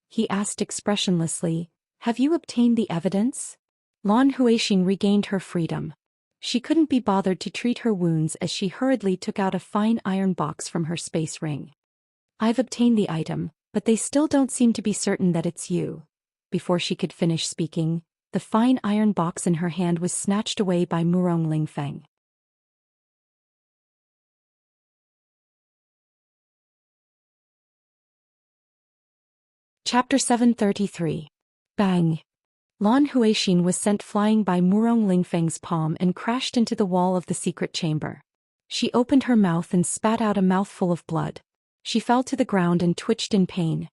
He asked expressionlessly, "Have you obtained the evidence?" Lan Huixing regained her freedom. She couldn't be bothered to treat her wounds as she hurriedly took out a fine iron box from her space ring. "I've obtained the item, but they still don't seem to be certain that it's you." Before she could finish speaking, the fine iron box in her hand was snatched away by Murong Lingfeng. Chapter 733. Bang! Lan Huixing was sent flying by Murong Lingfeng's palm and crashed into the wall of the secret chamber. She opened her mouth and spat out a mouthful of blood. She fell to the ground and twitched in pain.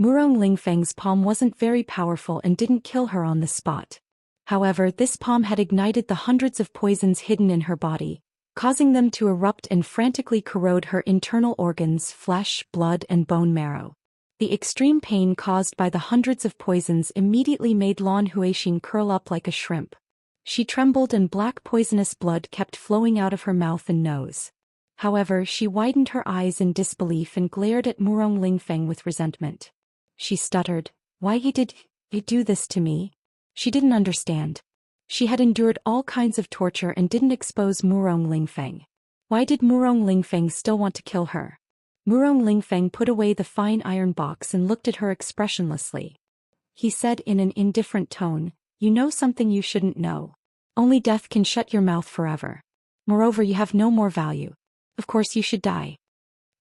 Murong Lingfeng's palm wasn't very powerful and didn't kill her on the spot. However, this palm had ignited the hundreds of poisons hidden in her body, causing them to erupt and frantically corrode her internal organs, flesh, blood, and bone marrow. The extreme pain caused by the hundreds of poisons immediately made Lan Huixin curl up like a shrimp. She trembled and black poisonous blood kept flowing out of her mouth and nose. However, she widened her eyes in disbelief and glared at Murong Lingfeng with resentment. She stuttered, "Why did he do this to me?" She didn't understand. She had endured all kinds of torture and didn't expose Murong Lingfeng. Why did Murong Lingfeng still want to kill her? Murong Lingfeng put away the fine iron box and looked at her expressionlessly. He said in an indifferent tone, "You know something you shouldn't know. Only death can shut your mouth forever. Moreover, you have no more value. Of course you should die."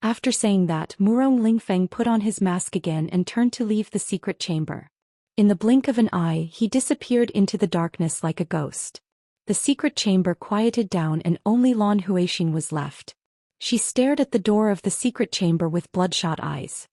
After saying that, Murong Lingfeng put on his mask again and turned to leave the secret chamber. In the blink of an eye, he disappeared into the darkness like a ghost. The secret chamber quieted down and only Lan Huixin was left. She stared at the door of the secret chamber with bloodshot eyes.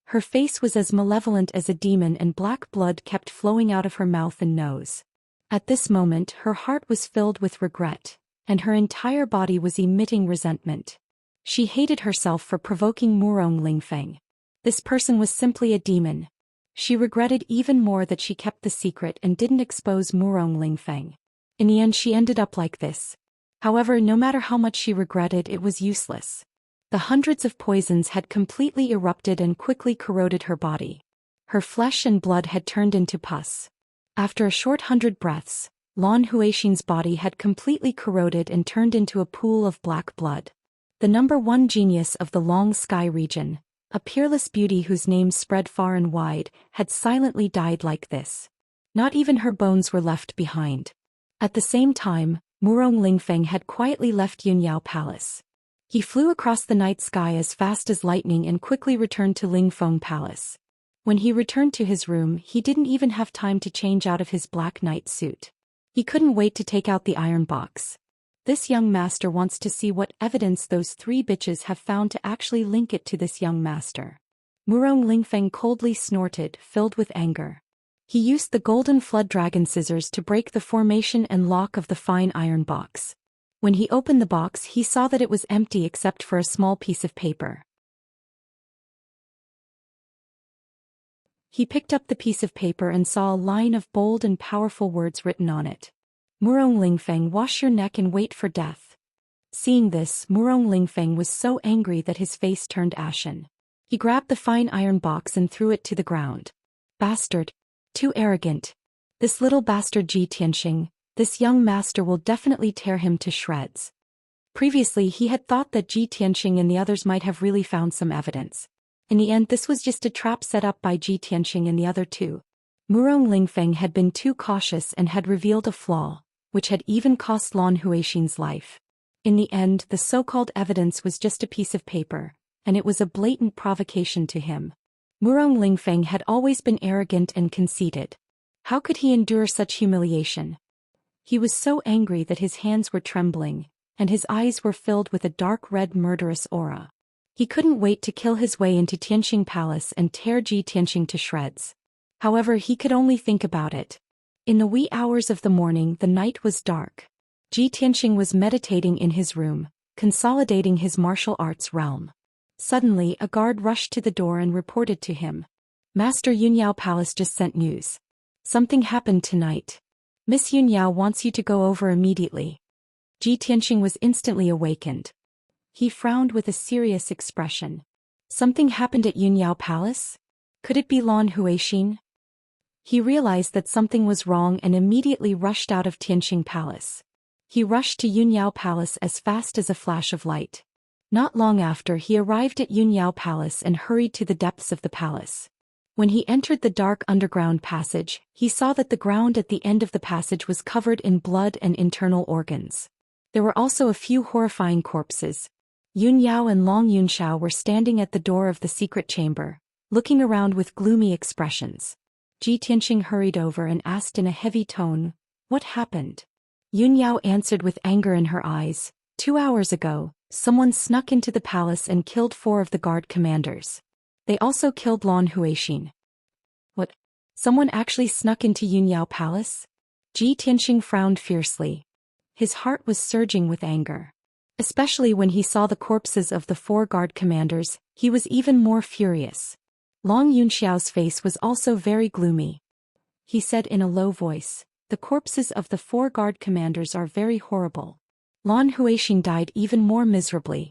Her face was as malevolent as a demon and black blood kept flowing out of her mouth and nose. At this moment, her heart was filled with regret, and her entire body was emitting resentment. She hated herself for provoking Murong Lingfeng. This person was simply a demon. She regretted even more that she kept the secret and didn't expose Murong Lingfeng. In the end, she ended up like this. However, no matter how much she regretted, it was useless. The hundreds of poisons had completely erupted and quickly corroded her body. Her flesh and blood had turned into pus. After a short 100 breaths, Lan Huixin's body had completely corroded and turned into a pool of black blood. The #1 genius of the Long Sky region, a peerless beauty whose name spread far and wide, had silently died like this. Not even her bones were left behind. At the same time, Murong Lingfeng had quietly left Yunyao Palace. He flew across the night sky as fast as lightning and quickly returned to Lingfeng Palace. When he returned to his room, he didn't even have time to change out of his black night suit. He couldn't wait to take out the iron box. This young master wants to see what evidence those 3 bitches have found to actually link it to this young master. Murong Lingfeng coldly snorted, filled with anger. He used the golden flood dragon scissors to break the formation and lock of the fine iron box. When he opened the box, he saw that it was empty except for a small piece of paper. He picked up the piece of paper and saw a line of bold and powerful words written on it. "Murong Lingfeng, wash your neck and wait for death." Seeing this, Murong Lingfeng was so angry that his face turned ashen. He grabbed the fine iron box and threw it to the ground. "Bastard! Too arrogant. This little bastard Ji Tianxing, this young master will definitely tear him to shreds." Previously he had thought that Ji Tianxing and the others might have really found some evidence. In the end, this was just a trap set up by Ji Tianxing and the other 2. Murong Lingfeng had been too cautious and had revealed a flaw, which had even cost Lan Huixin's life. In the end, the so-called evidence was just a piece of paper, and it was a blatant provocation to him. Murong Lingfeng had always been arrogant and conceited. How could he endure such humiliation? He was so angry that his hands were trembling, and his eyes were filled with a dark red murderous aura. He couldn't wait to kill his way into Tianxing Palace and tear Ji Tianxing to shreds. However, he could only think about it. In the wee hours of the morning, the night was dark. Ji Tianxing was meditating in his room, consolidating his martial arts realm. Suddenly, a guard rushed to the door and reported to him. "Master Yunyao Palace just sent news. Something happened tonight. Miss Yunyao wants you to go over immediately." Ji Tianxing was instantly awakened. He frowned with a serious expression. Something happened at Yunyao Palace? Could it be Lan Huixin? He realized that something was wrong and immediately rushed out of Tianxing Palace. He rushed to Yunyao Palace as fast as a flash of light. Not long after, he arrived at Yunyao Palace and hurried to the depths of the palace. When he entered the dark underground passage, he saw that the ground at the end of the passage was covered in blood and internal organs. There were also a few horrifying corpses. Yun Yao and Long Yunxiao were standing at the door of the secret chamber, looking around with gloomy expressions. Ji Tianxing hurried over and asked in a heavy tone, "What happened?" Yun Yao answered with anger in her eyes, 2 hours ago, someone snuck into the palace and killed 4 of the guard commanders. They also killed Lan Huixin." "What? Someone actually snuck into Yunyao Palace?" Ji Tianxing frowned fiercely. His heart was surging with anger. Especially when he saw the corpses of the 4 guard commanders, he was even more furious. Long Yunxiao's face was also very gloomy. He said in a low voice, "The corpses of the 4 guard commanders are very horrible." Lan Huixin died even more miserably.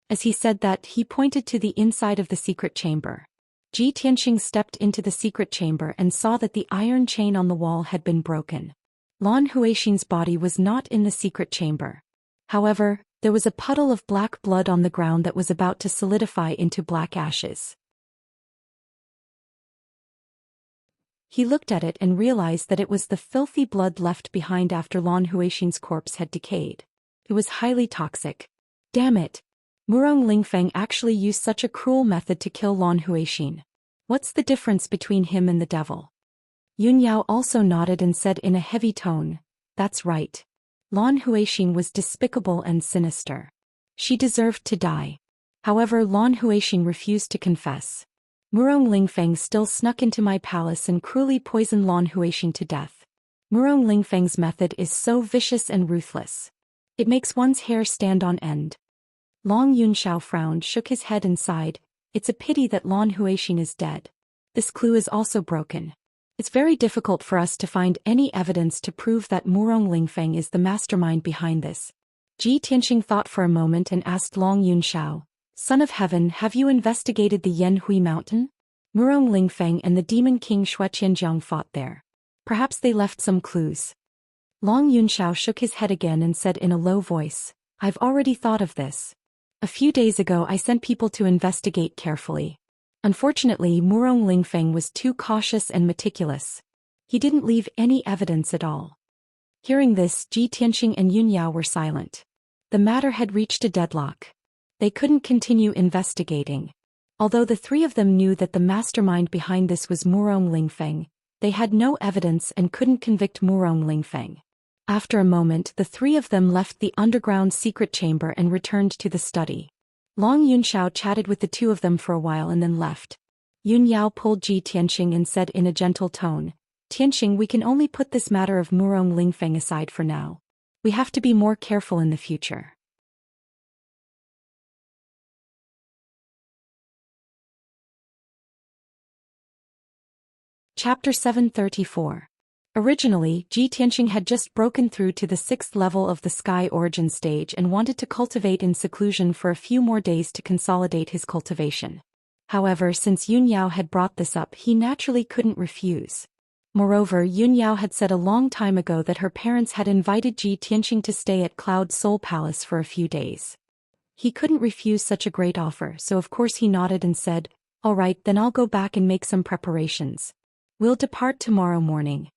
As he said that, he pointed to the inside of the secret chamber. Ji Tianxing stepped into the secret chamber and saw that the iron chain on the wall had been broken. Lan Huixin's body was not in the secret chamber. However, there was a puddle of black blood on the ground that was about to solidify into black ashes. He looked at it and realized that it was the filthy blood left behind after Lan Huixin's corpse had decayed. It was highly toxic. Damn it! Murong Lingfeng actually used such a cruel method to kill Lan Huixin. What's the difference between him and the devil? Yun Yao also nodded and said in a heavy tone, "That's right. Lan Huixin was despicable and sinister. She deserved to die." However, Lan Huixin refused to confess. Murong Lingfeng still snuck into my palace and cruelly poisoned Lan Huixin to death. Murong Lingfeng's method is so vicious and ruthless. It makes one's hair stand on end. Long Yunxiao frowned, shook his head and sighed. It's a pity that Lan Huixin is dead. This clue is also broken. It's very difficult for us to find any evidence to prove that Murong Lingfeng is the mastermind behind this. Ji Tianxing thought for a moment and asked Long Yunxiao, "Son of Heaven, have you investigated the Yanhui Mountain? Murong Lingfeng and the Demon King Xianxia fought there. Perhaps they left some clues." Long Yunxiao shook his head again and said in a low voice, "I've already thought of this. A few days ago I sent people to investigate carefully. Unfortunately, Murong Lingfeng was too cautious and meticulous. He didn't leave any evidence at all." Hearing this, Ji Tianxing and Yun Yao were silent. The matter had reached a deadlock. They couldn't continue investigating. Although the 3 of them knew that the mastermind behind this was Murong Lingfeng, they had no evidence and couldn't convict Murong Lingfeng. After a moment, the 3 of them left the underground secret chamber and returned to the study. Long Yunxiao chatted with the 2 of them for a while and then left. Yun Yao pulled Ji Tianxing and said in a gentle tone, "Tianxing, we can only put this matter of Murong Lingfeng aside for now. We have to be more careful in the future." Chapter 734. Originally, Ji Tianxing had just broken through to the 6th level of the Sky Origin stage and wanted to cultivate in seclusion for a few more days to consolidate his cultivation. However, since Yun Yao had brought this up, he naturally couldn't refuse. Moreover, Yun Yao had said a long time ago that her parents had invited Ji Tianxing to stay at Cloud Soul Palace for a few days. He couldn't refuse such a great offer, so of course he nodded and said, "All right, then I'll go back and make some preparations. We'll depart tomorrow morning."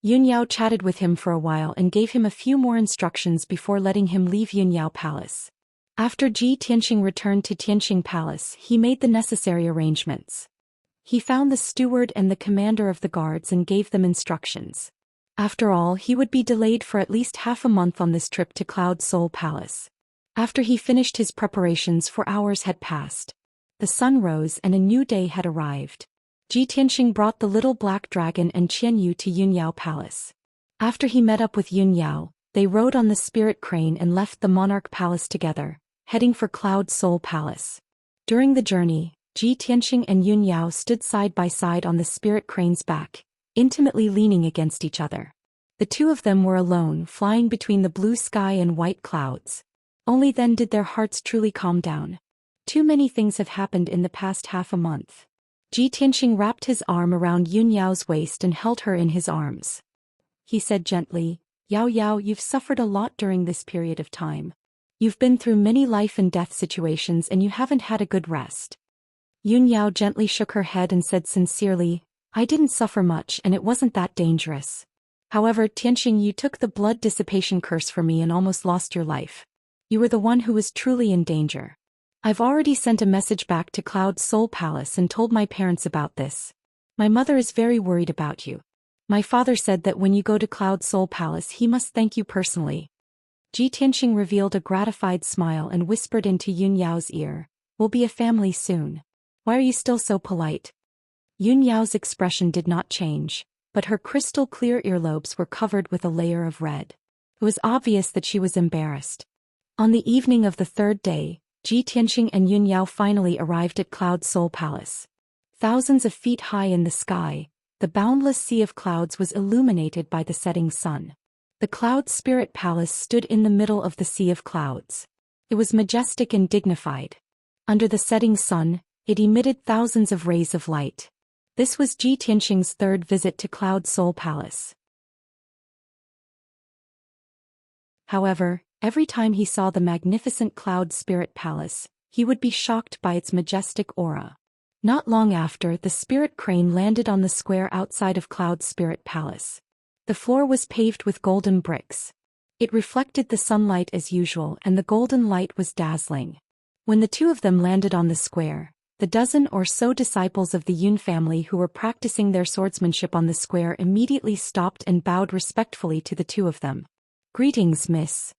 Yun Yao chatted with him for a while and gave him a few more instructions before letting him leave Yun Yao Palace. After Ji Tianxing returned to Tianxing Palace, he made the necessary arrangements. He found the steward and the commander of the guards and gave them instructions. After all, he would be delayed for at least half a month on this trip to Cloud Soul Palace. After he finished his preparations, 4 hours had passed. The sun rose and a new day had arrived. Ji Tianxing brought the little black dragon and Qian Yu to Yun Yao Palace. After he met up with Yun Yao, they rode on the spirit crane and left the monarch palace together, heading for Cloud Soul Palace. During the journey, Ji Tianxing and Yun Yao stood side by side on the spirit crane's back, intimately leaning against each other. The 2 of them were alone, flying between the blue sky and white clouds. Only then did their hearts truly calm down. Too many things have happened in the past half a month. Ji Tianxing wrapped his arm around Yun Yao's waist and held her in his arms. He said gently, "Yao Yao, you've suffered a lot during this period of time. You've been through many life and death situations and you haven't had a good rest." Yun Yao gently shook her head and said sincerely, "I didn't suffer much and it wasn't that dangerous. However, Tianxing, you took the blood dissipation curse for me and almost lost your life. You were the one who was truly in danger. I've already sent a message back to Cloud Soul Palace and told my parents about this. My mother is very worried about you. My father said that when you go to Cloud Soul Palace he must thank you personally." Ji Tianxing revealed a gratified smile and whispered into Yun Yao's ear, "We'll be a family soon. Why are you still so polite?" Yun Yao's expression did not change. but her crystal-clear earlobes were covered with a layer of red. It was obvious that she was embarrassed. On the evening of the third day, Ji Tianqing and Yun Yao finally arrived at Cloud Soul Palace. Thousands of feet high in the sky, the boundless sea of clouds was illuminated by the setting sun. The Cloud Spirit Palace stood in the middle of the sea of clouds. It was majestic and dignified. Under the setting sun, it emitted thousands of rays of light. This was Ji Tianqing's third visit to Cloud Soul Palace. However, every time he saw the magnificent Cloud Spirit Palace, he would be shocked by its majestic aura. Not long after, the spirit crane landed on the square outside of Cloud Spirit Palace. The floor was paved with golden bricks. It reflected the sunlight as usual, and the golden light was dazzling. When the two of them landed on the square, the dozen or so disciples of the Yun family who were practicing their swordsmanship on the square immediately stopped and bowed respectfully to the two of them. "Greetings, miss."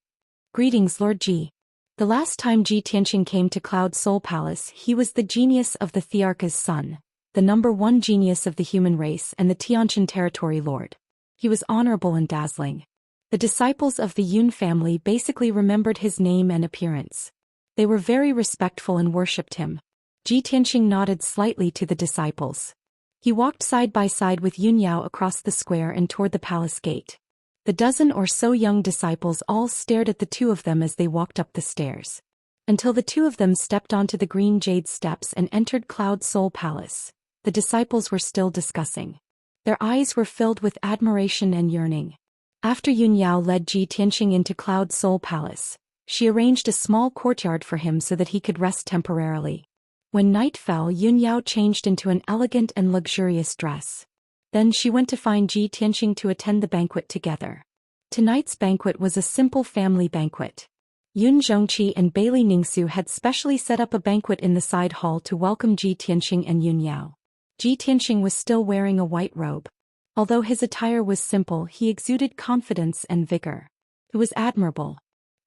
"Greetings, Lord Ji." The last time Ji Tianqing came to Cloud Soul Palace, he was the genius of the Thearcha's son, the #1 genius of the human race and the Tianqian territory lord. He was honorable and dazzling. The disciples of the Yun family basically remembered his name and appearance. They were very respectful and worshipped him. Ji Tianqing nodded slightly to the disciples. He walked side by side with Yun Yao across the square and toward the palace gate. The dozen or so young disciples all stared at the two of them as they walked up the stairs. Until the two of them stepped onto the green jade steps and entered Cloud Soul Palace, the disciples were still discussing. Their eyes were filled with admiration and yearning. After Yun Yao led Ji Tianqing into Cloud Soul Palace, she arranged a small courtyard for him so that he could rest temporarily. When night fell, Yun Yao changed into an elegant and luxurious dress. Then she went to find Ji Tianqing to attend the banquet together. Tonight's banquet was a simple family banquet. Yun Zhongqi and Bailey Ningsu had specially set up a banquet in the side hall to welcome Ji Tianqing and Yun Yao. Ji Tianqing was still wearing a white robe. Although his attire was simple, he exuded confidence and vigor. It was admirable.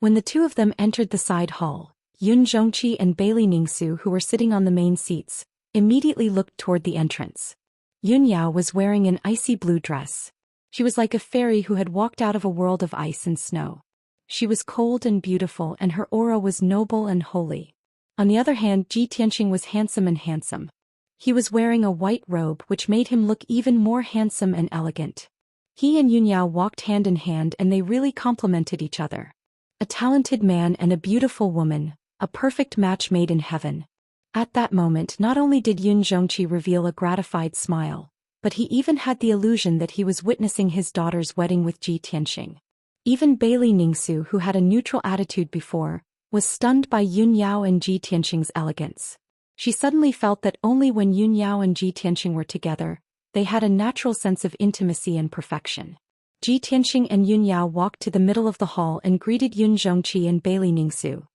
When the two of them entered the side hall, Yun Zhongqi and Bailey Ningsu, who were sitting on the main seats, immediately looked toward the entrance. Yun Yao was wearing an icy blue dress. She was like a fairy who had walked out of a world of ice and snow. She was cold and beautiful, and her aura was noble and holy. On the other hand, Ji Tianqing was handsome. He was wearing a white robe which made him look even more handsome and elegant. He and Yun Yao walked hand in hand, and they really complemented each other. A talented man and a beautiful woman, a perfect match made in heaven. At that moment, not only did Yun Zhongqi reveal a gratified smile, but he even had the illusion that he was witnessing his daughter's wedding with Ji Tianqing. Even Bailey Ningsu, who had a neutral attitude before, was stunned by Yun Yao and Ji Tianqing's elegance. She suddenly felt that only when Yun Yao and Ji Tianqing were together, they had a natural sense of intimacy and perfection. Ji Tianqing and Yun Yao walked to the middle of the hall and greeted Yun Zhongqi and Bailey Ningsu.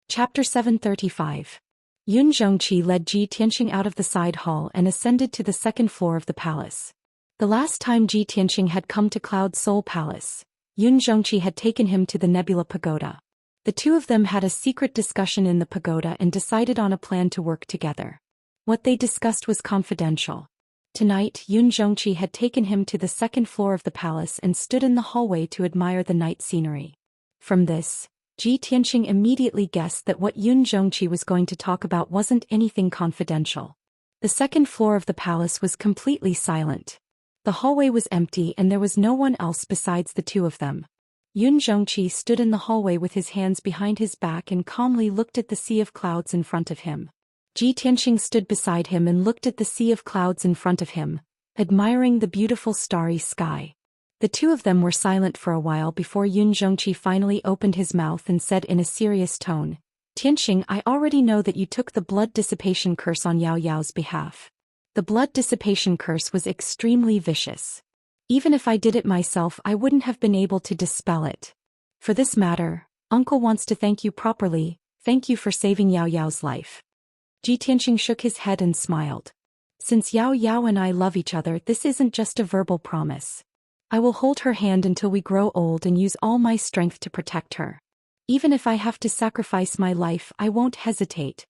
Chapter 735. Yun Zhongqi led Ji Tianqing out of the side hall and ascended to the second floor of the palace. The last time Ji Tianqing had come to Cloud Soul Palace, Yun Zhongqi had taken him to the Nebula Pagoda. The two of them had a secret discussion in the pagoda and decided on a plan to work together. What they discussed was confidential. Tonight, Yun Zhongqi had taken him to the second floor of the palace and stood in the hallway to admire the night scenery. From this, Ji Tianqing immediately guessed that what Yun Zhongqi was going to talk about wasn't anything confidential. The second floor of the palace was completely silent. The hallway was empty and there was no one else besides the two of them. Yun Zhongqi stood in the hallway with his hands behind his back and calmly looked at the sea of clouds in front of him. Ji Tianqing stood beside him and looked at the sea of clouds in front of him, admiring the beautiful starry sky. The two of them were silent for a while before Yun Zhongqi finally opened his mouth and said in a serious tone, "Tianqing, I already know that you took the blood dissipation curse on Yao Yao's behalf. The blood dissipation curse was extremely vicious. Even if I did it myself, I wouldn't have been able to dispel it. For this matter, Uncle wants to thank you properly. Thank you for saving Yao Yao's life." Ji Tianqing shook his head and smiled. "Since Yao Yao and I love each other, this isn't just a verbal promise. I will hold her hand until we grow old and use all my strength to protect her." Even if I have to sacrifice my life, I won't hesitate.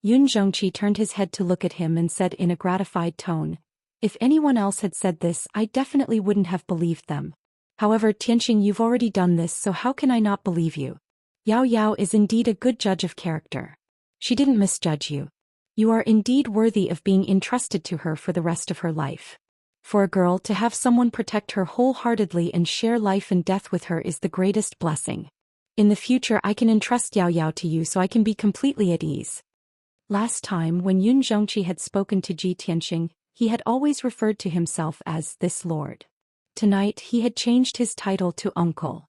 Yun Zhongqi turned his head to look at him and said in a gratified tone, if anyone else had said this, I definitely wouldn't have believed them. However, Tianqing, you've already done this, so how can I not believe you? Yao Yao is indeed a good judge of character. She didn't misjudge you. You are indeed worthy of being entrusted to her for the rest of her life. For a girl to have someone protect her wholeheartedly and share life and death with her is the greatest blessing. In the future I can entrust Yao Yao to you so I can be completely at ease. Last time when Yun Zhongqi had spoken to Ji Tianqing, he had always referred to himself as this lord. Tonight he had changed his title to uncle.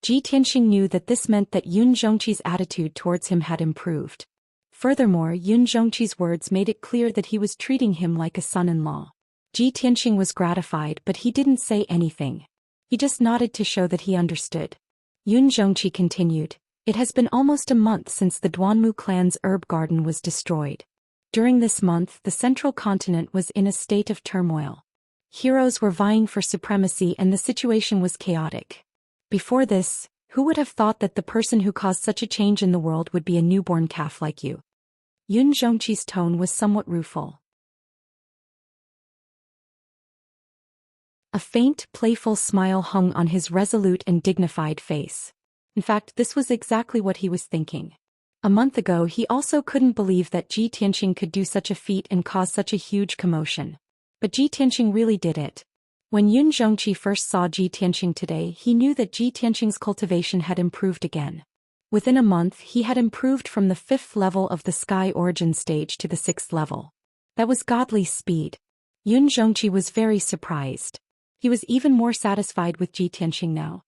Ji Tianqing knew that this meant that Yun Zhongqi's attitude towards him had improved. Furthermore, Yun Zhongqi's words made it clear that he was treating him like a son-in-law. Ji Tianqing was gratified, but he didn't say anything. He just nodded to show that he understood. Yun Zhongqi continued, it has been almost a month since the Duanmu clan's herb garden was destroyed. During this month, the central continent was in a state of turmoil. Heroes were vying for supremacy and the situation was chaotic. Before this, who would have thought that the person who caused such a change in the world would be a newborn calf like you? Yun Zhongqi's tone was somewhat rueful. A faint, playful smile hung on his resolute and dignified face. In fact, this was exactly what he was thinking. A month ago he also couldn't believe that Ji Tianqing could do such a feat and cause such a huge commotion. But Ji Tianqing really did it. When Yun Zhongqi first saw Ji Tianqing today, he knew that Ji Tianqing's cultivation had improved again. Within a month he had improved from the 5th level of the Sky Origin stage to the 6th level. That was godly speed. Yun Zhongqi was very surprised. He was even more satisfied with Ji Tianqing now.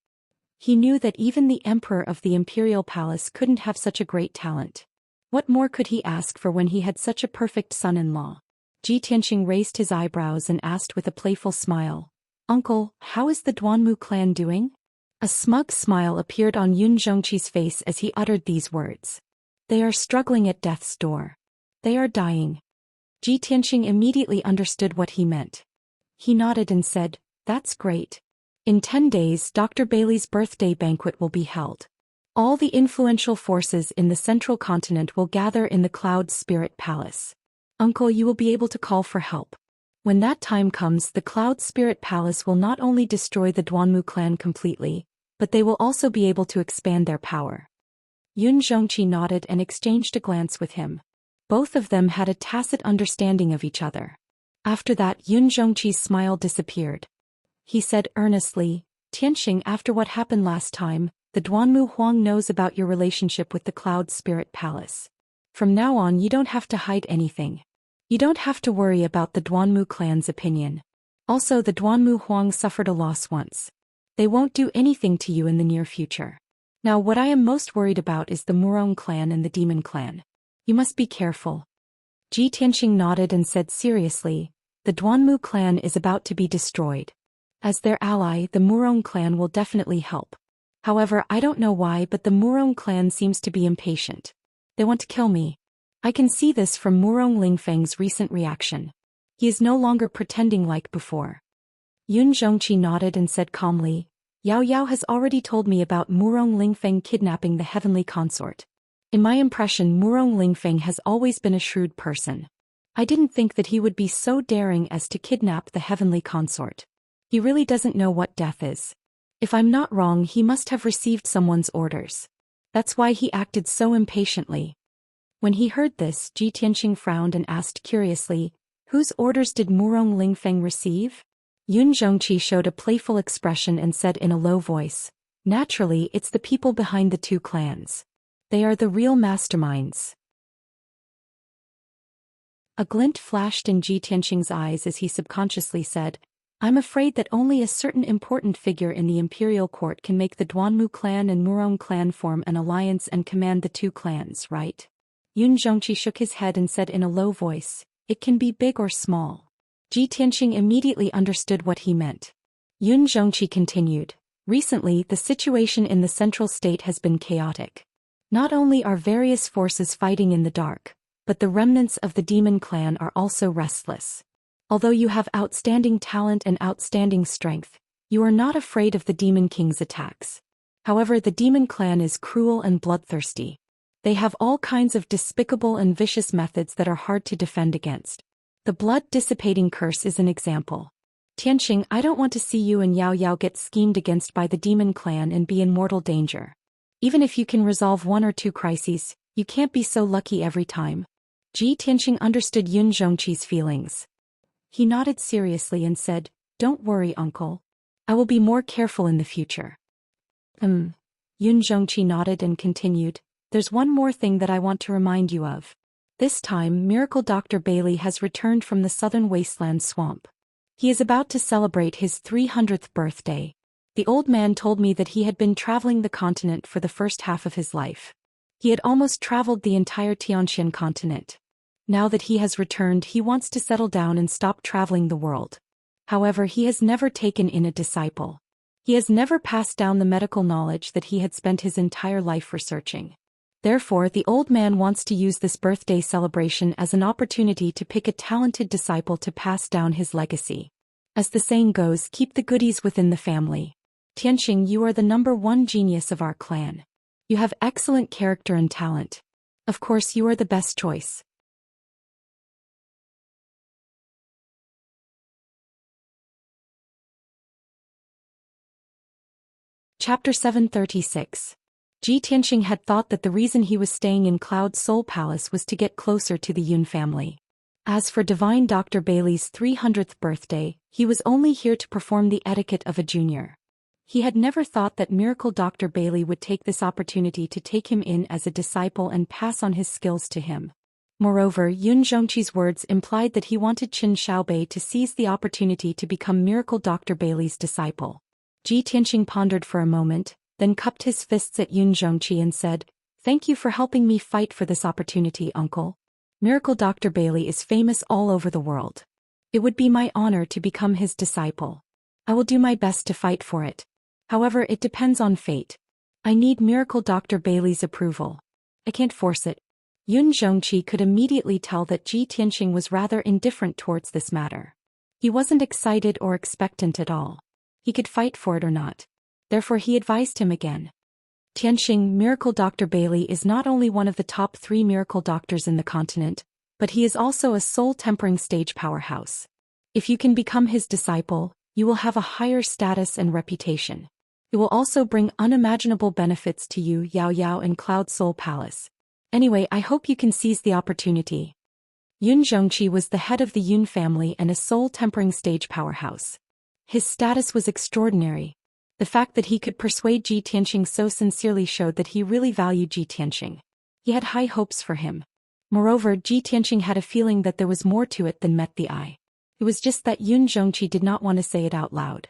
He knew that even the emperor of the imperial palace couldn't have such a great talent. What more could he ask for when he had such a perfect son-in-law? Ji Tianqing raised his eyebrows and asked with a playful smile, Uncle, how is the Duanmu clan doing? A smug smile appeared on Yun Zhongqi's face as he uttered these words. They are struggling at death's door. They are dying. Ji Tianqing immediately understood what he meant. He nodded and said, that's great. In 10 days, Dr. Bailey's birthday banquet will be held. All the influential forces in the central continent will gather in the Cloud Spirit Palace. Uncle, you will be able to call for help. When that time comes, the Cloud Spirit Palace will not only destroy the Duanmu clan completely, but they will also be able to expand their power. Yun Zhongqi nodded and exchanged a glance with him. Both of them had a tacit understanding of each other. After that, Yun Zhongqi's smile disappeared. He said earnestly, Tianqing, after what happened last time, the Duanmu Huang knows about your relationship with the Cloud Spirit Palace. From now on you don't have to hide anything. You don't have to worry about the Duanmu clan's opinion. Also, the Duanmu Huang suffered a loss once. They won't do anything to you in the near future. Now what I am most worried about is the Murong clan and the Demon clan. You must be careful. Ji Tianqing nodded and said seriously, the Duanmu clan is about to be destroyed. As their ally, the Murong clan will definitely help. However, I don't know why, but the Murong clan seems to be impatient. They want to kill me. I can see this from Murong Lingfeng's recent reaction. He is no longer pretending like before. Yun Zhongqi nodded and said calmly, Yao Yao has already told me about Murong Lingfeng kidnapping the heavenly consort. In my impression, Murong Lingfeng has always been a shrewd person. I didn't think that he would be so daring as to kidnap the heavenly consort. He really doesn't know what death is. If I'm not wrong, he must have received someone's orders. That's why he acted so impatiently. When he heard this, Ji Tianqing frowned and asked curiously, whose orders did Murong Lingfeng receive? Yun Zhongqi showed a playful expression and said in a low voice, naturally, it's the people behind the two clans. They are the real masterminds. A glint flashed in Ji Tianqing's eyes as he subconsciously said, I'm afraid that only a certain important figure in the imperial court can make the Duanmu clan and Murong clan form an alliance and command the two clans, right? Yun Zhongqi shook his head and said in a low voice, it can be big or small. Ji Tianqing immediately understood what he meant. Yun Zhongqi continued, recently the situation in the central state has been chaotic. Not only are various forces fighting in the dark, but the remnants of the demon clan are also restless. Although you have outstanding talent and outstanding strength, you are not afraid of the Demon King's attacks. However, the demon clan is cruel and bloodthirsty. They have all kinds of despicable and vicious methods that are hard to defend against. The blood-dissipating curse is an example. Tianxing, I don't want to see you and Yao Yao get schemed against by the demon clan and be in mortal danger. Even if you can resolve 1 or 2 crises, you can't be so lucky every time. Tianxing understood Yun Zhongqi's feelings. He nodded seriously and said, "Don't worry, uncle. I will be more careful in the future." Yun Zhongqi nodded and continued, "There's one more thing that I want to remind you of. This time, Miracle Dr. Bailey has returned from the southern wasteland swamp. He is about to celebrate his 300th birthday. The old man told me that he had been traveling the continent for the first half of his life. He had almost traveled the entire Xianxia continent. Now that he has returned, he wants to settle down and stop traveling the world. However, he has never taken in a disciple. He has never passed down the medical knowledge that he had spent his entire life researching. Therefore, the old man wants to use this birthday celebration as an opportunity to pick a talented disciple to pass down his legacy. As the saying goes, keep the goodies within the family. Tianxing, you are the #1 genius of our clan. You have excellent character and talent. Of course, you are the best choice." Chapter 736. Tianxing had thought that the reason he was staying in Cloud Soul Palace was to get closer to the Yun family. As for Divine Dr. Bailey's 300th birthday, he was only here to perform the etiquette of a junior. He had never thought that Miracle Dr. Bailey would take this opportunity to take him in as a disciple and pass on his skills to him. Moreover, Yun Zhongqi's words implied that he wanted Qin Xiaobei to seize the opportunity to become Miracle Dr. Bailey's disciple. Tianxing pondered for a moment, then cupped his fists at Yun Zhongqi and said, "Thank you for helping me fight for this opportunity, uncle. Miracle Dr. Bailey is famous all over the world. It would be my honor to become his disciple. I will do my best to fight for it. However, it depends on fate. I need Miracle Dr. Bailey's approval. I can't force it." Yun Zhongqi could immediately tell that Tianxing was rather indifferent towards this matter. He wasn't excited or expectant at all. He could fight for it or not. Therefore he advised him again. "Tianxing, Miracle Dr. Bailey is not only one of the top 3 miracle doctors in the continent, but he is also a soul-tempering stage powerhouse. If you can become his disciple, you will have a higher status and reputation. It will also bring unimaginable benefits to you, Yao Yao and Cloud Soul Palace. Anyway, I hope you can seize the opportunity." Yun Zhongqi was the head of the Yun family and a soul-tempering stage powerhouse. His status was extraordinary. The fact that he could persuade Tianxing so sincerely showed that he really valued Tianxing. He had high hopes for him. Moreover, Tianxing had a feeling that there was more to it than met the eye. It was just that Yun Zhongqi did not want to say it out loud.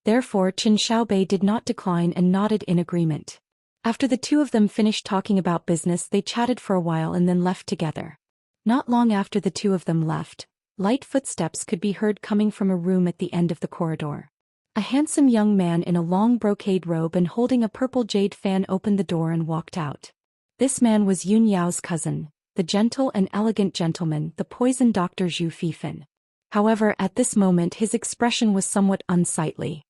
Therefore, Qin Xiaobei did not decline and nodded in agreement. After the two of them finished talking about business, they chatted for a while and then left together. Not long after the two of them left, light footsteps could be heard coming from a room at the end of the corridor. A handsome young man in a long brocade robe and holding a purple jade fan opened the door and walked out. This man was Yun Yao's cousin, the gentle and elegant gentleman, the poison doctor Zhu Fifan. However, at this moment his expression was somewhat unsightly.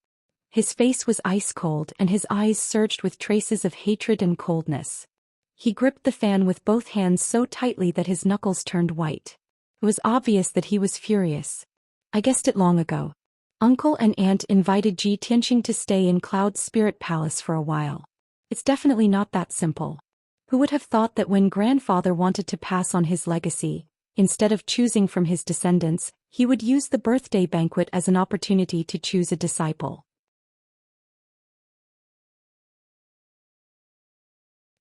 His face was ice-cold and his eyes surged with traces of hatred and coldness. He gripped the fan with both hands so tightly that his knuckles turned white. It was obvious that he was furious. "I guessed it long ago. Uncle and Aunt invited Tianxing to stay in Cloud Spirit Palace for a while. It's definitely not that simple. Who would have thought that when grandfather wanted to pass on his legacy, instead of choosing from his descendants, he would use the birthday banquet as an opportunity to choose a disciple?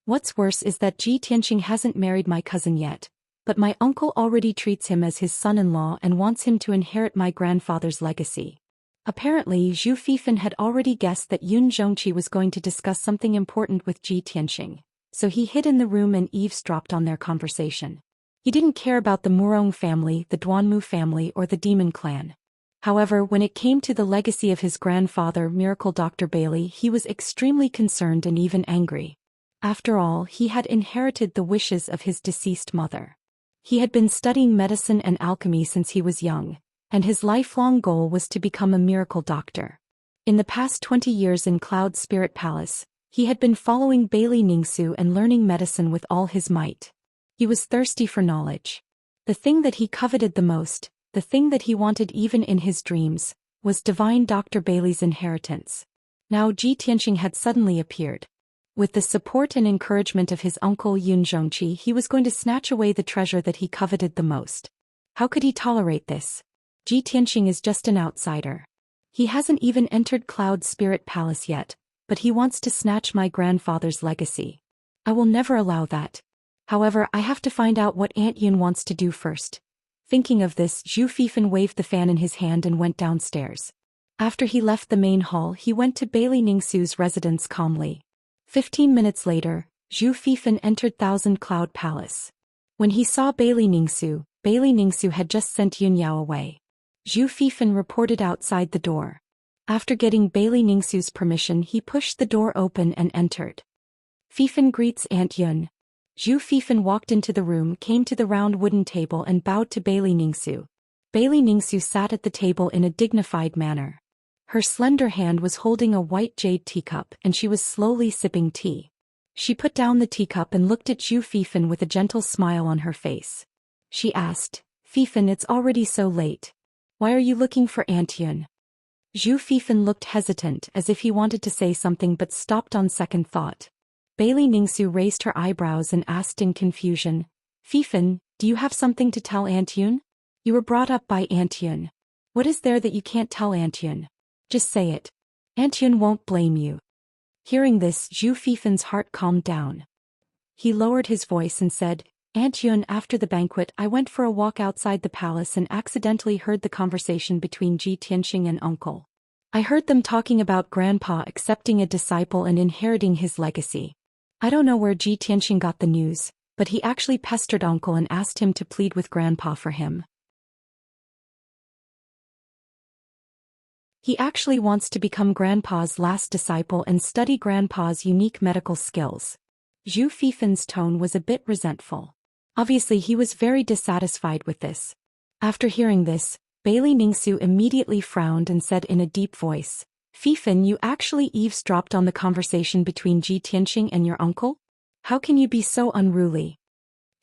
What's worse is that Tianxing hasn't married my cousin yet, but my uncle already treats him as his son-in-law and wants him to inherit my grandfather's legacy." Apparently, Zhu Fifan had already guessed that Yun Zhongqi was going to discuss something important with Tianxing, so he hid in the room and eavesdropped on their conversation. He didn't care about the Murong family, the Duanmu family, or the Demon clan. However, when it came to the legacy of his grandfather, Miracle Dr. Bailey, he was extremely concerned and even angry. After all, he had inherited the wishes of his deceased mother. He had been studying medicine and alchemy since he was young, and his lifelong goal was to become a miracle doctor. In the past 20 years in Cloud Spirit Palace, He had been following Bailey Ningsu and learning medicine with all his might. He was thirsty for knowledge. The thing that he coveted the most, the thing that he wanted even in his dreams, was divine Dr. Bailey's inheritance. Now Ji Tianxing had suddenly appeared. With the support and encouragement of his uncle Yun Zhongqi, he was going to snatch away the treasure that he coveted the most. How could he tolerate this? Ji Tianxing is just an outsider. He hasn't even entered Cloud Spirit Palace yet, but he wants to snatch my grandfather's legacy. I will never allow that. However, I have to find out what Aunt Yun wants to do first. Thinking of this, Zhu Fifan waved the fan in his hand and went downstairs. After he left the main hall, he went to Bailey Ningsu's residence calmly. 15 minutes later, Zhu Fifan entered Thousand Cloud Palace. When he saw Bailey Ningsu had just sent Yun Yao away. Zhu Fifan reported outside the door. After getting Bailey Ningsu's permission, he pushed the door open and entered. Fifan greets Aunt Yun. Zhu Fifan walked into the room, came to the round wooden table and bowed to Bailey Ningsu. Bailey Ningsu sat at the table in a dignified manner. Her slender hand was holding a white jade teacup and she was slowly sipping tea. She put down the teacup and looked at Zhu Fifan with a gentle smile on her face. She asked, "Fifan, it's already so late. Why are you looking for Aunt Yun?" Zhu Fifan looked hesitant as if he wanted to say something but stopped on second thought. Bailey Ningsu raised her eyebrows and asked in confusion, "Fifan, do you have something to tell Aunt Yun? You were brought up by Aunt Yun. What is there that you can't tell Aunt Yun? Just say it. Aunt Yun won't blame you." Hearing this, Zhu Fifan's heart calmed down. He lowered his voice and said, "Aunt Yun, after the banquet I went for a walk outside the palace and accidentally heard the conversation between Ji Tianxing and Uncle. I heard them talking about Grandpa accepting a disciple and inheriting his legacy. I don't know where Ji Tianxing got the news, but he actually pestered Uncle and asked him to plead with Grandpa for him. He actually wants to become Grandpa's last disciple and study Grandpa's unique medical skills." Zhu Fifan's tone was a bit resentful. Obviously he was very dissatisfied with this. After hearing this, Bailey Ningsu immediately frowned and said in a deep voice, "Fifan, you actually eavesdropped on the conversation between Ji Tianxing and your uncle? How can you be so unruly?"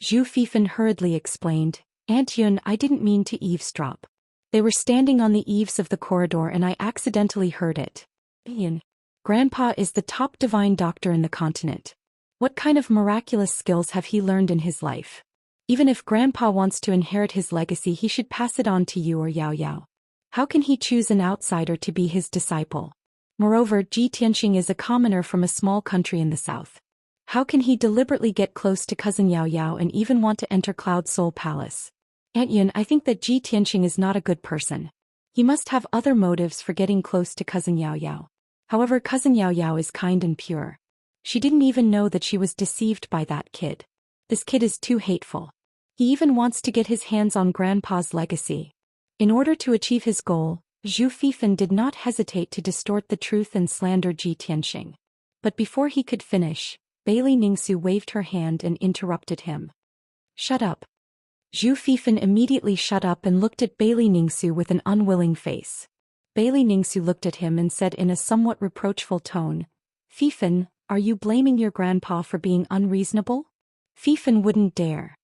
Zhu Fifan hurriedly explained, "Aunt Yun, I didn't mean to eavesdrop. They were standing on the eaves of the corridor and I accidentally heard it. Yun, Grandpa is the top divine doctor in the continent. What kind of miraculous skills have he learned in his life? Even if Grandpa wants to inherit his legacy, he should pass it on to you or Yao Yao. How can he choose an outsider to be his disciple? Moreover, Ji Tianxing is a commoner from a small country in the south. How can he deliberately get close to cousin Yao Yao and even want to enter Cloud Soul Palace? Aunt Yun, I think that Ji Tianxing is not a good person. He must have other motives for getting close to cousin Yao Yao. However, cousin Yao Yao is kind and pure. She didn't even know that she was deceived by that kid. This kid is too hateful. He even wants to get his hands on Grandpa's legacy. In order to achieve his goal, Zhu Fifan did not hesitate to distort the truth and slander Ji Tianxing. But before he could finish, Bailey Ningsu waved her hand and interrupted him. "Shut up." Zhu Fifan immediately shut up and looked at Bailey Ningsu with an unwilling face. Bailey Ningsu looked at him and said in a somewhat reproachful tone, "Fifan, are you blaming your grandpa for being unreasonable?" Fifan wouldn't dare.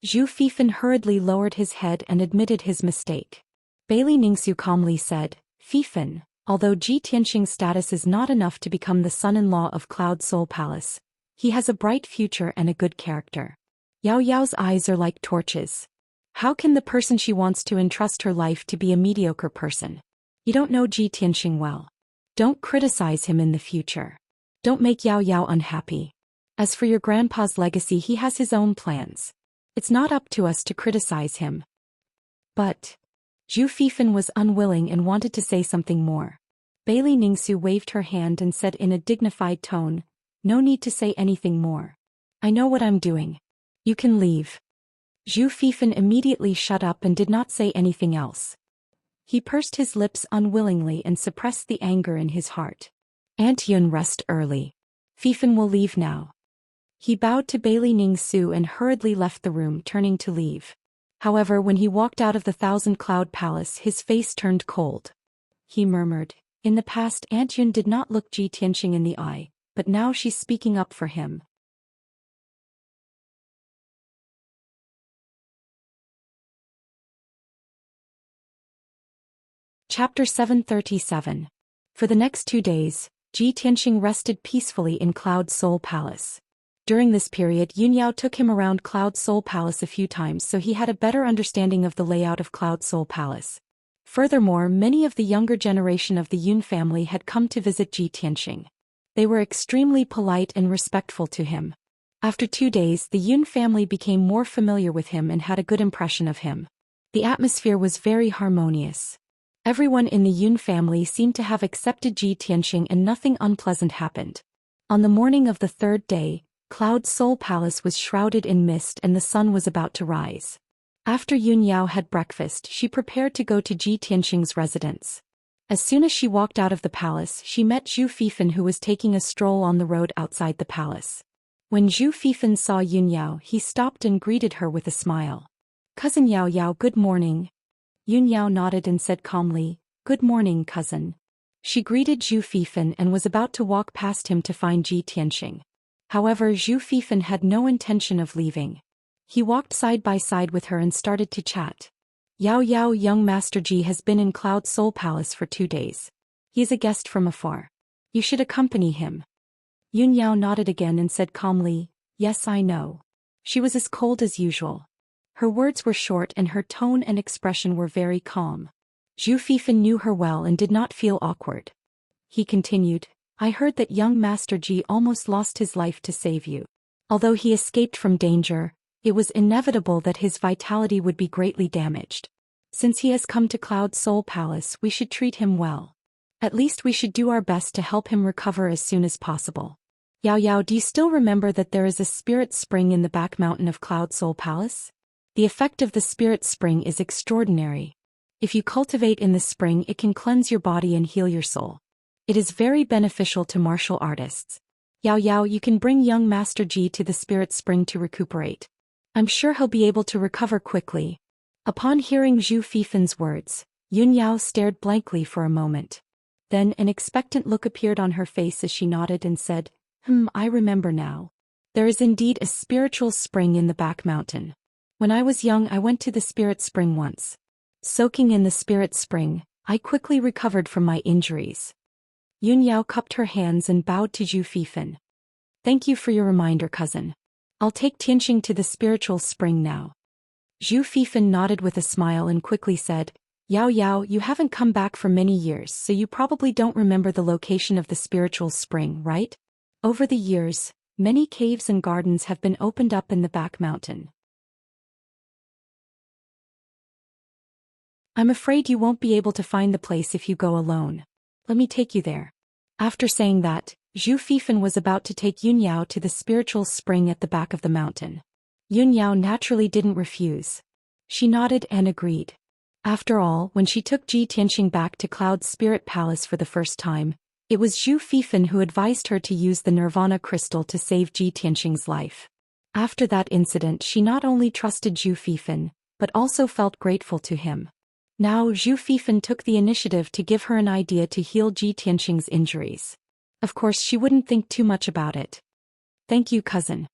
Zhu Fifan hurriedly lowered his head and admitted his mistake. Bailey Ningsu calmly said, "Fifan, although Ji Tianxing's status is not enough to become the son-in-law of Cloud Soul Palace, he has a bright future and a good character. Yao Yao's eyes are like torches. How can the person she wants to entrust her life to be a mediocre person? You don't know Ji Tianxing well. Don't criticize him in the future. Don't make Yao Yao unhappy. As for your grandpa's legacy, he has his own plans. It's not up to us to criticize him." But Zhu Fifan was unwilling and wanted to say something more. Bailey Ningsu waved her hand and said in a dignified tone, "No need to say anything more. I know what I'm doing. You can leave." Zhu Fifan immediately shut up and did not say anything else. He pursed his lips unwillingly and suppressed the anger in his heart. "Aunt Yun, rest early. Fifan will leave now." He bowed to Bailey Ningsu and hurriedly left the room, turning to leave. However, when he walked out of the Thousand Cloud Palace, his face turned cold. He murmured, "In the past, Aunt Yun did not look Ji Tianxing in the eye, but now she's speaking up for him. Chapter 737. For the next 2 days, Ji Tianxing rested peacefully in Cloud Soul Palace. During this period, Yunyao took him around Cloud Soul Palace a few times so he had a better understanding of the layout of Cloud Soul Palace. Furthermore, many of the younger generation of the Yun family had come to visit Ji Tianxing. They were extremely polite and respectful to him. After 2 days, the Yun family became more familiar with him and had a good impression of him. The atmosphere was very harmonious. Everyone in the Yun family seemed to have accepted Ji Tianxing and nothing unpleasant happened. On the morning of the 3rd day, Cloud Soul Palace was shrouded in mist and the sun was about to rise. After Yunyao had breakfast, she prepared to go to Ji Tianxing's residence. As soon as she walked out of the palace, she met Zhu Fifan, who was taking a stroll on the road outside the palace. When Zhu Fifan saw Yunyao, he stopped and greeted her with a smile. "Cousin Yao Yao, good morning." Yunyao nodded and said calmly, "Good morning, cousin." She greeted Zhu Fifan and was about to walk past him to find Ji Tianxing. However, Zhu Fifan had no intention of leaving. He walked side by side with her and started to chat. "Yao Yao, young Master Ji has been in Cloud Soul Palace for 2 days. He is a guest from afar. You should accompany him." Yunyao nodded again and said calmly, "Yes, I know." She was as cold as usual. Her words were short and her tone and expression were very calm. Zhu Fifan knew her well and did not feel awkward. He continued, "I heard that young Master Ji almost lost his life to save you. Although he escaped from danger, it was inevitable that his vitality would be greatly damaged. Since he has come to Cloud Soul Palace, we should treat him well. At least we should do our best to help him recover as soon as possible. Yao Yao, do you still remember that there is a spirit spring in the back mountain of Cloud Soul Palace? The effect of the spirit spring is extraordinary. If you cultivate in the spring, it can cleanse your body and heal your soul. It is very beneficial to martial artists. Yao Yao, you can bring young Master Ji to the spirit spring to recuperate. I'm sure he'll be able to recover quickly." Upon hearing Zhu Fifan's words, Yunyao stared blankly for a moment. Then an expectant look appeared on her face as she nodded and said, I remember now. There is indeed a spiritual spring in the back mountain. When I was young, I went to the spirit spring once. Soaking in the spirit spring, I quickly recovered from my injuries." Yunyao cupped her hands and bowed to Zhu Fifan. "Thank you for your reminder, cousin. I'll take Tianxing to the spiritual spring now." Zhu Fifan nodded with a smile and quickly said, "Yao Yao, you haven't come back for many years, so you probably don't remember the location of the spiritual spring, right? Over the years, many caves and gardens have been opened up in the back mountain. I'm afraid you won't be able to find the place if you go alone. Let me take you there." After saying that, Zhu Fifan was about to take Yunyao to the spiritual spring at the back of the mountain. Yunyao naturally didn't refuse. She nodded and agreed. After all, when she took Ji Tianxing back to Cloud Spirit Palace for the first time, it was Zhu Fifan who advised her to use the Nirvana crystal to save Ji Tianxing's life. After that incident, she not only trusted Zhu Fifan, but also felt grateful to him. Now Zhu Fifan took the initiative to give her an idea to heal Ji Tianxing's injuries. Of course, she wouldn't think too much about it. "Thank you, cousin."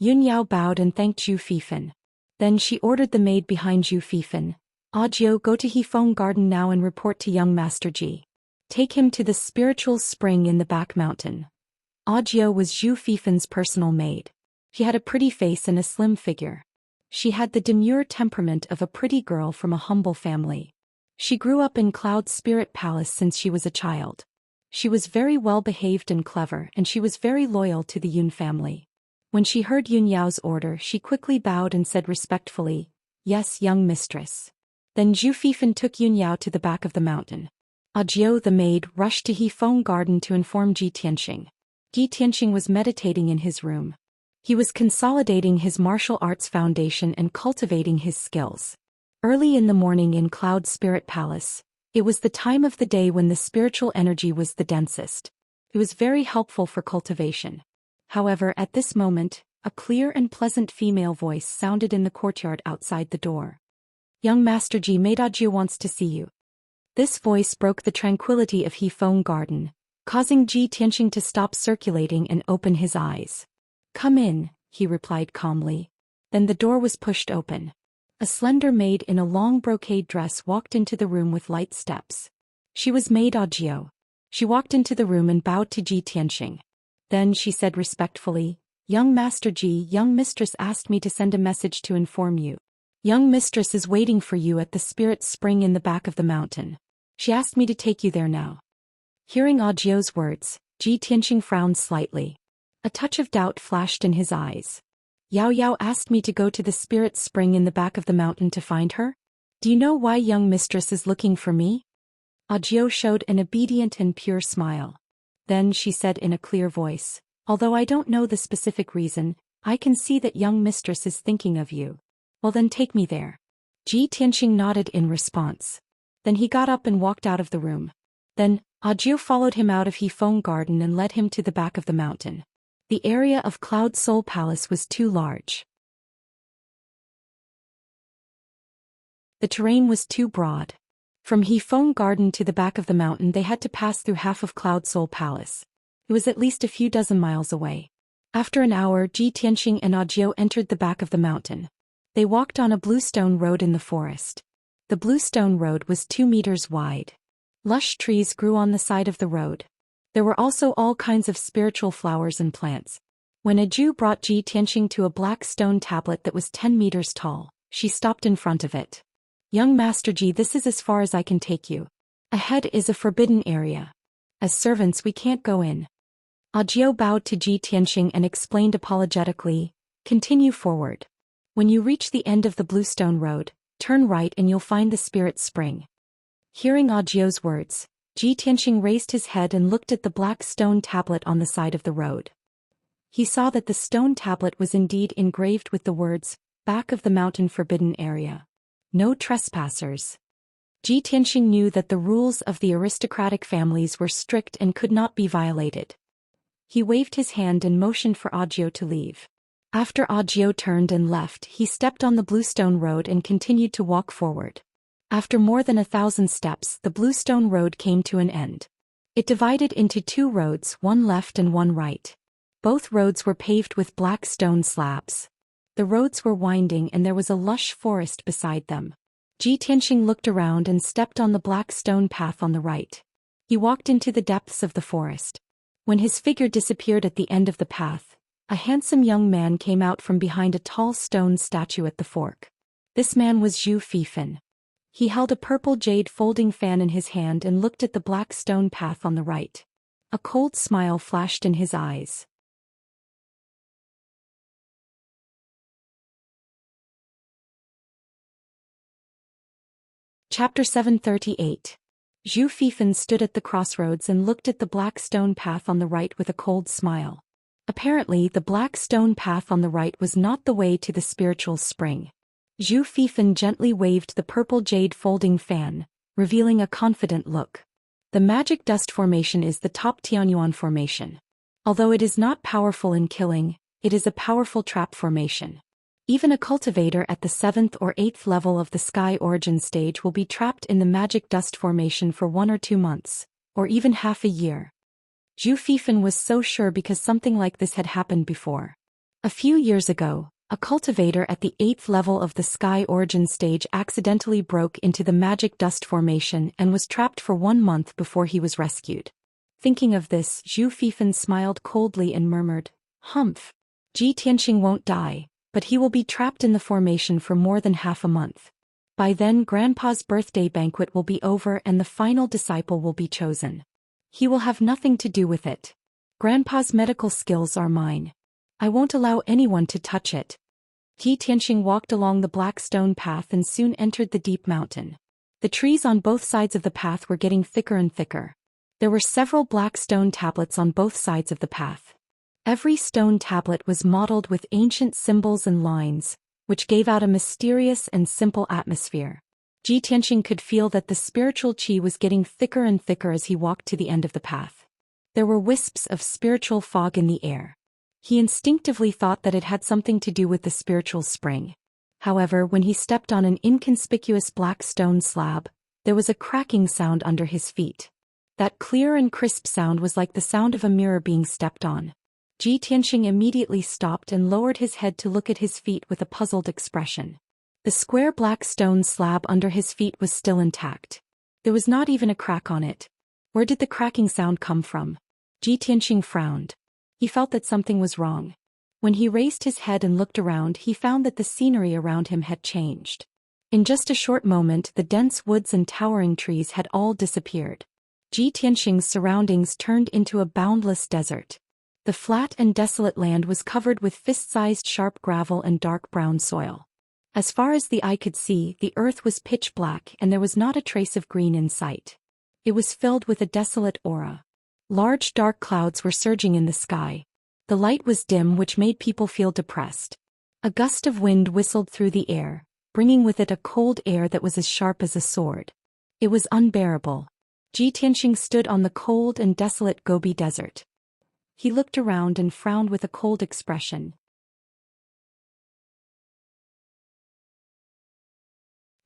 Yunyao bowed and thanked Zhu Fifan. Then she ordered the maid behind Zhu Fifan, "Audiobook, go to Hefeng Garden now and report to young Master Ji. Take him to the spiritual spring in the back mountain." Audiobook was Zhu Fifan's personal maid. She had a pretty face and a slim figure. She had the demure temperament of a pretty girl from a humble family. She grew up in Cloud Spirit Palace since she was a child. She was very well behaved and clever, and she was very loyal to the Yun family. When she heard Yunyao's order, she quickly bowed and said respectfully, "Yes, young mistress." Then Zhu Fifan took Yunyao to the back of the mountain. Audiobook, the maid, rushed to Hefeng Garden to inform Ji Tianxing. Ji Tianxing was meditating in his room. He was consolidating his martial arts foundation and cultivating his skills. Early in the morning in Cloud Spirit Palace, it was the time of the day when the spiritual energy was the densest. It was very helpful for cultivation. However, at this moment, a clear and pleasant female voice sounded in the courtyard outside the door. "Young Master Ji, Maid Audiobook wants to see you." This voice broke the tranquility of Hefeng Garden, causing Ji Tianxing to stop circulating and open his eyes. "Come in," he replied calmly. Then the door was pushed open. A slender maid in a long brocade dress walked into the room with light steps. She was maid Audiobook. She walked into the room and bowed to Ji Tianxing. Then she said respectfully, "Young Master Ji, young mistress asked me to send a message to inform you. Young mistress is waiting for you at the spirit spring in the back of the mountain. She asked me to take you there now." Hearing Audio's words, Ji Tianxing frowned slightly. A touch of doubt flashed in his eyes. "Yao Yao asked me to go to the spirit spring in the back of the mountain to find her? Do you know why young mistress is looking for me?" Audiobook showed an obedient and pure smile. Then she said in a clear voice, "Although I don't know the specific reason, I can see that young mistress is thinking of you. Well then take me there." Ji Tianxing nodded in response. Then he got up and walked out of the room. Then, Audiobook followed him out of Hefeng Garden and led him to the back of the mountain. The area of Cloud Soul Palace was too large. The terrain was too broad. From Hefeng Garden to the back of the mountain they had to pass through half of Cloud Soul Palace. It was at least a few dozen miles away. After an hour, Ji Tianxing and Audiobook entered the back of the mountain. They walked on a bluestone road in the forest. The bluestone road was 2 meters wide. Lush trees grew on the side of the road. There were also all kinds of spiritual flowers and plants. When a Jew brought Ji Tianxing to a black stone tablet that was 10 meters tall, she stopped in front of it. "Young Master Ji, this is as far as I can take you. Ahead is a forbidden area. As servants we can't go in." Audiobook bowed to Ji Tianxing and explained apologetically, "Continue forward. When you reach the end of the bluestone road, turn right and you'll find the spirit spring." Hearing Audiobook's words, Ji Tianxing raised his head and looked at the black stone tablet on the side of the road. He saw that the stone tablet was indeed engraved with the words, "Back of the mountain forbidden area. No trespassers." Ji Tianxing knew that the rules of the aristocratic families were strict and could not be violated. He waved his hand and motioned for Audiobook to leave. After Audiobook turned and left, he stepped on the bluestone road and continued to walk forward. After more than 1,000 steps, the bluestone road came to an end. It divided into 2 roads, one left and one right. Both roads were paved with black stone slabs. The roads were winding and there was a lush forest beside them. Ji Tianxing looked around and stepped on the black stone path on the right. He walked into the depths of the forest. When his figure disappeared at the end of the path, a handsome young man came out from behind a tall stone statue at the fork. This man was Zhou Xian. He held a purple jade folding fan in his hand and looked at the black stone path on the right. A cold smile flashed in his eyes. Chapter 738. Zhou Xian stood at the crossroads and looked at the black stone path on the right with a cold smile. Apparently, the black stone path on the right was not the way to the spiritual spring. Zhou Xian gently waved the purple jade folding fan, revealing a confident look. The magic dust formation is the top Tianyuan formation. Although it is not powerful in killing, it is a powerful trap formation. Even a cultivator at the 7th or 8th level of the sky origin stage will be trapped in the magic dust formation for 1 or 2 months, or even half a year. Zhou Xian was so sure because something like this had happened before. A few years ago, a cultivator at the 8th level of the sky origin stage accidentally broke into the magic dust formation and was trapped for 1 month before he was rescued. Thinking of this, Zhou Xian smiled coldly and murmured, "Humph. Ji Tianxing won't die, but he will be trapped in the formation for more than half a month. By then Grandpa's birthday banquet will be over and the final disciple will be chosen. He will have nothing to do with it. Grandpa's medical skills are mine. I won't allow anyone to touch it." Ji Tianxing walked along the black stone path and soon entered the deep mountain. The trees on both sides of the path were getting thicker and thicker. There were several black stone tablets on both sides of the path. Every stone tablet was modeled with ancient symbols and lines, which gave out a mysterious and simple atmosphere. Ji Tianxing could feel that the spiritual qi was getting thicker and thicker as he walked to the end of the path. There were wisps of spiritual fog in the air. He instinctively thought that it had something to do with the spiritual spring. However, when he stepped on an inconspicuous black stone slab, there was a cracking sound under his feet. That clear and crisp sound was like the sound of a mirror being stepped on. Ji Tianxing immediately stopped and lowered his head to look at his feet with a puzzled expression. The square black stone slab under his feet was still intact. There was not even a crack on it. Where did the cracking sound come from? Ji Tianxing frowned. He felt that something was wrong. When he raised his head and looked around, he found that the scenery around him had changed. In just a short moment, the dense woods and towering trees had all disappeared. Ji Tianxing's surroundings turned into a boundless desert. The flat and desolate land was covered with fist-sized sharp gravel and dark brown soil. As far as the eye could see, the earth was pitch black and there was not a trace of green in sight. It was filled with a desolate aura. Large dark clouds were surging in the sky. The light was dim, which made people feel depressed. A gust of wind whistled through the air, bringing with it a cold air that was as sharp as a sword. It was unbearable. Ji Tianxing stood on the cold and desolate Gobi Desert. He looked around and frowned with a cold expression.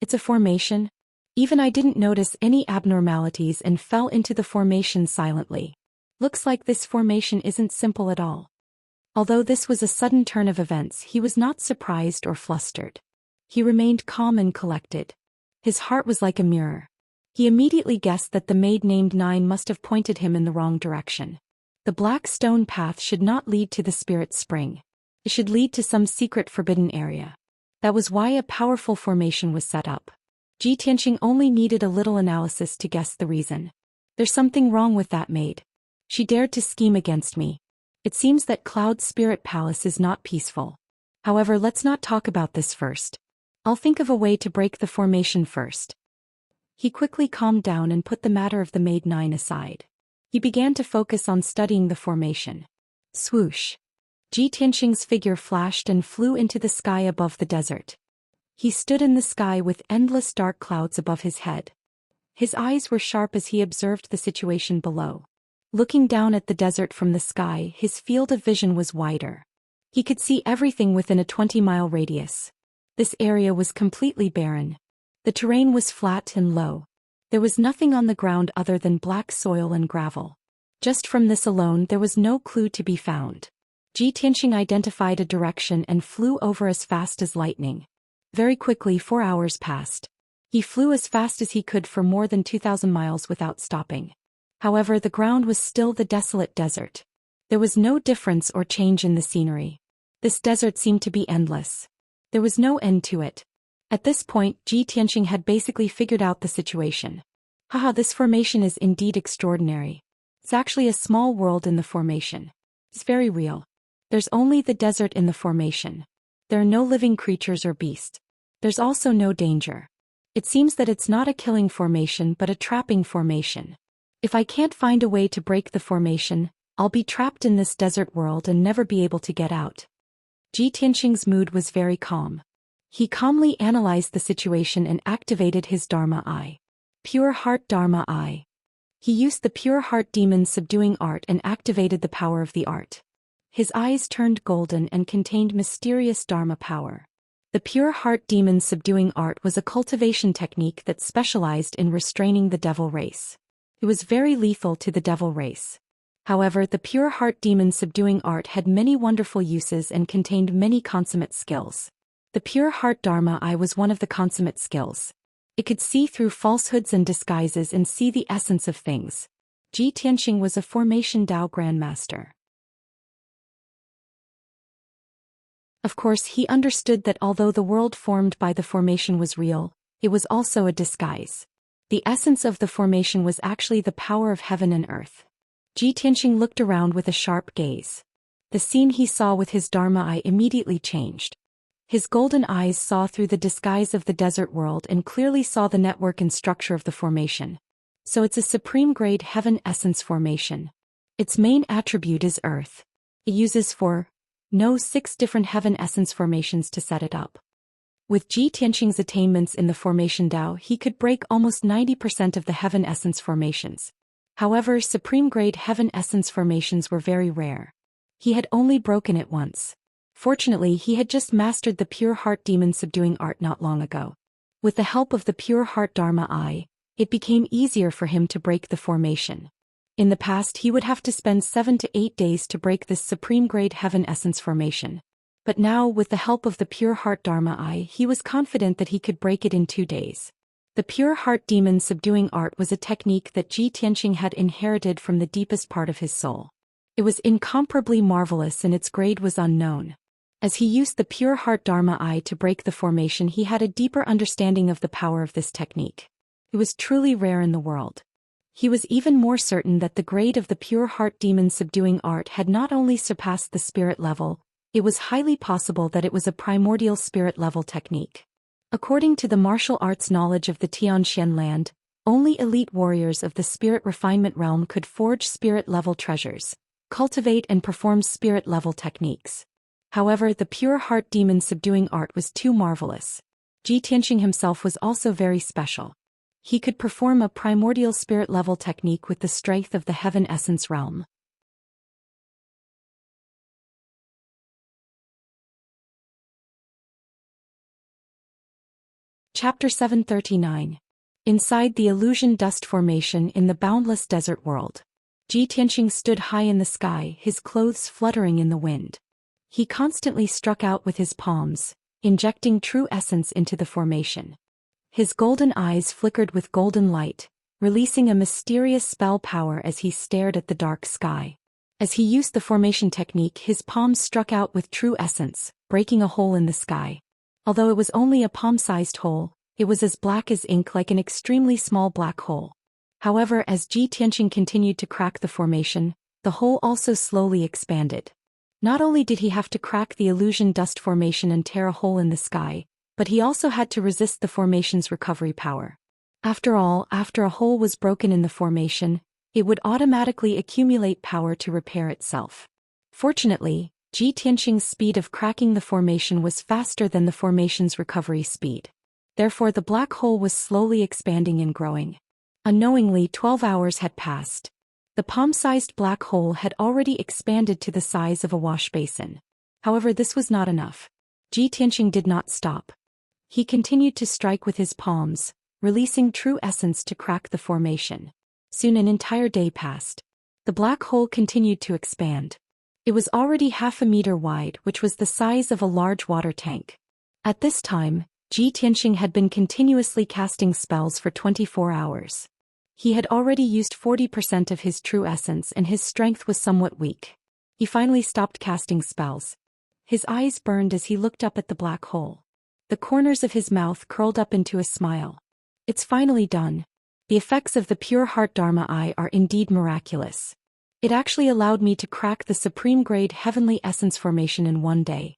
It's a formation? Even I didn't notice any abnormalities and fell into the formation silently. Looks like this formation isn't simple at all. Although this was a sudden turn of events, he was not surprised or flustered. He remained calm and collected. His heart was like a mirror. He immediately guessed that the maid named Nine must have pointed him in the wrong direction. The black stone path should not lead to the spirit spring. It should lead to some secret forbidden area. That was why a powerful formation was set up. Ji Tianxing only needed a little analysis to guess the reason. There's something wrong with that maid. She dared to scheme against me. It seems that Cloud Spirit Palace is not peaceful. However, let's not talk about this first. I'll think of a way to break the formation first. He quickly calmed down and put the matter of the maid Nine aside. He began to focus on studying the formation. Swoosh! Ji Tianxing's figure flashed and flew into the sky above the desert. He stood in the sky with endless dark clouds above his head. His eyes were sharp as he observed the situation below. Looking down at the desert from the sky, his field of vision was wider. He could see everything within a 20-mile radius. This area was completely barren. The terrain was flat and low. There was nothing on the ground other than black soil and gravel. Just from this alone, there was no clue to be found. Ji Tianxing identified a direction and flew over as fast as lightning. Very quickly, 4 hours passed. He flew as fast as he could for more than 2,000 miles without stopping. However, the ground was still the desolate desert. There was no difference or change in the scenery. This desert seemed to be endless. There was no end to it. At this point, Ji Tianxing had basically figured out the situation. Haha, this formation is indeed extraordinary. It's actually a small world in the formation. It's very real. There's only the desert in the formation. There are no living creatures or beasts. There's also no danger. It seems that it's not a killing formation but a trapping formation. If I can't find a way to break the formation, I'll be trapped in this desert world and never be able to get out. Ji Tianxing's mood was very calm. He calmly analyzed the situation and activated his Dharma Eye. Pure Heart Dharma Eye. He used the Pure Heart Demon subduing art and activated the power of the art. His eyes turned golden and contained mysterious Dharma power. The Pure Heart Demon subduing art was a cultivation technique that specialized in restraining the devil race. It was very lethal to the devil race. However, the Pure Heart Demon subduing art had many wonderful uses and contained many consummate skills. The Pure Heart Dharma Eye was one of the consummate skills. It could see through falsehoods and disguises and see the essence of things. Ji Tianxing was a Formation Dao Grandmaster. Of course, he understood that although the world formed by the formation was real, it was also a disguise. The essence of the formation was actually the power of heaven and earth. Ji Tianxing looked around with a sharp gaze. The scene he saw with his Dharma Eye immediately changed. His golden eyes saw through the disguise of the desert world and clearly saw the network and structure of the formation. So it's a supreme-grade heaven essence formation. Its main attribute is earth. It uses 6 different heaven essence formations to set it up. With Ji Tianxing's attainments in the formation Dao, he could break almost 90% of the heaven essence formations. However, supreme-grade heaven essence formations were very rare. He had only broken it once. Fortunately, he had just mastered the Pure Heart Demon subduing art not long ago. With the help of the Pure Heart Dharma Eye, it became easier for him to break the formation. In the past he would have to spend 7 to 8 days to break this supreme-grade heaven essence formation. But now, with the help of the Pure Heart Dharma Eye, he was confident that he could break it in 2 days. The Pure Heart Demon Subduing Art was a technique that Ji Tianxing had inherited from the deepest part of his soul. It was incomparably marvelous and its grade was unknown. As he used the Pure Heart Dharma Eye to break the formation, he had a deeper understanding of the power of this technique. It was truly rare in the world. He was even more certain that the grade of the Pure Heart Demon Subduing Art had not only surpassed the spirit level, it was highly possible that it was a primordial spirit level technique. According to the martial arts knowledge of the Tianxian land, only elite warriors of the spirit refinement realm could forge spirit level treasures, cultivate and perform spirit level techniques. However, the Pure Heart Demon Subduing Art was too marvelous. Ji Tianxing himself was also very special. He could perform a primordial spirit level technique with the strength of the heaven essence realm. Chapter 739. Inside the illusion dust formation in the boundless desert world. Ji Tianxing stood high in the sky, his clothes fluttering in the wind. He constantly struck out with his palms, injecting true essence into the formation. His golden eyes flickered with golden light, releasing a mysterious spell power as he stared at the dark sky. As he used the formation technique, his palms struck out with true essence, breaking a hole in the sky. Although it was only a palm-sized hole, it was as black as ink, like an extremely small black hole. However, as Ji Tianxing continued to crack the formation, the hole also slowly expanded. Not only did he have to crack the illusion dust formation and tear a hole in the sky, but he also had to resist the formation's recovery power. After all, after a hole was broken in the formation, it would automatically accumulate power to repair itself. Fortunately, Ji Tianxing's speed of cracking the formation was faster than the formation's recovery speed. Therefore the black hole was slowly expanding and growing. Unknowingly, 12 hours had passed. The palm-sized black hole had already expanded to the size of a wash basin. However, this was not enough. Ji Tianxing did not stop. He continued to strike with his palms, releasing true essence to crack the formation. Soon an entire day passed. The black hole continued to expand. It was already 0.5 meter wide, which was the size of a large water tank. At this time, Ji Tianxing had been continuously casting spells for 24 hours. He had already used 40% of his true essence and his strength was somewhat weak. He finally stopped casting spells. His eyes burned as he looked up at the black hole. The corners of his mouth curled up into a smile. It's finally done. The effects of the Pure Heart Dharma Eye are indeed miraculous. It actually allowed me to crack the supreme-grade heavenly essence formation in 1 day.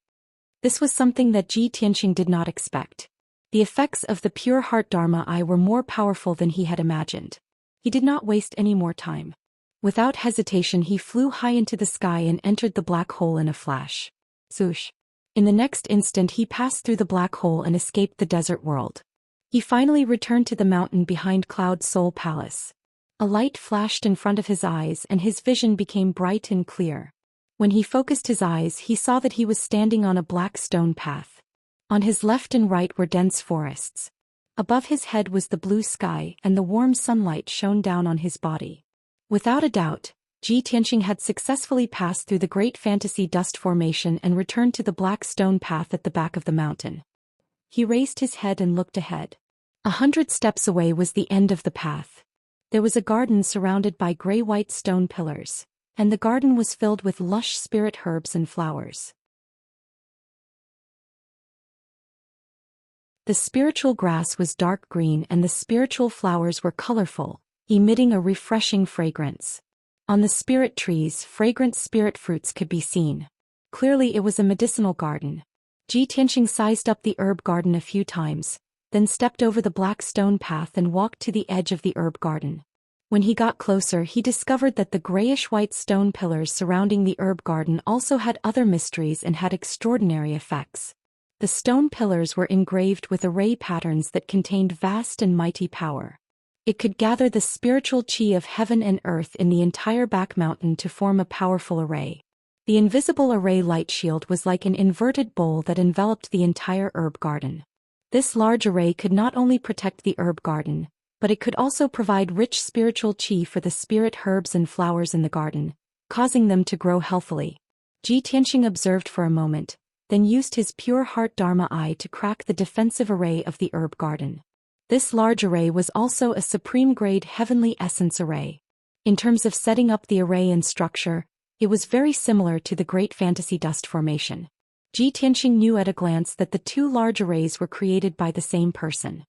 This was something that Ji Tianxing did not expect. The effects of the Pure Heart Dharma Eye were more powerful than he had imagined. He did not waste any more time. Without hesitation he flew high into the sky and entered the black hole in a flash. Swoosh. In the next instant he passed through the black hole and escaped the desert world. He finally returned to the mountain behind Cloud Soul Palace. A light flashed in front of his eyes and his vision became bright and clear. When he focused his eyes, he saw that he was standing on a black stone path. On his left and right were dense forests. Above his head was the blue sky and the warm sunlight shone down on his body. Without a doubt, Ji Tianxing had successfully passed through the great fantasy dust formation and returned to the black stone path at the back of the mountain. He raised his head and looked ahead. 100 steps away was the end of the path. There was a garden surrounded by gray-white stone pillars, and the garden was filled with lush spirit herbs and flowers. The spiritual grass was dark green and the spiritual flowers were colorful, emitting a refreshing fragrance. On the spirit trees, fragrant spirit fruits could be seen. Clearly it was a medicinal garden. Ji Tianxing sized up the herb garden a few times, then stepped over the black stone path and walked to the edge of the herb garden. When he got closer, he discovered that the grayish-white stone pillars surrounding the herb garden also had other mysteries and had extraordinary effects. The stone pillars were engraved with array patterns that contained vast and mighty power. It could gather the spiritual chi of heaven and earth in the entire back mountain to form a powerful array. The invisible array light shield was like an inverted bowl that enveloped the entire herb garden. This large array could not only protect the herb garden, but it could also provide rich spiritual qi for the spirit herbs and flowers in the garden, causing them to grow healthily. Ji Tianxing observed for a moment, then used his pure heart Dharma eye to crack the defensive array of the herb garden. This large array was also a supreme-grade heavenly essence array. In terms of setting up the array and structure, it was very similar to the Great Fantasy Dust Formation. Ji Tianxing knew at a glance that the two large arrays were created by the same person.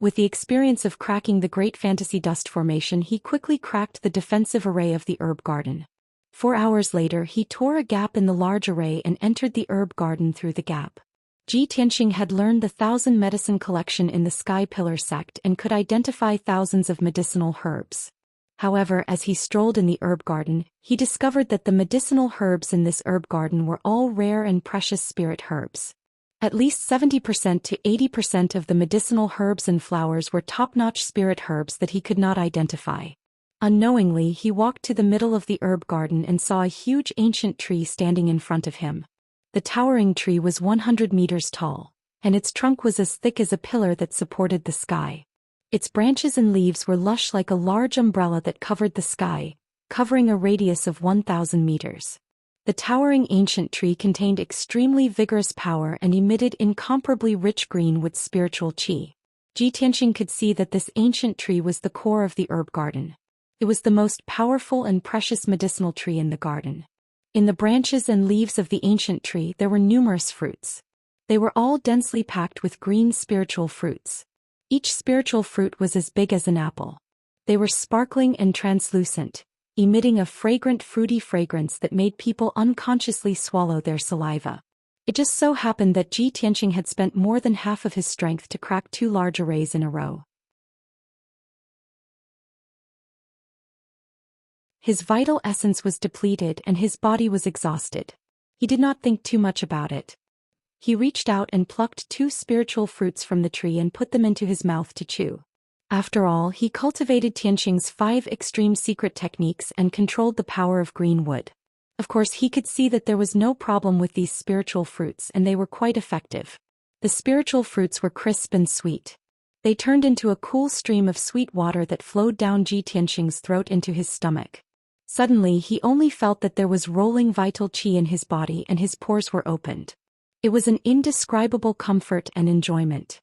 With the experience of cracking the Great Fantasy Dust Formation, he quickly cracked the defensive array of the herb garden. 4 hours later, he tore a gap in the large array and entered the herb garden through the gap. Ji Tianxing had learned the 1,000 medicine collection in the Sky Pillar sect and could identify thousands of medicinal herbs. However, as he strolled in the herb garden, he discovered that the medicinal herbs in this herb garden were all rare and precious spirit herbs. At least 70% to 80% of the medicinal herbs and flowers were top-notch spirit herbs that he could not identify. Unknowingly, he walked to the middle of the herb garden and saw a huge ancient tree standing in front of him. The towering tree was 100 meters tall, and its trunk was as thick as a pillar that supported the sky. Its branches and leaves were lush like a large umbrella that covered the sky, covering a radius of 1,000 meters. The towering ancient tree contained extremely vigorous power and emitted incomparably rich green with spiritual qi. Ji Tianxing could see that this ancient tree was the core of the herb garden. It was the most powerful and precious medicinal tree in the garden. In the branches and leaves of the ancient tree there were numerous fruits. They were all densely packed with green spiritual fruits. Each spiritual fruit was as big as an apple. They were sparkling and translucent, emitting a fragrant fruity fragrance that made people unconsciously swallow their saliva. It just so happened that Ji Tianxing had spent more than half of his strength to crack 2 large arrays in a row. His vital essence was depleted and his body was exhausted. He did not think too much about it. He reached out and plucked 2 spiritual fruits from the tree and put them into his mouth to chew. After all, he cultivated Tianxing's 5 extreme secret techniques and controlled the power of green wood. Of course, he could see that there was no problem with these spiritual fruits and they were quite effective. The spiritual fruits were crisp and sweet. They turned into a cool stream of sweet water that flowed down Ji Tianxing's throat into his stomach. Suddenly, he only felt that there was rolling vital qi in his body and his pores were opened. It was an indescribable comfort and enjoyment.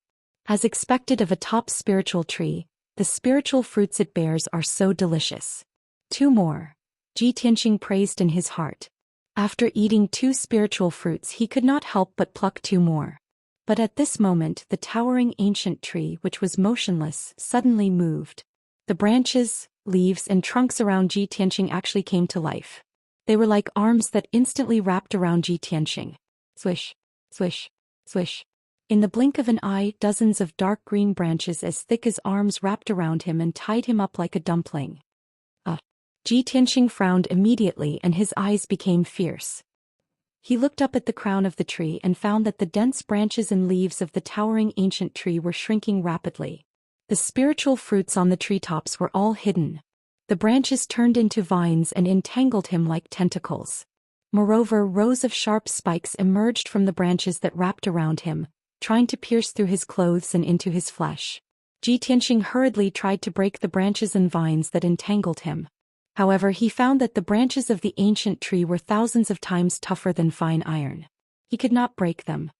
As expected of a top spiritual tree, the spiritual fruits it bears are so delicious. 2 more. Ji Tianxing praised in his heart. After eating 2 spiritual fruits, he could not help but pluck 2 more. But at this moment, the towering ancient tree, which was motionless, suddenly moved. The branches, leaves and trunks around Ji Tianxing actually came to life. They were like arms that instantly wrapped around Ji Tianxing. Swish, swish, swish. In the blink of an eye, dozens of dark green branches as thick as arms wrapped around him and tied him up like a dumpling. Ji Tianxing frowned immediately and his eyes became fierce. He looked up at the crown of the tree and found that the dense branches and leaves of the towering ancient tree were shrinking rapidly. The spiritual fruits on the treetops were all hidden. The branches turned into vines and entangled him like tentacles. Moreover, rows of sharp spikes emerged from the branches that wrapped around him, trying to pierce through his clothes and into his flesh. Ji Tianxing hurriedly tried to break the branches and vines that entangled him. However, he found that the branches of the ancient tree were thousands of times tougher than fine iron. He could not break them.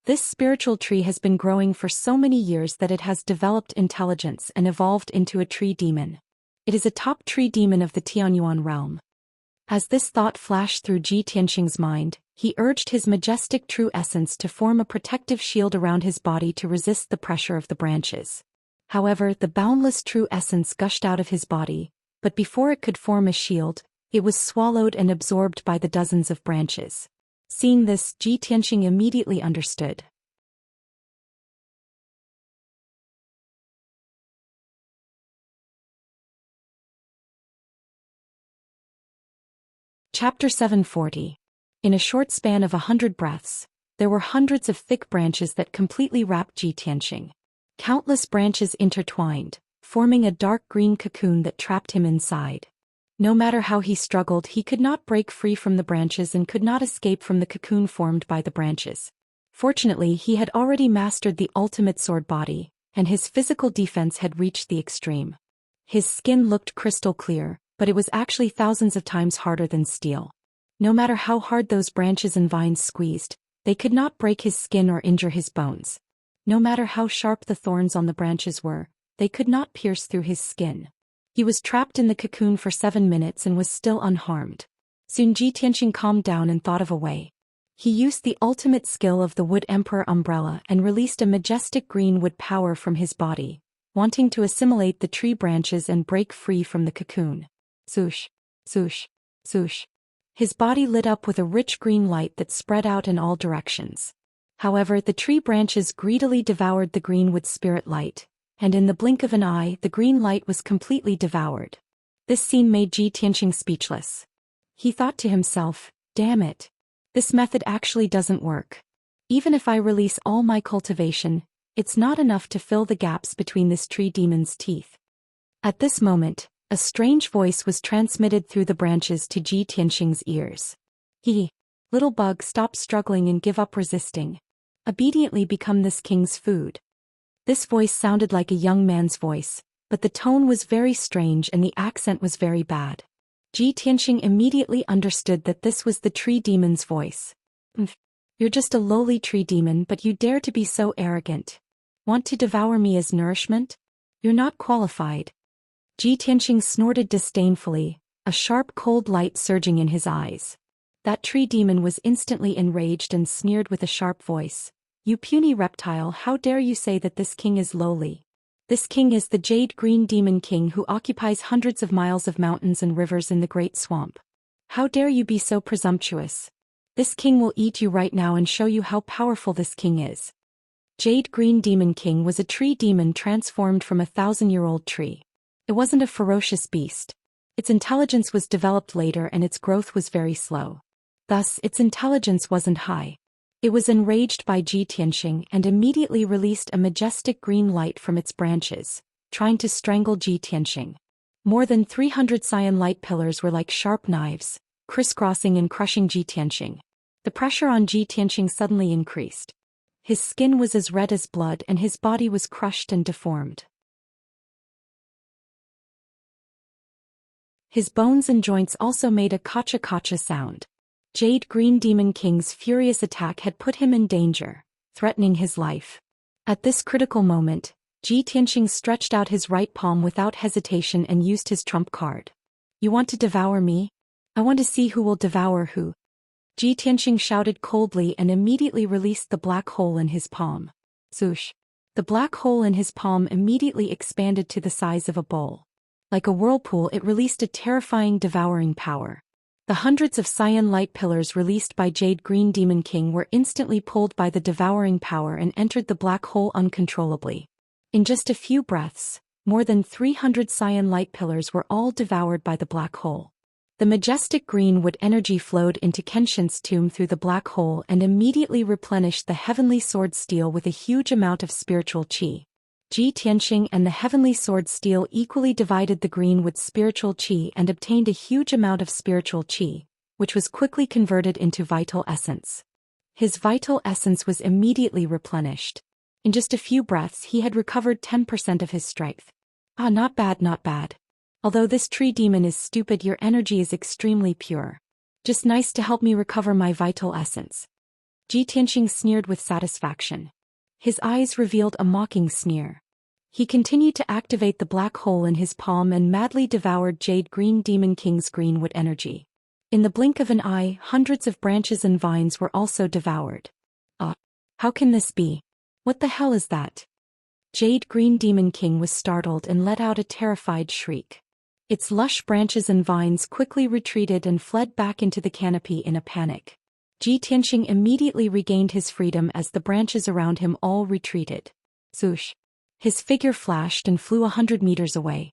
This spiritual tree has been growing for so many years that it has developed intelligence and evolved into a tree demon. It is a top tree demon of the Tianyuan realm. As this thought flashed through Ji Tianxing's mind, he urged his majestic true essence to form a protective shield around his body to resist the pressure of the branches. However, the boundless true essence gushed out of his body, but before it could form a shield, it was swallowed and absorbed by the dozens of branches. Seeing this, Ji Tianxing immediately understood. Chapter 740. In a short span of 100 breaths, there were hundreds of thick branches that completely wrapped Ji Tianxing. Countless branches intertwined, forming a dark green cocoon that trapped him inside. No matter how he struggled, he could not break free from the branches and could not escape from the cocoon formed by the branches. Fortunately, he had already mastered the ultimate sword body, and his physical defense had reached the extreme. His skin looked crystal clear, but it was actually thousands of times harder than steel. No matter how hard those branches and vines squeezed, they could not break his skin or injure his bones. No matter how sharp the thorns on the branches were, they could not pierce through his skin. He was trapped in the cocoon for 7 minutes and was still unharmed. Soon Ji Tianxing calmed down and thought of a way. He used the ultimate skill of the Wood Emperor umbrella and released a majestic green wood power from his body, wanting to assimilate the tree branches and break free from the cocoon. Swoosh, swoosh, swoosh. His body lit up with a rich green light that spread out in all directions. However, the tree branches greedily devoured the green wood spirit light, and in the blink of an eye the green light was completely devoured. This scene made Ji Tianxing speechless. He thought to himself, damn it. This method actually doesn't work. Even if I release all my cultivation, it's not enough to fill the gaps between this tree demon's teeth. At this moment, a strange voice was transmitted through the branches to Ji Tianxing's ears. Little bug, stop struggling and give up resisting. Obediently become this king's food. This voice sounded like a young man's voice, but the tone was very strange and the accent was very bad. Ji Tianxing immediately understood that this was the tree demon's voice. You're just a lowly tree demon, but you dare to be so arrogant. Want to devour me as nourishment? You're not qualified. Ji Tianxing snorted disdainfully, a sharp cold light surging in his eyes. That tree demon was instantly enraged and sneered with a sharp voice. You puny reptile, how dare you say that this king is lowly? This king is the Jade Green Demon King who occupies hundreds of miles of mountains and rivers in the Great Swamp. How dare you be so presumptuous? This king will eat you right now and show you how powerful this king is. Jade Green Demon King was a tree demon transformed from a 1,000-year-old tree. It wasn't a ferocious beast. Its intelligence was developed later and its growth was very slow. Thus, its intelligence wasn't high. It was enraged by Ji Tianxing and immediately released a majestic green light from its branches, trying to strangle Ji Tianxing. More than 300 cyan light pillars were like sharp knives, crisscrossing and crushing Ji Tianxing. The pressure on Ji Tianxing suddenly increased. His skin was as red as blood and his body was crushed and deformed. His bones and joints also made a kacha-kacha sound. Jade Green Demon King's furious attack had put him in danger, threatening his life. At this critical moment, Ji Tianxing stretched out his right palm without hesitation and used his trump card. You want to devour me? I want to see who will devour who. Ji Tianxing shouted coldly and immediately released the black hole in his palm. Swoosh. The black hole in his palm immediately expanded to the size of a bowl. Like a whirlpool, it released a terrifying devouring power. The hundreds of cyan light pillars released by Jade Green Demon King were instantly pulled by the devouring power and entered the black hole uncontrollably. In just a few breaths, more than 300 cyan light pillars were all devoured by the black hole. The majestic green wood energy flowed into Kenshin's tomb through the black hole and immediately replenished the heavenly sword steel with a huge amount of spiritual qi. Ji Tianxing and the heavenly sword steel equally divided the green wood spiritual qi and obtained a huge amount of spiritual qi, which was quickly converted into vital essence. His vital essence was immediately replenished. In just a few breaths he had recovered 10% of his strength. Ah, not bad, not bad. Although this tree demon is stupid, your energy is extremely pure. Just nice to help me recover my vital essence. Ji Tianxing sneered with satisfaction. His eyes revealed a mocking sneer. He continued to activate the black hole in his palm and madly devoured Jade Green Demon King's greenwood energy. In the blink of an eye, hundreds of branches and vines were also devoured. How can this be? What the hell is that? Jade Green Demon King was startled and let out a terrified shriek. Its lush branches and vines quickly retreated and fled back into the canopy in a panic. Ji Tianxing immediately regained his freedom as the branches around him all retreated. Swoosh. His figure flashed and flew 100 meters away.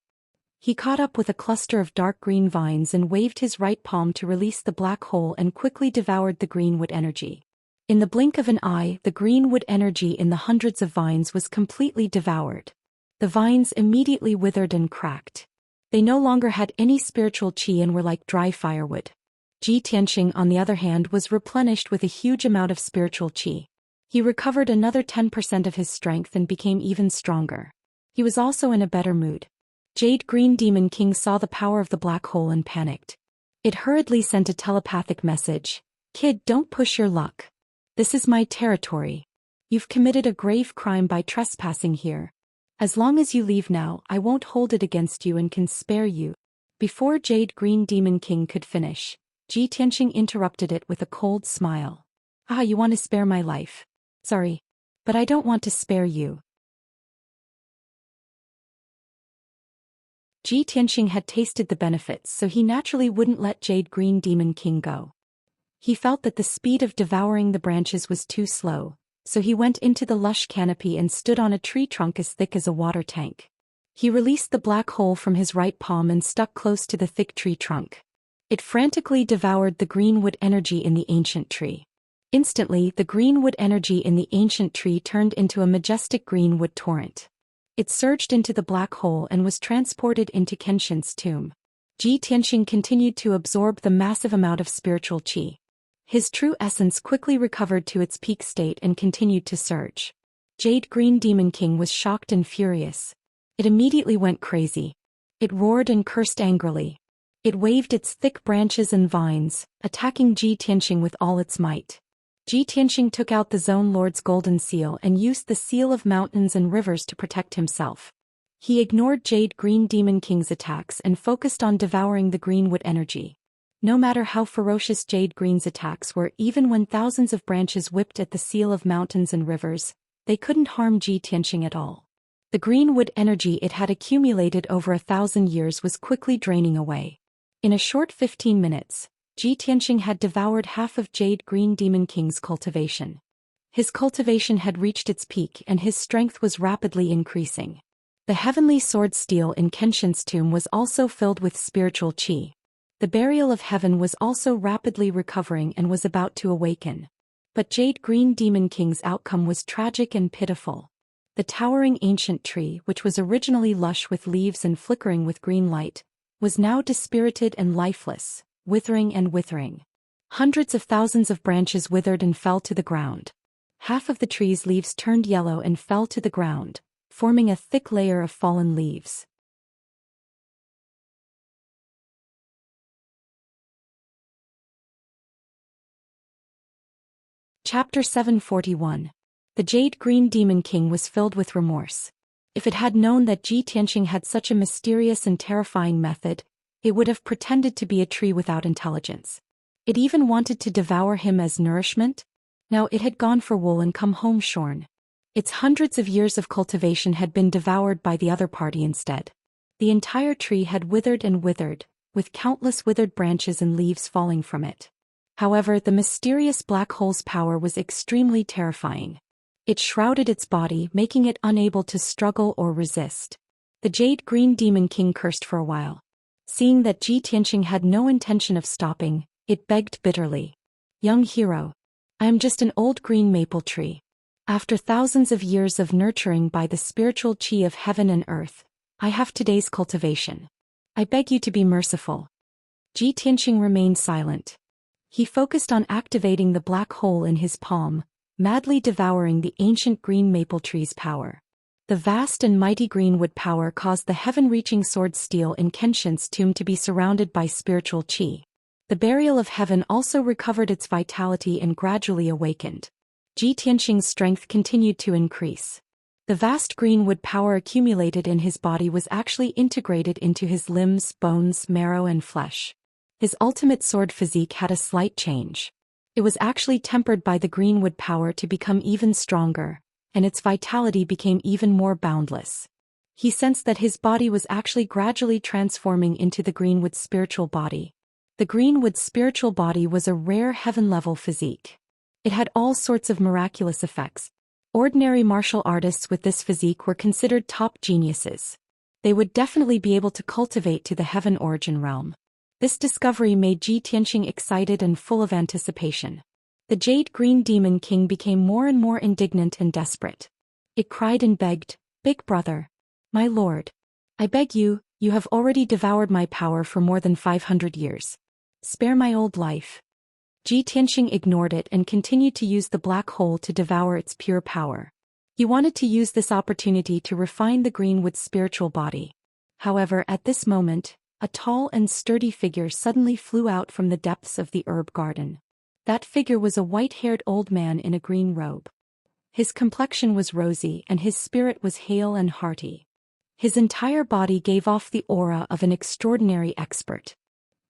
He caught up with a cluster of dark green vines and waved his right palm to release the black hole and quickly devoured the greenwood energy. In the blink of an eye, the greenwood energy in the hundreds of vines was completely devoured. The vines immediately withered and cracked. They no longer had any spiritual qi and were like dry firewood. Ji Tianxing, on the other hand, was replenished with a huge amount of spiritual qi. He recovered another 10% of his strength and became even stronger. He was also in a better mood. Jade Green Demon King saw the power of the black hole and panicked. It hurriedly sent a telepathic message. "Kid, don't push your luck. This is my territory. You've committed a grave crime by trespassing here. As long as you leave now, I won't hold it against you and can spare you." Before Jade Green Demon King could finish, Ji Tianqing interrupted it with a cold smile. "Ah, you want to spare my life. Sorry. But I don't want to spare you." Ji Tianqing had tasted the benefits, so he naturally wouldn't let Jade Green Demon King go. He felt that the speed of devouring the branches was too slow, so he went into the lush canopy and stood on a tree trunk as thick as a water tank. He released the black hole from his right palm and stuck close to the thick tree trunk. It frantically devoured the greenwood energy in the ancient tree. Instantly, the greenwood energy in the ancient tree turned into a majestic greenwood torrent. It surged into the black hole and was transported into Kenshin's tomb. Ji Tianqing continued to absorb the massive amount of spiritual qi. His true essence quickly recovered to its peak state and continued to surge. Jade Green Demon King was shocked and furious. It immediately went crazy. It roared and cursed angrily. It waved its thick branches and vines, attacking Ji Tianqing with all its might. Ji Tianqing took out the Zone Lord's golden seal and used the seal of mountains and rivers to protect himself. He ignored Jade Green Demon King's attacks and focused on devouring the greenwood energy. No matter how ferocious Jade Green's attacks were, even when thousands of branches whipped at the seal of mountains and rivers, they couldn't harm Ji Tianqing at all. The greenwood energy it had accumulated over 1,000 years was quickly draining away. In a short 15 minutes, Ji Tianqing had devoured half of Jade Green Demon King's cultivation. His cultivation had reached its peak and his strength was rapidly increasing. The heavenly sword steel in Kenshin's tomb was also filled with spiritual qi. The burial of heaven was also rapidly recovering and was about to awaken. But Jade Green Demon King's outcome was tragic and pitiful. The towering ancient tree, which was originally lush with leaves and flickering with green light, was now dispirited and lifeless, withering and withering. Hundreds of thousands of branches withered and fell to the ground. Half of the tree's leaves turned yellow and fell to the ground, forming a thick layer of fallen leaves. Chapter 741. The Jade Green Demon King was filled with remorse. If it had known that Ji Tianqing had such a mysterious and terrifying method, it would have pretended to be a tree without intelligence. It even wanted to devour him as nourishment. Now it had gone for wool and come home shorn. Its hundreds of years of cultivation had been devoured by the other party instead. The entire tree had withered and withered, with countless withered branches and leaves falling from it. However, the mysterious black hole's power was extremely terrifying. It shrouded its body, making it unable to struggle or resist. The Jade Green Demon King cursed for a while. Seeing that Ji Tianqing had no intention of stopping, it begged bitterly. "Young hero, I am just an old green maple tree. After thousands of years of nurturing by the spiritual qi of heaven and earth, I have today's cultivation. I beg you to be merciful." Ji Tianqing remained silent. He focused on activating the black hole in his palm, madly devouring the ancient green maple tree's power. The vast and mighty greenwood power caused the heaven-reaching sword steel in Kenshin's tomb to be surrounded by spiritual qi. The burial of heaven also recovered its vitality and gradually awakened. Ji Tianqing's strength continued to increase. The vast greenwood power accumulated in his body was actually integrated into his limbs, bones, marrow and flesh. His ultimate sword physique had a slight change. It was actually tempered by the greenwood power to become even stronger, and its vitality became even more boundless. He sensed that his body was actually gradually transforming into the greenwood spiritual body. The greenwood spiritual body was a rare heaven-level physique. It had all sorts of miraculous effects. Ordinary martial artists with this physique were considered top geniuses. They would definitely be able to cultivate to the heaven origin realm. This discovery made Ji Tianqing excited and full of anticipation. The Jade Green Demon King became more and more indignant and desperate. It cried and begged, "Big brother, my lord, I beg you, you have already devoured my power for more than 500 years. Spare my old life. Ji Tianxing ignored it and continued to use the black hole to devour its pure power. He wanted to use this opportunity to refine the greenwood's spiritual body. However, at this moment, a tall and sturdy figure suddenly flew out from the depths of the herb garden. That figure was a white-haired old man in a green robe. His complexion was rosy and his spirit was hale and hearty. His entire body gave off the aura of an extraordinary expert.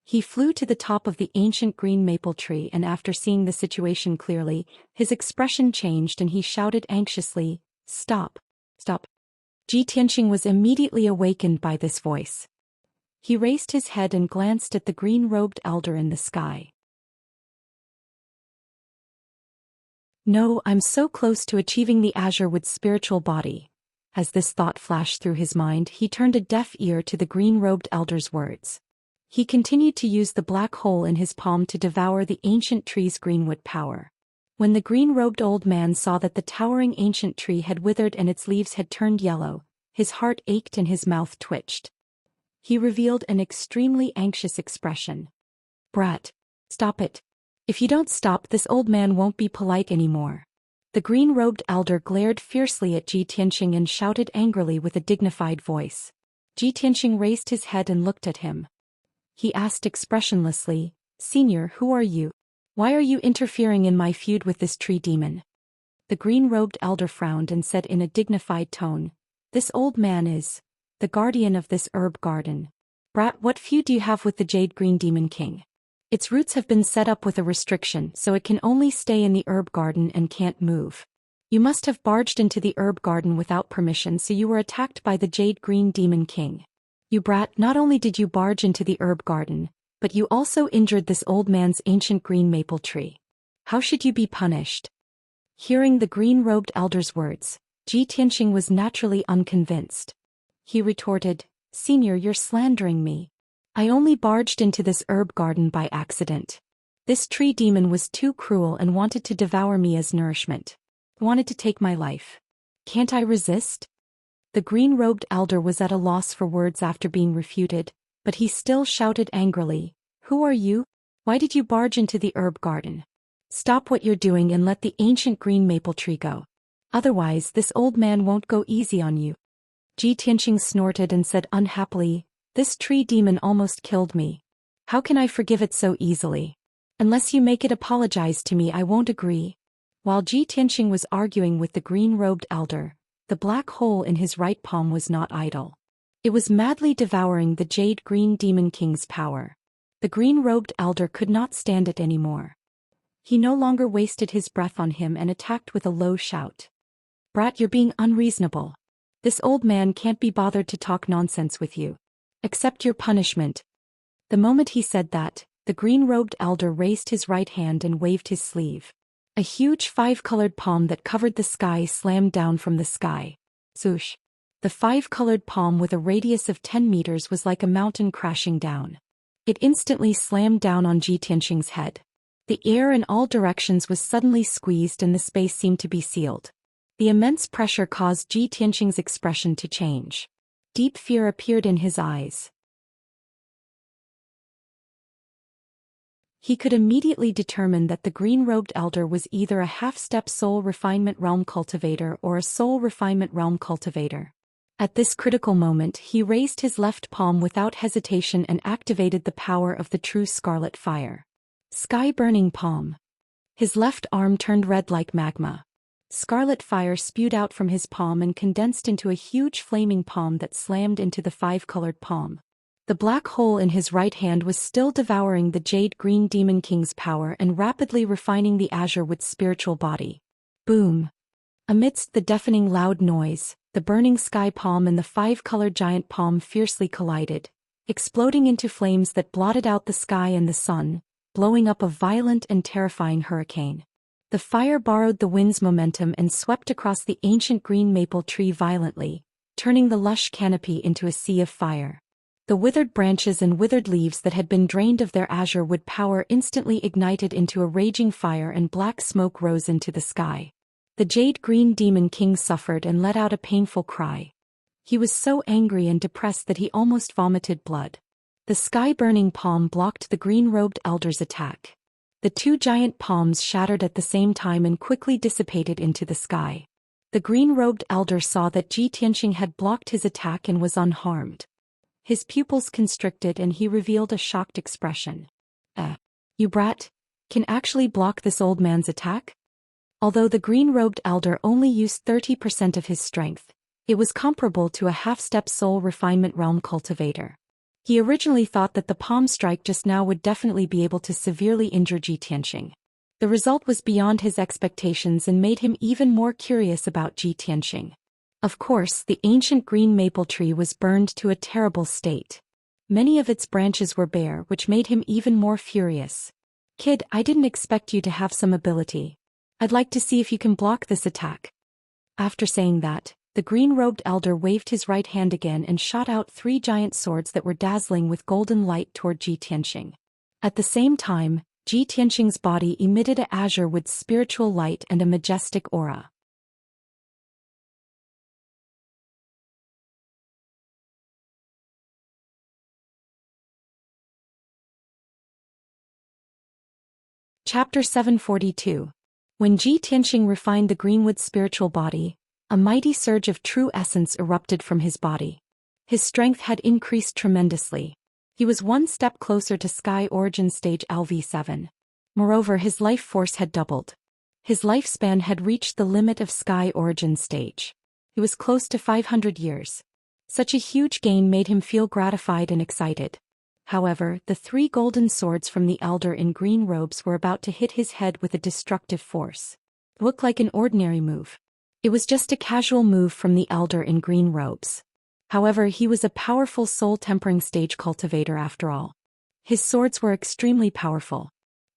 He flew to the top of the ancient green maple tree, and after seeing the situation clearly, his expression changed and he shouted anxiously, "Stop! Stop!" Ji Tianxing was immediately awakened by this voice. He raised his head and glanced at the green-robed elder in the sky. "No, I'm so close to achieving the azure with spiritual body." As this thought flashed through his mind, he turned a deaf ear to the green-robed elder's words. He continued to use the black hole in his palm to devour the ancient tree's greenwood power. When the green-robed old man saw that the towering ancient tree had withered and its leaves had turned yellow, his heart ached and his mouth twitched. He revealed an extremely anxious expression. "Brat, stop it. If you don't stop, this old man won't be polite anymore." The green-robed elder glared fiercely at Ji Tianxing and shouted angrily with a dignified voice. Ji Tianxing raised his head and looked at him. He asked expressionlessly, "Senior, who are you? Why are you interfering in my feud with this tree demon?" The green-robed elder frowned and said in a dignified tone, "This old man is the guardian of this herb garden. Brat, what feud do you have with the Jade Green Demon King? Its roots have been set up with a restriction, so it can only stay in the herb garden and can't move. You must have barged into the herb garden without permission, so you were attacked by the Jade Green Demon King. You brat, not only did you barge into the herb garden, but you also injured this old man's ancient green maple tree. How should you be punished?" Hearing the green-robed elder's words, Ji Tianxing was naturally unconvinced. He retorted, "Senior, you're slandering me. I only barged into this herb garden by accident. This tree demon was too cruel and wanted to devour me as nourishment. Wanted to take my life. Can't I resist?" The green-robed elder was at a loss for words after being refuted, but he still shouted angrily, "Who are you? Why did you barge into the herb garden? Stop what you're doing and let the ancient green maple tree go. Otherwise, this old man won't go easy on you." Ji Tianxing snorted and said unhappily, "This tree demon almost killed me. How can I forgive it so easily? Unless you make it apologize to me, I won't agree." While Ji Tianxing was arguing with the green-robed elder, the black hole in his right palm was not idle. It was madly devouring the Jade Green Demon King's power. The green-robed elder could not stand it anymore. He no longer wasted his breath on him and attacked with a low shout. "Brat, you're being unreasonable. This old man can't be bothered to talk nonsense with you. Accept your punishment." The moment he said that, the green-robed elder raised his right hand and waved his sleeve. A huge five-colored palm that covered the sky slammed down from the sky. Swoosh! The five-colored palm with a radius of 10 meters was like a mountain crashing down. It instantly slammed down on Ji Tianxing's head. The air in all directions was suddenly squeezed and the space seemed to be sealed. The immense pressure caused Ji Tianxing's expression to change. Deep fear appeared in his eyes. He could immediately determine that the green-robed elder was either a half-step soul refinement realm cultivator or a soul refinement realm cultivator. At this critical moment, he raised his left palm without hesitation and activated the power of the true scarlet fire. Sky-burning palm. His left arm turned red like magma. Scarlet fire spewed out from his palm and condensed into a huge flaming palm that slammed into the five-colored palm. The black hole in his right hand was still devouring the Jade Green Demon King's power and rapidly refining the azure with spiritual body. Boom! Amidst the deafening loud noise, the burning sky palm and the five-colored giant palm fiercely collided, exploding into flames that blotted out the sky and the sun, blowing up a violent and terrifying hurricane. The fire borrowed the wind's momentum and swept across the ancient green maple tree violently, turning the lush canopy into a sea of fire. The withered branches and withered leaves that had been drained of their azure wood power instantly ignited into a raging fire and black smoke rose into the sky. The Jade Green Demon King suffered and let out a painful cry. He was so angry and depressed that he almost vomited blood. The sky-burning palm blocked the green-robed elder's attack. The two giant palms shattered at the same time and quickly dissipated into the sky. The green-robed elder saw that Ji Tianxing had blocked his attack and was unharmed. His pupils constricted and he revealed a shocked expression. You brat, can actually block this old man's attack? Although the green-robed elder only used 30% of his strength, it was comparable to a half-step soul refinement realm cultivator. He originally thought that the palm strike just now would definitely be able to severely injure Ji Tianxing. The result was beyond his expectations and made him even more curious about Ji Tianxing. Of course, the ancient green maple tree was burned to a terrible state. Many of its branches were bare, which made him even more furious. Kid, I didn't expect you to have some ability. I'd like to see if you can block this attack. After saying that, the green-robed elder waved his right hand again and shot out 3 giant swords that were dazzling with golden light toward Ji Tianxing. At the same time, Ji Tianxing's body emitted a azure with spiritual light and a majestic aura. Chapter 742. When Ji Tianxing refined the greenwood spiritual body, a mighty surge of true essence erupted from his body. His strength had increased tremendously. He was one step closer to Sky Origin Stage LV7. Moreover, his life force had doubled. His lifespan had reached the limit of Sky Origin Stage. He was close to 500 years. Such a huge gain made him feel gratified and excited. However, the 3 golden swords from the elder in green robes were about to hit his head with a destructive force. It looked like an ordinary move. It was just a casual move from the elder in green robes. However, he was a powerful soul-tempering stage cultivator after all. His swords were extremely powerful.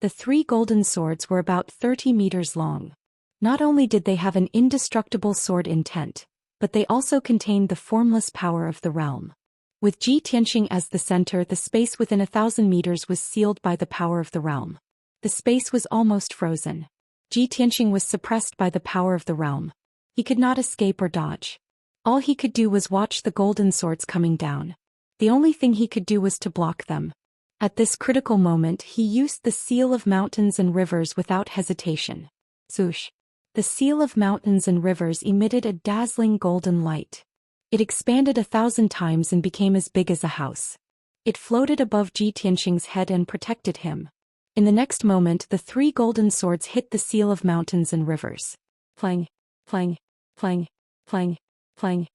The 3 golden swords were about 30 meters long. Not only did they have an indestructible sword intent, but they also contained the formless power of the realm. With Ji Tianxing as the center, the space within 1,000 meters was sealed by the power of the realm. The space was almost frozen. Ji Tianxing was suppressed by the power of the realm. He could not escape or dodge. All he could do was watch the golden swords coming down. The only thing he could do was to block them. At this critical moment, he used the Seal of Mountains and Rivers without hesitation. Zhoosh! The Seal of Mountains and Rivers emitted a dazzling golden light. It expanded 1,000 times and became as big as a house. It floated above Ji Tianxing's head and protected him. In the next moment, the 3 golden swords hit the Seal of Mountains and Rivers. Clang, clang, clang, clang, clang.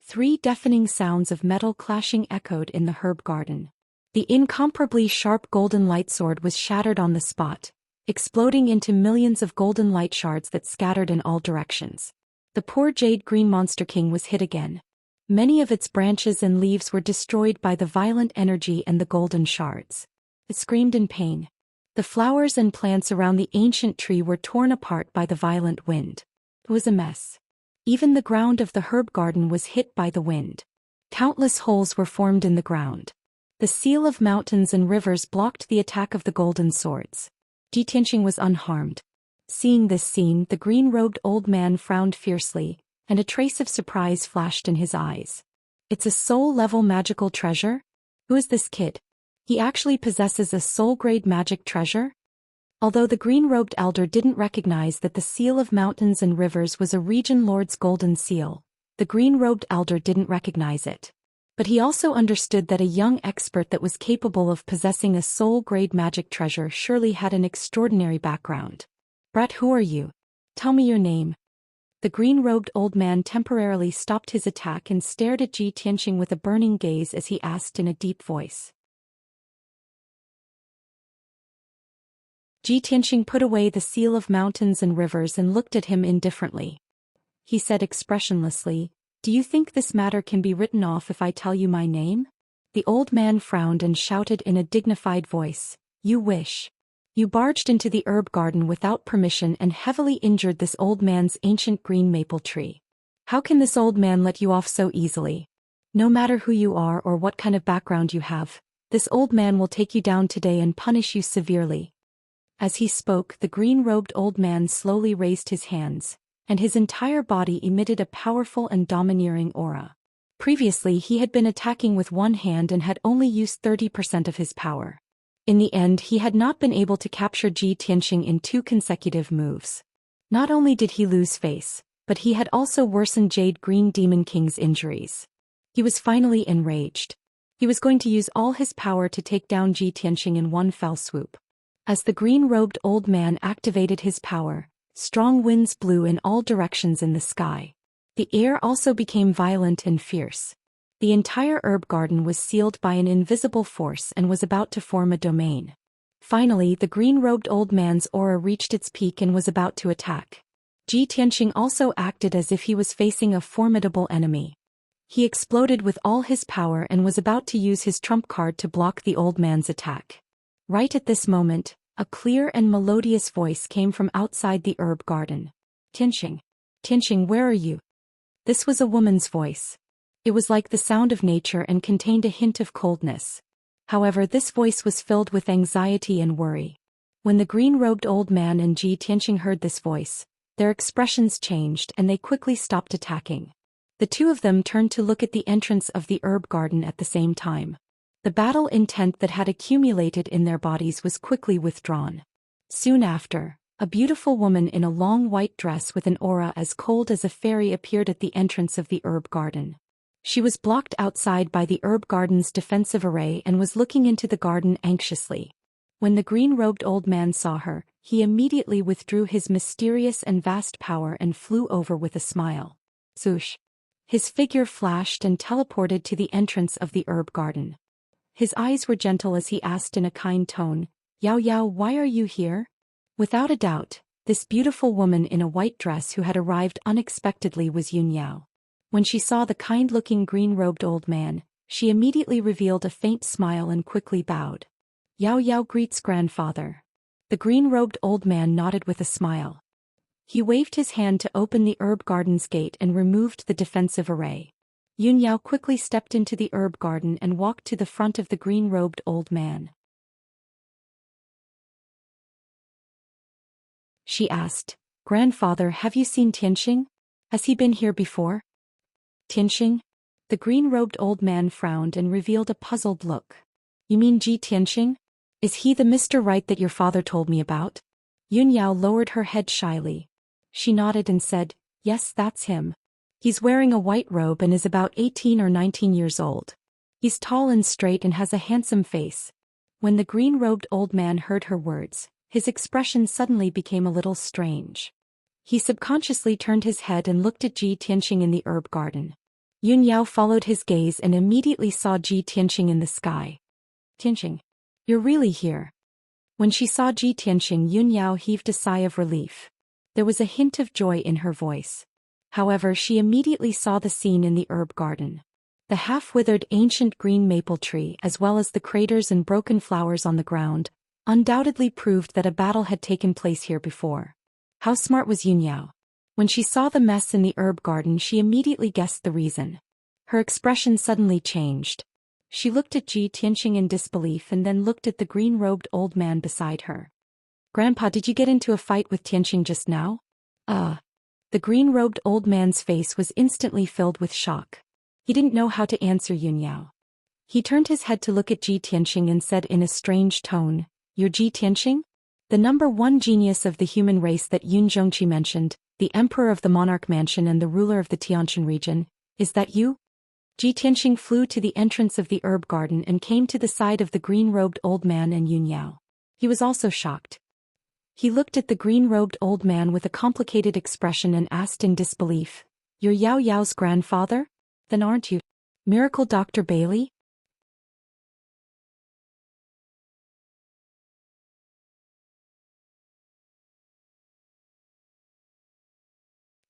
3 deafening sounds of metal clashing echoed in the herb garden. The incomparably sharp golden light sword was shattered on the spot, exploding into millions of golden light shards that scattered in all directions. The poor jade green monster king was hit again. Many of its branches and leaves were destroyed by the violent energy and the golden shards. It screamed in pain. The flowers and plants around the ancient tree were torn apart by the violent wind. It was a mess. Even the ground of the herb garden was hit by the wind. Countless holes were formed in the ground. The Seal of Mountains and Rivers blocked the attack of the golden swords. Ji Tianxing was unharmed. Seeing this scene, the green-robed old man frowned fiercely, and a trace of surprise flashed in his eyes. It's a soul-level magical treasure? Who is this kid? He actually possesses a soul-grade magic treasure? Although the green-robed elder didn't recognize that the Seal of Mountains and Rivers was a region lord's golden seal, the green-robed elder didn't recognize it. But he also understood that a young expert that was capable of possessing a soul-grade magic treasure surely had an extraordinary background. Brat, who are you? Tell me your name. The green-robed old man temporarily stopped his attack and stared at Ji Tianxing with a burning gaze as he asked in a deep voice. Ji Tianxing put away the Seal of Mountains and Rivers and looked at him indifferently. He said expressionlessly, "Do you think this matter can be written off if I tell you my name?" The old man frowned and shouted in a dignified voice, "You wish. You barged into the herb garden without permission and heavily injured this old man's ancient green maple tree. How can this old man let you off so easily? No matter who you are or what kind of background you have, this old man will take you down today and punish you severely." As he spoke, the green-robed old man slowly raised his hands, and his entire body emitted a powerful and domineering aura. Previously, he had been attacking with one hand and had only used 30% of his power. In the end, he had not been able to capture Ji Tianxing in 2 consecutive moves. Not only did he lose face, but he had also worsened Jade Green Demon King's injuries. He was finally enraged. He was going to use all his power to take down Ji Tianxing in one fell swoop. As the green-robed old man activated his power, strong winds blew in all directions in the sky. The air also became violent and fierce. The entire herb garden was sealed by an invisible force and was about to form a domain. Finally, the green-robed old man's aura reached its peak and was about to attack. Ji Tianxing also acted as if he was facing a formidable enemy. He exploded with all his power and was about to use his trump card to block the old man's attack. Right at this moment, a clear and melodious voice came from outside the herb garden. Tianxing. Tianxing, where are you? This was a woman's voice. It was like the sound of nature and contained a hint of coldness. However, this voice was filled with anxiety and worry. When the green-robed old man and Ji Tianxing heard this voice, their expressions changed and they quickly stopped attacking. The two of them turned to look at the entrance of the herb garden at the same time. The battle intent that had accumulated in their bodies was quickly withdrawn. Soon after, a beautiful woman in a long white dress with an aura as cold as a fairy appeared at the entrance of the herb garden. She was blocked outside by the herb garden's defensive array and was looking into the garden anxiously. When the green-robed old man saw her, he immediately withdrew his mysterious and vast power and flew over with a smile. Zhoush. His figure flashed and teleported to the entrance of the herb garden. His eyes were gentle as he asked in a kind tone, "Yao Yao, why are you here?" Without a doubt, this beautiful woman in a white dress who had arrived unexpectedly was Yun Yao. When she saw the kind-looking green-robed old man, she immediately revealed a faint smile and quickly bowed. Yao Yao greets grandfather. The green-robed old man nodded with a smile. He waved his hand to open the herb garden's gate and removed the defensive array. Yun Yao quickly stepped into the herb garden and walked to the front of the green-robed old man. She asked, "Grandfather, have you seen Tianxing? Has he been here before?" Tianxing? The green-robed old man frowned and revealed a puzzled look. "You mean Ji Tianxing? Is he the Mr. Right that your father told me about?" Yun Yao lowered her head shyly. She nodded and said, "Yes, that's him. He's wearing a white robe and is about 18 or 19 years old. He's tall and straight and has a handsome face." When the green-robed old man heard her words, his expression suddenly became a little strange. He subconsciously turned his head and looked at Ji Tianxing in the herb garden. Yun Yao followed his gaze and immediately saw Ji Tianxing in the sky. "Tianxing, you're really here." When she saw Ji Tianxing, Yun Yao heaved a sigh of relief. There was a hint of joy in her voice. However, she immediately saw the scene in the herb garden. The half-withered ancient green maple tree as well as the craters and broken flowers on the ground undoubtedly proved that a battle had taken place here before. How smart was Yun Yao? When she saw the mess in the herb garden, she immediately guessed the reason. Her expression suddenly changed. She looked at Ji Tianxing in disbelief and then looked at the green-robed old man beside her. "Grandpa, did you get into a fight with Tianxing just now?" The green-robed old man's face was instantly filled with shock. He didn't know how to answer Yun Yao. He turned his head to look at Ji Tianxing and said in a strange tone, "You're Ji Tianxing? The #1 genius of the human race that Yun Zhongqi mentioned, the emperor of the monarch mansion and the ruler of the Tianshan region, is that you?" Ji Tianxing flew to the entrance of the herb garden and came to the side of the green-robed old man and Yun Yao. He was also shocked. He looked at the green-robed old man with a complicated expression and asked in disbelief, "You're Yao Yao's grandfather? Then aren't you Miracle Dr. Bailey?"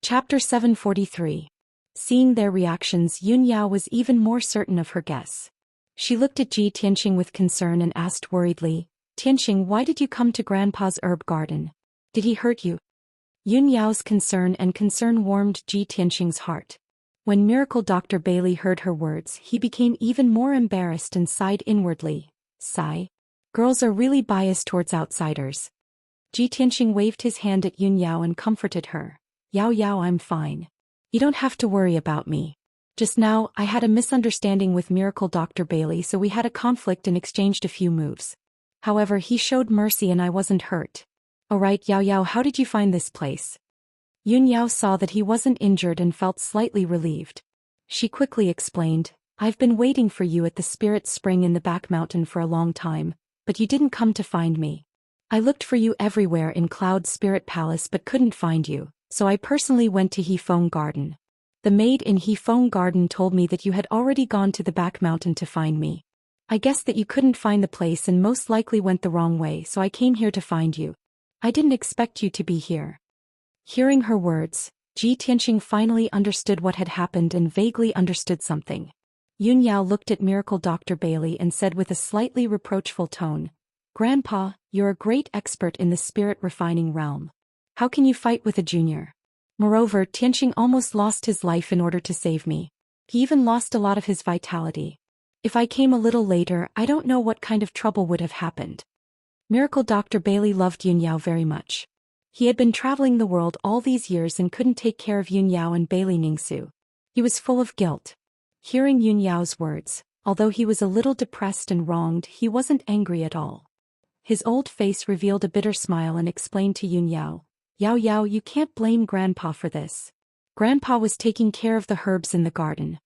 Chapter 743. Seeing their reactions, Yun Yao was even more certain of her guess. She looked at Ji Tianxing with concern and asked worriedly, "Tianxing, why did you come to Grandpa's herb garden? Did he hurt you?" Yun Yao's concern warmed Ji Tianxing's heart. When Miracle Dr. Bailey heard her words, he became even more embarrassed and sighed inwardly. Sigh. Girls are really biased towards outsiders. Ji Tianxing waved his hand at Yun Yao and comforted her. "Yao Yao, I'm fine. You don't have to worry about me. Just now, I had a misunderstanding with Miracle Dr. Bailey, so we had a conflict and exchanged a few moves. However, he showed mercy and I wasn't hurt. Alright, Yao Yao, how did you find this place? Yun Yao saw that he wasn't injured and felt slightly relieved. She quickly explained, I've been waiting for you at the spirit spring in the back mountain for a long time, but you didn't come to find me. I looked for you everywhere in Cloud Spirit Palace but couldn't find you, so I personally went to Hefeng Garden. The maid in Hefeng Garden told me that you had already gone to the back mountain to find me. I guessed that you couldn't find the place and most likely went the wrong way, so I came here to find you. I didn't expect you to be here. Hearing her words, Ji Tianxing finally understood what had happened and vaguely understood something. Yun Yao looked at Miracle Dr. Bailey and said with a slightly reproachful tone, Grandpa, you're a great expert in the spirit refining realm. How can you fight with a junior? Moreover, Tianxing almost lost his life in order to save me. He even lost a lot of his vitality. If I came a little later, I don't know what kind of trouble would have happened. Miracle Dr. Bailey loved Yun Yao very much. He had been traveling the world all these years and couldn't take care of Yun Yao and Bailey Ningsu. He was full of guilt. Hearing Yun Yao's words, although he was a little depressed and wronged, he wasn't angry at all. His old face revealed a bitter smile and explained to Yun Yao, Yao Yao, you can't blame Grandpa for this. Grandpa was taking care of the herbs in the garden.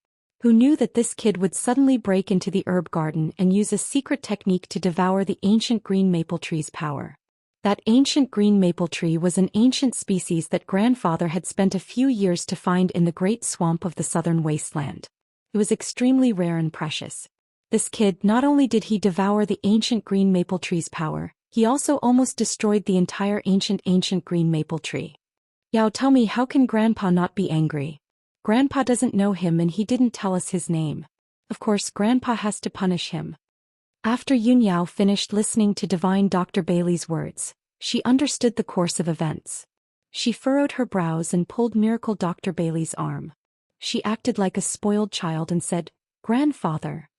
Who knew that this kid would suddenly break into the herb garden and use a secret technique to devour the ancient green maple tree's power? That ancient green maple tree was an ancient species that grandfather had spent a few years to find in the great swamp of the southern wasteland. It was extremely rare and precious. This kid, not only did he devour the ancient green maple tree's power, he also almost destroyed the entire ancient green maple tree. Yao, tell me, how can Grandpa not be angry? Grandpa doesn't know him and he didn't tell us his name. Of course, Grandpa has to punish him. After Yun Yao finished listening to Divine Dr. Bailey's words, she understood the course of events. She furrowed her brows and pulled Miracle Dr. Bailey's arm. She acted like a spoiled child and said, Grandfather.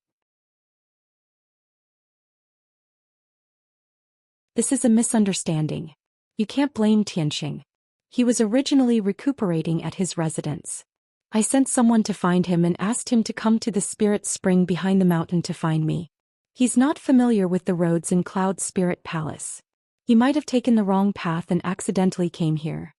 This is a misunderstanding. You can't blame Tianxing. He was originally recuperating at his residence. I sent someone to find him and asked him to come to the spirit spring behind the mountain to find me. He's not familiar with the roads in Cloud Spirit Palace. He might have taken the wrong path and accidentally came here.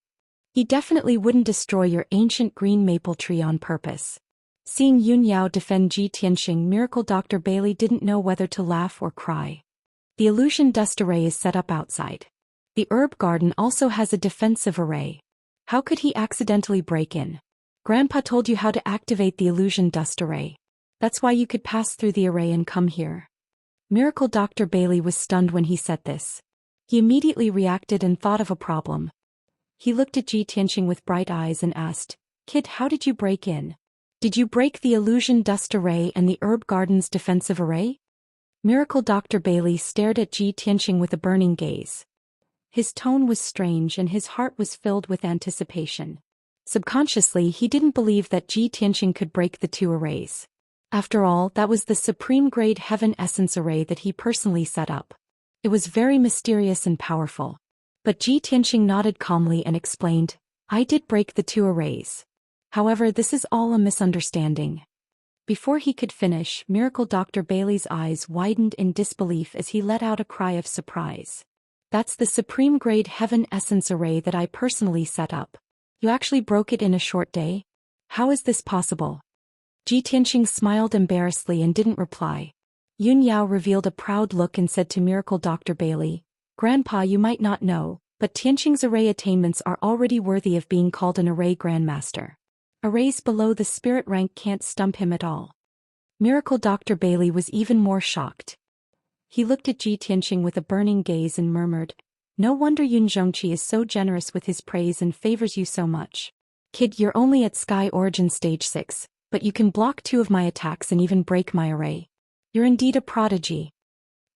He definitely wouldn't destroy your ancient green maple tree on purpose. Seeing Yun Yao defend Ji Tianxing, Miracle Dr. Bailey didn't know whether to laugh or cry. The illusion dust array is set up outside. The herb garden also has a defensive array. How could he accidentally break in? Grandpa told you how to activate the illusion dust array. That's why you could pass through the array and come here. Miracle Dr. Bailey was stunned when he said this. He immediately reacted and thought of a problem. He looked at Ji Tianxing with bright eyes and asked, Kid, how did you break in? Did you break the illusion dust array and the herb garden's defensive array? Miracle Dr. Bailey stared at Ji Tianxing with a burning gaze. His tone was strange and his heart was filled with anticipation. Subconsciously, he didn't believe that Ji Tianxing could break the two arrays. After all, that was the supreme grade heaven essence array that he personally set up. It was very mysterious and powerful. But Ji Tianxing nodded calmly and explained, I did break the two arrays. However, this is all a misunderstanding. Before he could finish, Miracle Dr. Bailey's eyes widened in disbelief as he let out a cry of surprise. That's the supreme grade heaven essence array that I personally set up. You actually broke it in a short day? How is this possible? Ji Tianxing smiled embarrassedly and didn't reply. Yun Yao revealed a proud look and said to Miracle Dr. Bailey, Grandpa, you might not know, but Tianxing's array attainments are already worthy of being called an array grandmaster. Arrays below the spirit rank can't stump him at all. Miracle Dr. Bailey was even more shocked. He looked at Ji Tianxing with a burning gaze and murmured, No wonder Yun Zhongqi is so generous with his praise and favors you so much. Kid, you're only at Sky Origin Stage 6, but you can block 2 of my attacks and even break my array. You're indeed a prodigy.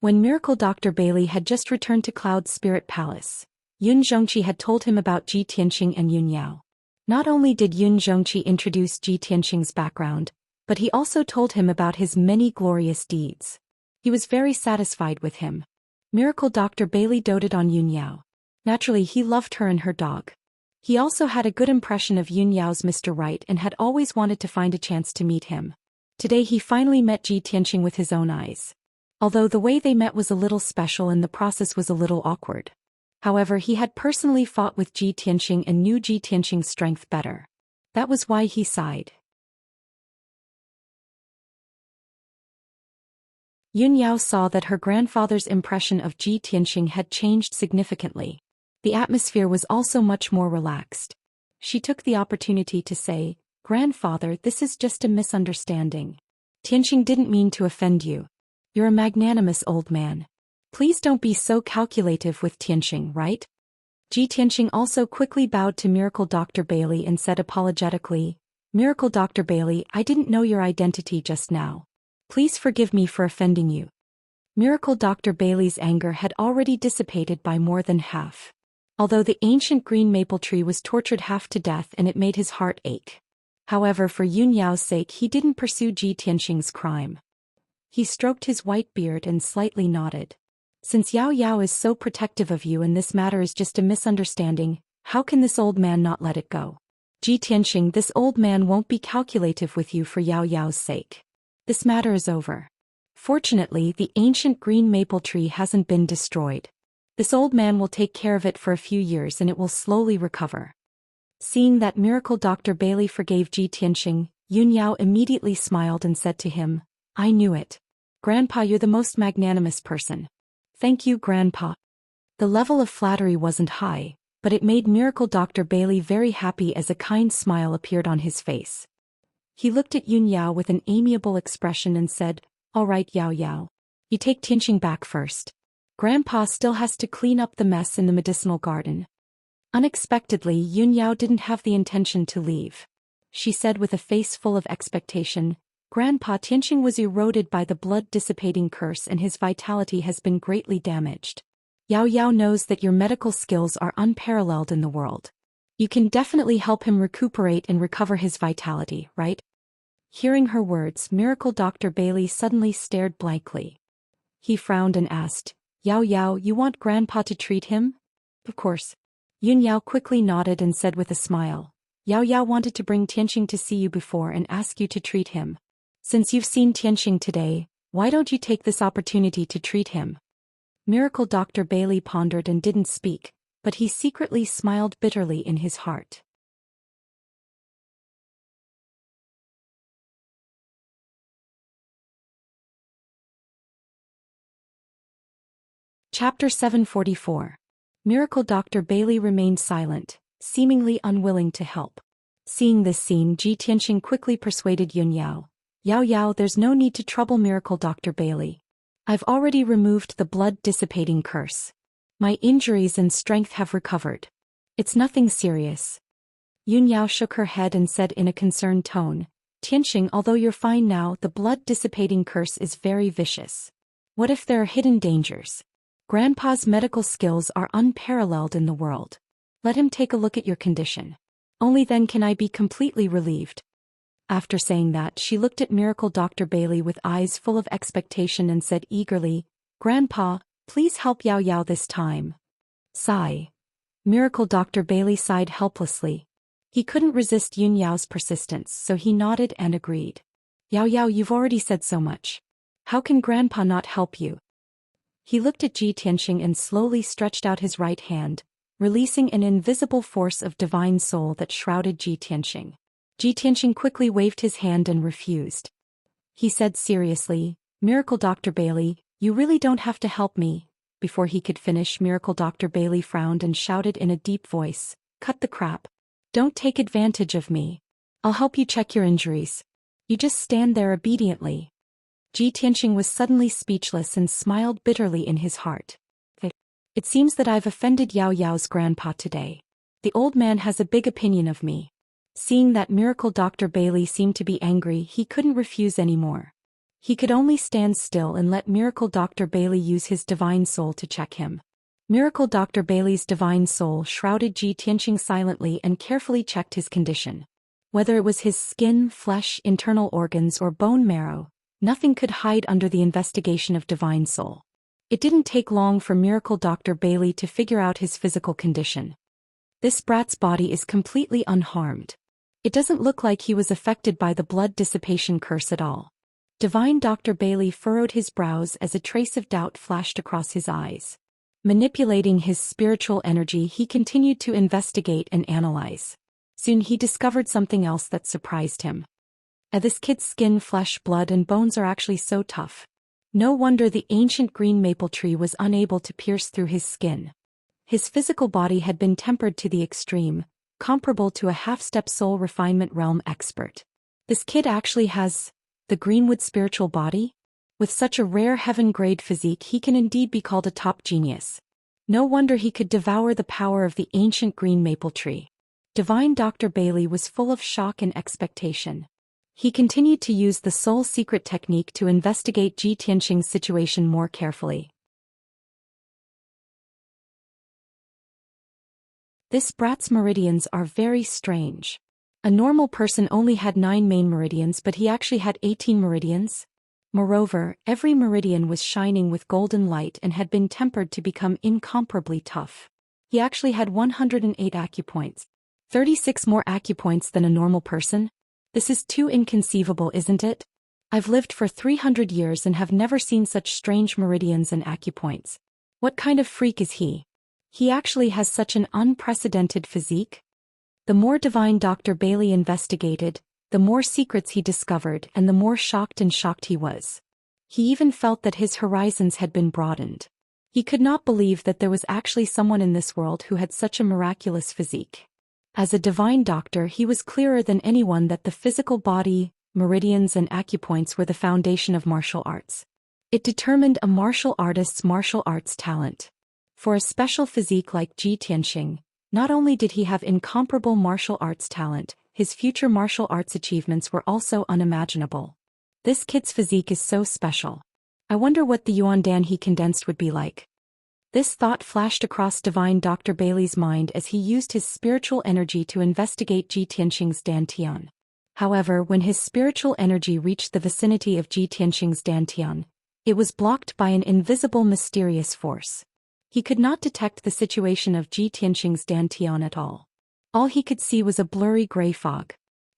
When Miracle Dr. Bailey had just returned to Cloud Spirit Palace, Yun Zhongqi had told him about Ji Tianxing and Yun Yao. Not only did Yun Zhongqi introduce Ji Tianxing's background, but he also told him about his many glorious deeds. He was very satisfied with him. Miracle Dr. Bailey doted on Yun Yao. Naturally, he loved her and her dog. He also had a good impression of Yun Yao's Mr. Right and had always wanted to find a chance to meet him. Today he finally met Ji Tianxing with his own eyes. although the way they met was a little special and the process was a little awkward. However, he had personally fought with Ji Tianqing and knew Ji Tianqing's strength better. That was why he sighed. Yun Yao saw that her grandfather's impression of Ji Tianqing had changed significantly. The atmosphere was also much more relaxed. She took the opportunity to say, "Grandfather, this is just a misunderstanding. Tianqing didn't mean to offend you. You're a magnanimous old man. Please don't be so calculative with Tianqing, right?" Ji Tianqing also quickly bowed to Miracle Dr. Bailey and said apologetically, "Miracle Dr. Bailey, I didn't know your identity just now. Please forgive me for offending you." Miracle Dr. Bailey's anger had already dissipated by more than half. Although the ancient green maple tree was tortured half to death and it made his heart ache. However, for Yun Yao's sake he didn't pursue Ji Tianqing's crime. He stroked his white beard and slightly nodded. "Since Yao Yao is so protective of you and this matter is just a misunderstanding, how can this old man not let it go? Ji Tianqing, this old man won't be calculative with you for Yao Yao's sake. This matter is over. Fortunately, the ancient green maple tree hasn't been destroyed. This old man will take care of it for a few years and it will slowly recover." Seeing that Miracle Dr. Bailey forgave Ji Tianqing, Yun Yao immediately smiled and said to him, "I knew it. Grandpa, you're the most magnanimous person." "Thank you, Grandpa." The level of flattery wasn't high, but it made Miracle Dr. Bailey very happy as a kind smile appeared on his face. He looked at Yun Yao with an amiable expression and said, "All right, Yao Yao. You take Tianqing back first. Grandpa still has to clean up the mess in the medicinal garden." Unexpectedly, Yun Yao didn't have the intention to leave. She said with a face full of expectation, "Grandpa, Tianqing was eroded by the blood-dissipating curse and his vitality has been greatly damaged. Yao Yao knows that your medical skills are unparalleled in the world. You can definitely help him recuperate and recover his vitality, right?" Hearing her words, Miracle Dr. Bailey suddenly stared blankly. He frowned and asked, "Yao Yao, you want Grandpa to treat him?" "Of course." Yun Yao quickly nodded and said with a smile, "Yao Yao wanted to bring Tianqing to see you before and ask you to treat him. Since you've seen Tianqing today, why don't you take this opportunity to treat him?" Miracle Dr. Bailey pondered and didn't speak, but he secretly smiled bitterly in his heart. Chapter 744. Miracle Dr. Bailey remained silent, seemingly unwilling to help. Seeing this scene, Ji Tianqing quickly persuaded Yun Yao, "Yao Yao, there's no need to trouble Miracle Dr. Bailey. I've already removed the blood-dissipating curse. My injuries and strength have recovered. It's nothing serious." Yun Yao shook her head and said in a concerned tone, "Tianqing, although you're fine now, the blood-dissipating curse is very vicious. What if there are hidden dangers? Grandpa's medical skills are unparalleled in the world. Let him take a look at your condition. Only then can I be completely relieved." After saying that, she looked at Miracle Dr. Bailey with eyes full of expectation and said eagerly, "Grandpa, please help Yao Yao this time." Sigh. Miracle Dr. Bailey sighed helplessly. He couldn't resist Yun Yao's persistence, so he nodded and agreed. "Yao Yao, you've already said so much. How can Grandpa not help you?" He looked at Ji Tianqing and slowly stretched out his right hand, releasing an invisible force of divine soul that shrouded Ji Tianqing. Ji Tianqing quickly waved his hand and refused. He said seriously, "Miracle Dr. Bailey, you really don't have to help me." Before he could finish, Miracle Dr. Bailey frowned and shouted in a deep voice, "Cut the crap. Don't take advantage of me. I'll help you check your injuries. You just stand there obediently." Ji Tianqing was suddenly speechless and smiled bitterly in his heart. "It seems that I've offended Yao Yao's grandpa today. The old man has a big opinion of me." Seeing that Miracle Dr. Bailey seemed to be angry, he couldn't refuse anymore. He could only stand still and let Miracle Dr. Bailey use his divine soul to check him. Miracle Dr. Bailey's divine soul shrouded Ji Tianqing silently and carefully checked his condition. Whether it was his skin, flesh, internal organs, or bone marrow, nothing could hide under the investigation of divine soul. It didn't take long for Miracle Dr. Bailey to figure out his physical condition. This brat's body is completely unharmed. It doesn't look like he was affected by the blood dissipation curse at all. Divine Dr. Bailey furrowed his brows as a trace of doubt flashed across his eyes. Manipulating his spiritual energy, he continued to investigate and analyze. Soon he discovered something else that surprised him. This kid's skin, flesh, blood, and bones are actually so tough. No wonder the ancient green maple tree was unable to pierce through his skin. His physical body had been tempered to the extreme, comparable to a half-step soul refinement realm expert. This kid actually has the Greenwood spiritual body? With such a rare heaven-grade physique, he can indeed be called a top genius. No wonder he could devour the power of the ancient green maple tree. Divine Dr. Bailey was full of shock and expectation. He continued to use the soul secret technique to investigate Ji Tianqing's situation more carefully. This brat's meridians are very strange. A normal person only had 9 main meridians, but he actually had 18 meridians. Moreover, every meridian was shining with golden light and had been tempered to become incomparably tough. He actually had 108 acupoints. 36 more acupoints than a normal person? This is too inconceivable, isn't it? I've lived for 300 years and have never seen such strange meridians and acupoints. What kind of freak is he? He actually has such an unprecedented physique? The more Divine Dr. Bailey investigated, the more secrets he discovered and the more shocked he was. He even felt that his horizons had been broadened. He could not believe that there was actually someone in this world who had such a miraculous physique. As a divine doctor, he was clearer than anyone that the physical body, meridians and acupoints were the foundation of martial arts. It determined a martial artist's martial arts talent. For a special physique like Ji Tianqing, not only did he have incomparable martial arts talent, his future martial arts achievements were also unimaginable. This kid's physique is so special. I wonder what the Yuandan he condensed would be like. This thought flashed across Divine Dr. Bailey's mind as he used his spiritual energy to investigate Ji Tianqing's dantian. However, when his spiritual energy reached the vicinity of Ji Tianqing's dantian, it was blocked by an invisible mysterious force. He could not detect the situation of Ji Tianqing's dantian at all. All he could see was a blurry gray fog.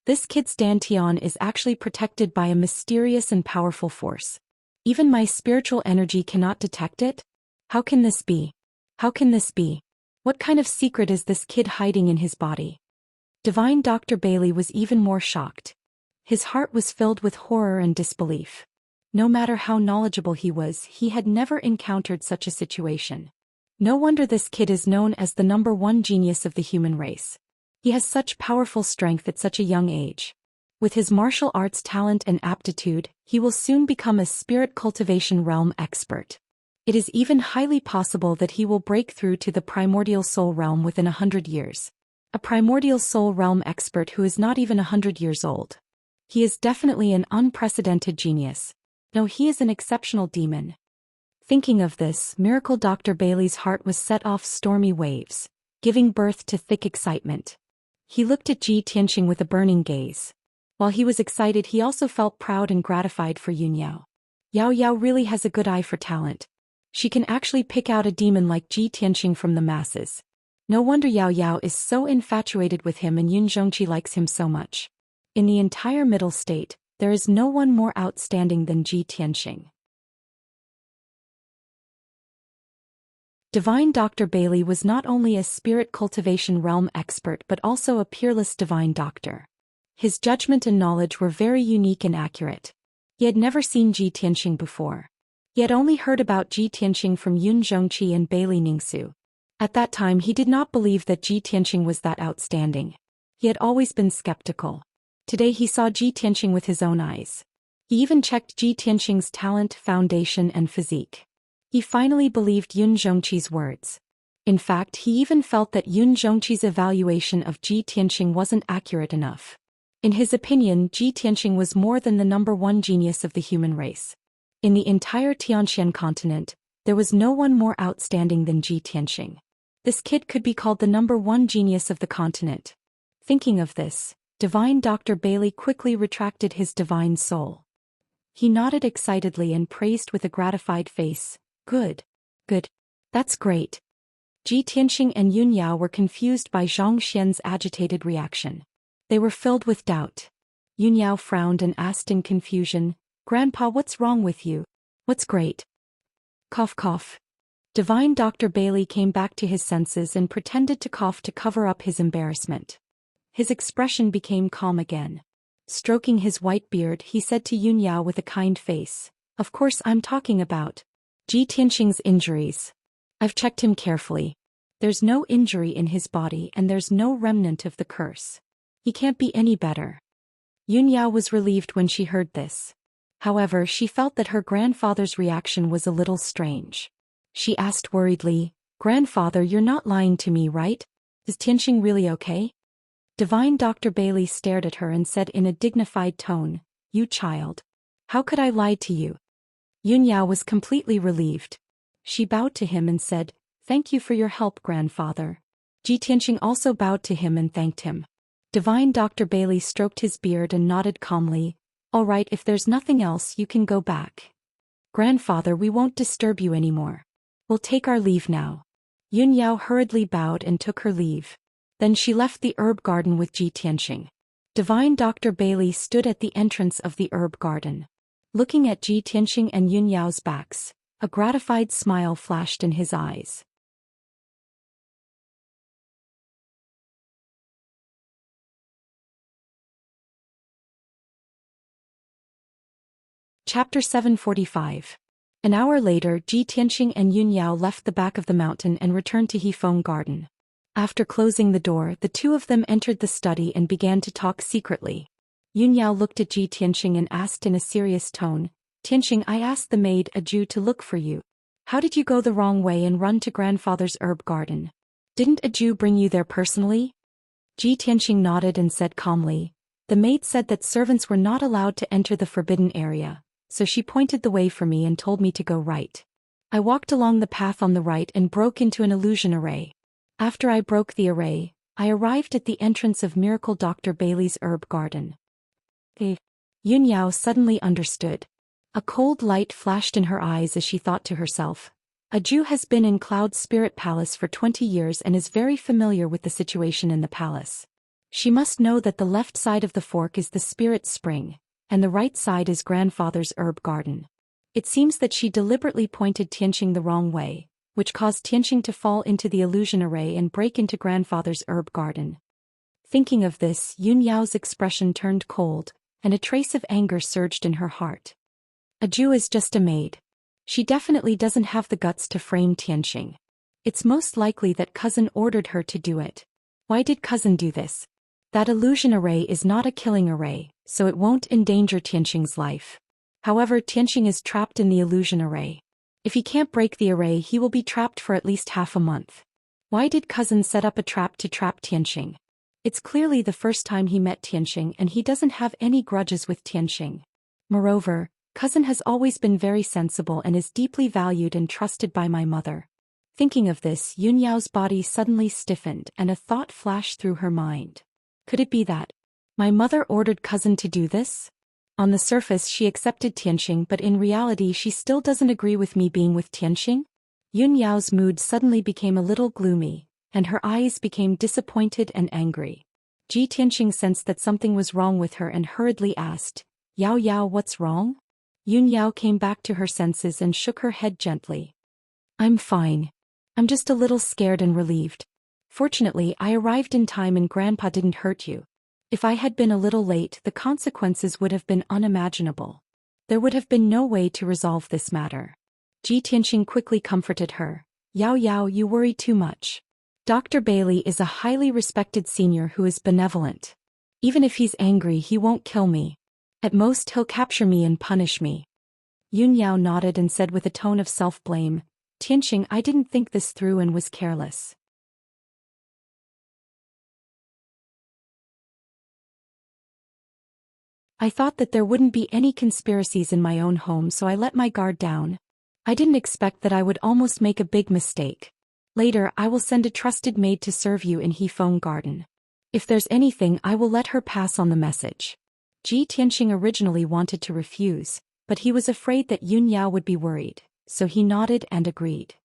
This kid's dantian is actually protected by a mysterious and powerful force. Even my spiritual energy cannot detect it? How can this be? How can this be? What kind of secret is this kid hiding in his body? Divine Dr. Bailey was even more shocked. His heart was filled with horror and disbelief. No matter how knowledgeable he was, he had never encountered such a situation. No wonder this kid is known as the #1 genius of the human race. He has such powerful strength at such a young age. With his martial arts talent and aptitude, he will soon become a spirit cultivation realm expert. It is even highly possible that he will break through to the primordial soul realm within 100 years. A primordial soul realm expert who is not even 100 years old. He is definitely an unprecedented genius. No, he is an exceptional demon. Thinking of this, Miracle Dr. Bailey's heart was set off stormy waves, giving birth to thick excitement. He looked at Ji Tianqing with a burning gaze. While he was excited, he also felt proud and gratified for Yun Yao. Yao Yao really has a good eye for talent. She can actually pick out a demon like Ji Tianqing from the masses. No wonder Yao Yao is so infatuated with him and Yun Zhongqi likes him so much. In the entire Middle State, there is no one more outstanding than Ji Tianqing. Divine Dr. Bailey was not only a spirit cultivation realm expert but also a peerless divine doctor. His judgment and knowledge were very unique and accurate. He had never seen Ji Tianqing before. He had only heard about Ji Tianqing from Yun Zhongqi and Bailey Ningsu. At that time he did not believe that Ji Tianqing was that outstanding. He had always been skeptical. Today he saw Ji Tianqing with his own eyes. He even checked Ji Tianqing's talent, foundation and physique. He finally believed Yun Zhongqi's words. In fact, he even felt that Yun Zhongqi's evaluation of Ji Tianqing wasn't accurate enough. In his opinion, Ji Tianqing was more than the #1 genius of the human race. In the entire Tianxian continent, there was no one more outstanding than Ji Tianqing. This kid could be called the #1 genius of the continent. Thinking of this, Divine Dr. Bailey quickly retracted his divine soul. He nodded excitedly and praised with a gratified face. Good. Good. That's great. Ji Tianqing and Yun Yao were confused by Zhou Xian's agitated reaction. They were filled with doubt. Yun Yao frowned and asked in confusion, Grandpa, what's wrong with you? What's great? Cough cough. Divine Dr. Bailey came back to his senses and pretended to cough to cover up his embarrassment. His expression became calm again. Stroking his white beard, he said to Yunyao with a kind face, "Of course I'm talking about Ji Tianqing's injuries. I've checked him carefully. There's no injury in his body and there's no remnant of the curse. He can't be any better." Yunyao was relieved when she heard this. However, she felt that her grandfather's reaction was a little strange. She asked worriedly, "Grandfather, you're not lying to me, right? Is Tianqing really okay?" Divine Dr. Bailey stared at her and said in a dignified tone, "You child. How could I lie to you?" Yunyao was completely relieved. She bowed to him and said, "Thank you for your help, grandfather." Ji Tianqing also bowed to him and thanked him. Divine Dr. Bailey stroked his beard and nodded calmly, "All right, if there's nothing else, you can go back. Grandfather, we won't disturb you anymore. We'll take our leave now." Yunyao hurriedly bowed and took her leave. Then she left the herb garden with Ji Tianqing. Divine Dr. Bailey stood at the entrance of the herb garden. Looking at Ji Tianqing and Yunyao's backs, a gratified smile flashed in his eyes. Chapter 745. An hour later, Ji Tianqing and Yunyao left the back of the mountain and returned to Hefeng Garden. After closing the door, the two of them entered the study and began to talk secretly. Yunyao looked at Ji Tianqing and asked in a serious tone, "Tianqing, I asked the maid Zhou to look for you. How did you go the wrong way and run to grandfather's herb garden? Didn't Zhou bring you there personally?" Ji Tianqing nodded and said calmly, "The maid said that servants were not allowed to enter the forbidden area, so she pointed the way for me and told me to go right. I walked along the path on the right and broke into an illusion array. After I broke the array, I arrived at the entrance of Miracle Dr. Bailey's herb garden." Yunyao suddenly understood. A cold light flashed in her eyes as she thought to herself, "Zhou has been in Cloud's Spirit Palace for 20 years and is very familiar with the situation in the palace. She must know that the left side of the fork is the Spirit Spring, and the right side is grandfather's herb garden. It seems that she deliberately pointed Tianqing the wrong way, which caused Tianqing to fall into the illusion array and break into grandfather's herb garden." Thinking of this, Yunyao's expression turned cold, and a trace of anger surged in her heart. Zhou is just a maid. She definitely doesn't have the guts to frame Tianqing. It's most likely that cousin ordered her to do it. Why did cousin do this? That illusion array is not a killing array, so it won't endanger Tianqing's life. However, Tianqing is trapped in the illusion array. If he can't break the array, he will be trapped for at least half a month. Why did cousin set up a trap to trap Tianqing? It's clearly the first time he met Tianqing and he doesn't have any grudges with Tianqing. Moreover, cousin has always been very sensible and is deeply valued and trusted by my mother. Thinking of this, Yunyao's body suddenly stiffened and a thought flashed through her mind. Could it be that my mother ordered cousin to do this? On the surface she accepted Tianqing, but in reality she still doesn't agree with me being with Tianqing? Yunyao's mood suddenly became a little gloomy, and her eyes became disappointed and angry. Ji Tianqing sensed that something was wrong with her and hurriedly asked, "Yao Yao, what's wrong?" Yunyao came back to her senses and shook her head gently. "I'm fine. I'm just a little scared and relieved. Fortunately, I arrived in time and Grandpa didn't hurt you. If I had been a little late, the consequences would have been unimaginable. There would have been no way to resolve this matter." Ji Tianqing quickly comforted her. "Yao Yao, you worry too much. Dr. Bailey is a highly respected senior who is benevolent. Even if he's angry, he won't kill me. At most he'll capture me and punish me." Yunyao nodded and said with a tone of self-blame, "Tianqing, I didn't think this through and was careless. I thought that there wouldn't be any conspiracies in my own home, so I let my guard down. I didn't expect that I would almost make a big mistake. Later I will send a trusted maid to serve you in Hefeng Garden. If there's anything, I will let her pass on the message." Ji Tianqing originally wanted to refuse, but he was afraid that Yunyao would be worried, so he nodded and agreed.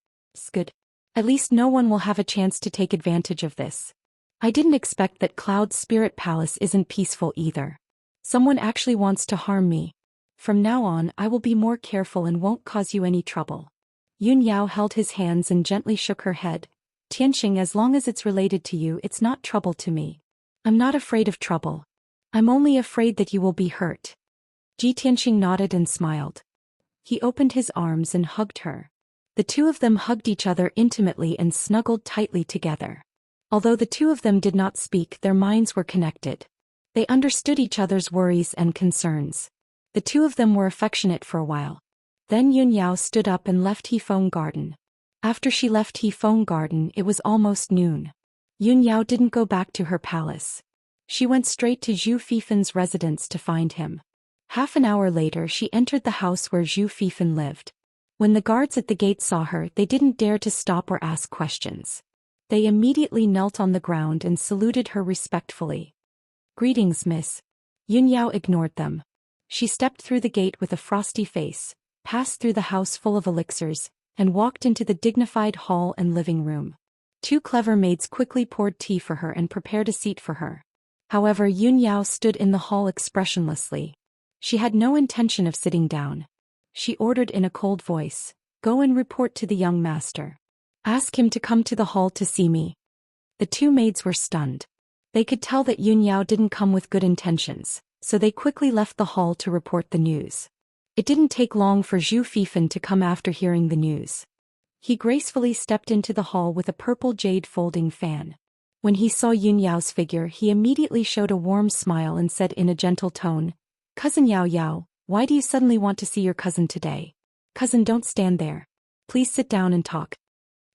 "Good. At least no one will have a chance to take advantage of this. I didn't expect that Cloud's Spirit Palace isn't peaceful either. Someone actually wants to harm me." From now on I will be more careful and won't cause you any trouble. Yun Yao held his hands and gently shook her head. Tianxing, as long as it's related to you, it's not trouble to me. I'm not afraid of trouble. I'm only afraid that you will be hurt. Tianxing nodded and smiled. He opened his arms and hugged her. The two of them hugged each other intimately and snuggled tightly together. Although the two of them did not speak, their minds were connected. They understood each other's worries and concerns. The two of them were affectionate for a while. Then Yun Yao stood up and left Hefeng Garden. After she left Hefeng Garden, it was almost noon. Yun Yao didn't go back to her palace. She went straight to Zhu Fifen's residence to find him. Half an hour later she entered the house where Zhu Fifen lived. When the guards at the gate saw her, they didn't dare to stop or ask questions. They immediately knelt on the ground and saluted her respectfully. "Greetings, miss." Yun Yao ignored them. She stepped through the gate with a frosty face, passed through the house full of elixirs, and walked into the dignified hall and living room. Two clever maids quickly poured tea for her and prepared a seat for her. However, Yun Yao stood in the hall expressionlessly. She had no intention of sitting down. She ordered in a cold voice, "Go and report to the young master. Ask him to come to the hall to see me." The two maids were stunned. They could tell that Yun Yao didn't come with good intentions, so they quickly left the hall to report the news. It didn't take long for Zhu Fifen to come after hearing the news. He gracefully stepped into the hall with a purple jade folding fan. When he saw Yun Yao's figure, he immediately showed a warm smile and said in a gentle tone, "Cousin Yao Yao, why do you suddenly want to see your cousin today? Cousin, don't stand there. Please sit down and talk."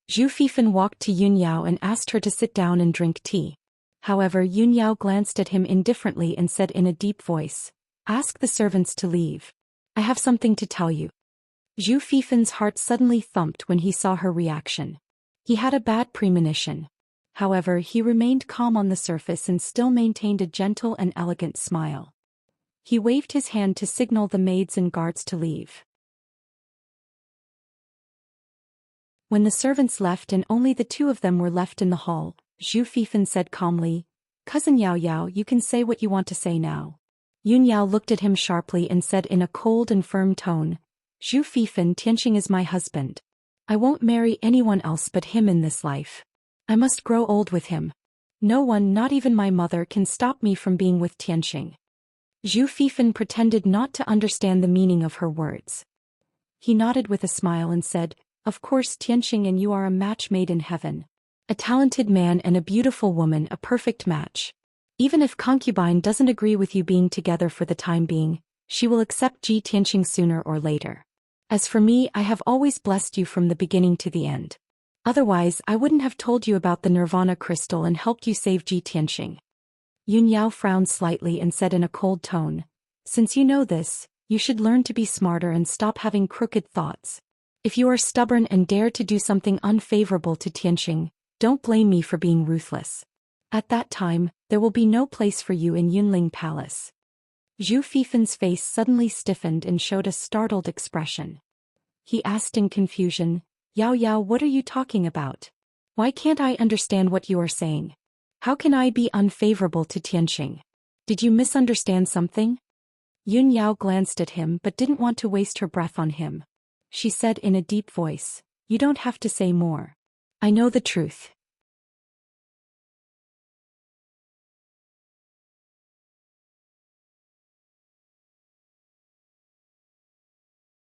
Zhu Fifen walked to Yun Yao and asked her to sit down and drink tea. However, Yun Yao glanced at him indifferently and said in a deep voice, "Ask the servants to leave. I have something to tell you." Zhu Fifen's heart suddenly thumped when he saw her reaction. He had a bad premonition. However, he remained calm on the surface and still maintained a gentle and elegant smile. He waved his hand to signal the maids and guards to leave. When the servants left and only the two of them were left in the hall, Zhu Fifen said calmly, "Cousin Yao Yao, you can say what you want to say now." Yun Yao looked at him sharply and said in a cold and firm tone, "Zhu Fifen, Tianxing is my husband. I won't marry anyone else but him in this life. I must grow old with him. No one, not even my mother, can stop me from being with Tianxing." Zhu Fifen pretended not to understand the meaning of her words. He nodded with a smile and said, "Of course, Tianxing and you are a match made in heaven. A talented man and a beautiful woman, a perfect match. Even if concubine doesn't agree with you being together for the time being, she will accept Tianxing sooner or later. As for me, I have always blessed you from the beginning to the end. Otherwise, I wouldn't have told you about the Nirvana crystal and helped you save Tianxing." Yun Yao frowned slightly and said in a cold tone, "Since you know this, you should learn to be smarter and stop having crooked thoughts. If you are stubborn and dare to do something unfavorable to Tianxing, don't blame me for being ruthless. At that time, there will be no place for you in Yunling Palace." Zhu Fifen's face suddenly stiffened and showed a startled expression. He asked in confusion, "Yao Yao, what are you talking about? Why can't I understand what you are saying? How can I be unfavorable to Tianxing? Did you misunderstand something?" Yun Yao glanced at him but didn't want to waste her breath on him. She said in a deep voice, "You don't have to say more. I know the truth."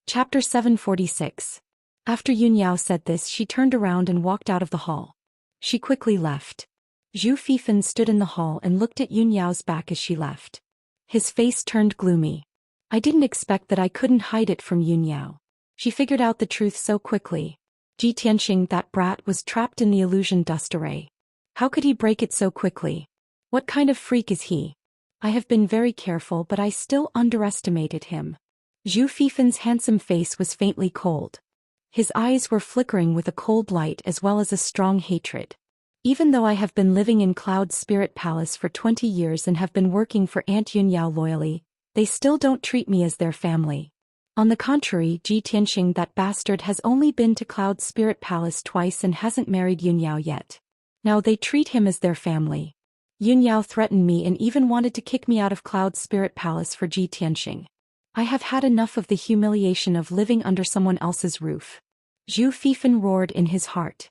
Chapter 746. After Yun Yao said this, she turned around and walked out of the hall. She quickly left. Zhu Fifen stood in the hall and looked at Yun Yao's back as she left. His face turned gloomy. "I didn't expect that I couldn't hide it from Yun Yao. She figured out the truth so quickly. Tianxing, that brat, was trapped in the illusion dust array. How could he break it so quickly? What kind of freak is he? I have been very careful, but I still underestimated him." Zhu Fifen's handsome face was faintly cold. His eyes were flickering with a cold light as well as a strong hatred. "Even though I have been living in Cloud Spirit Palace for 20 years and have been working for Aunt Yun Yao loyally, they still don't treat me as their family. On the contrary, Tianxing, that bastard, has only been to Cloud Spirit Palace twice and hasn't married Yun Yao yet. Now they treat him as their family. Yun Yao threatened me and even wanted to kick me out of Cloud Spirit Palace for Tianxing. I have had enough of the humiliation of living under someone else's roof. Zhu Fifan roared in his heart.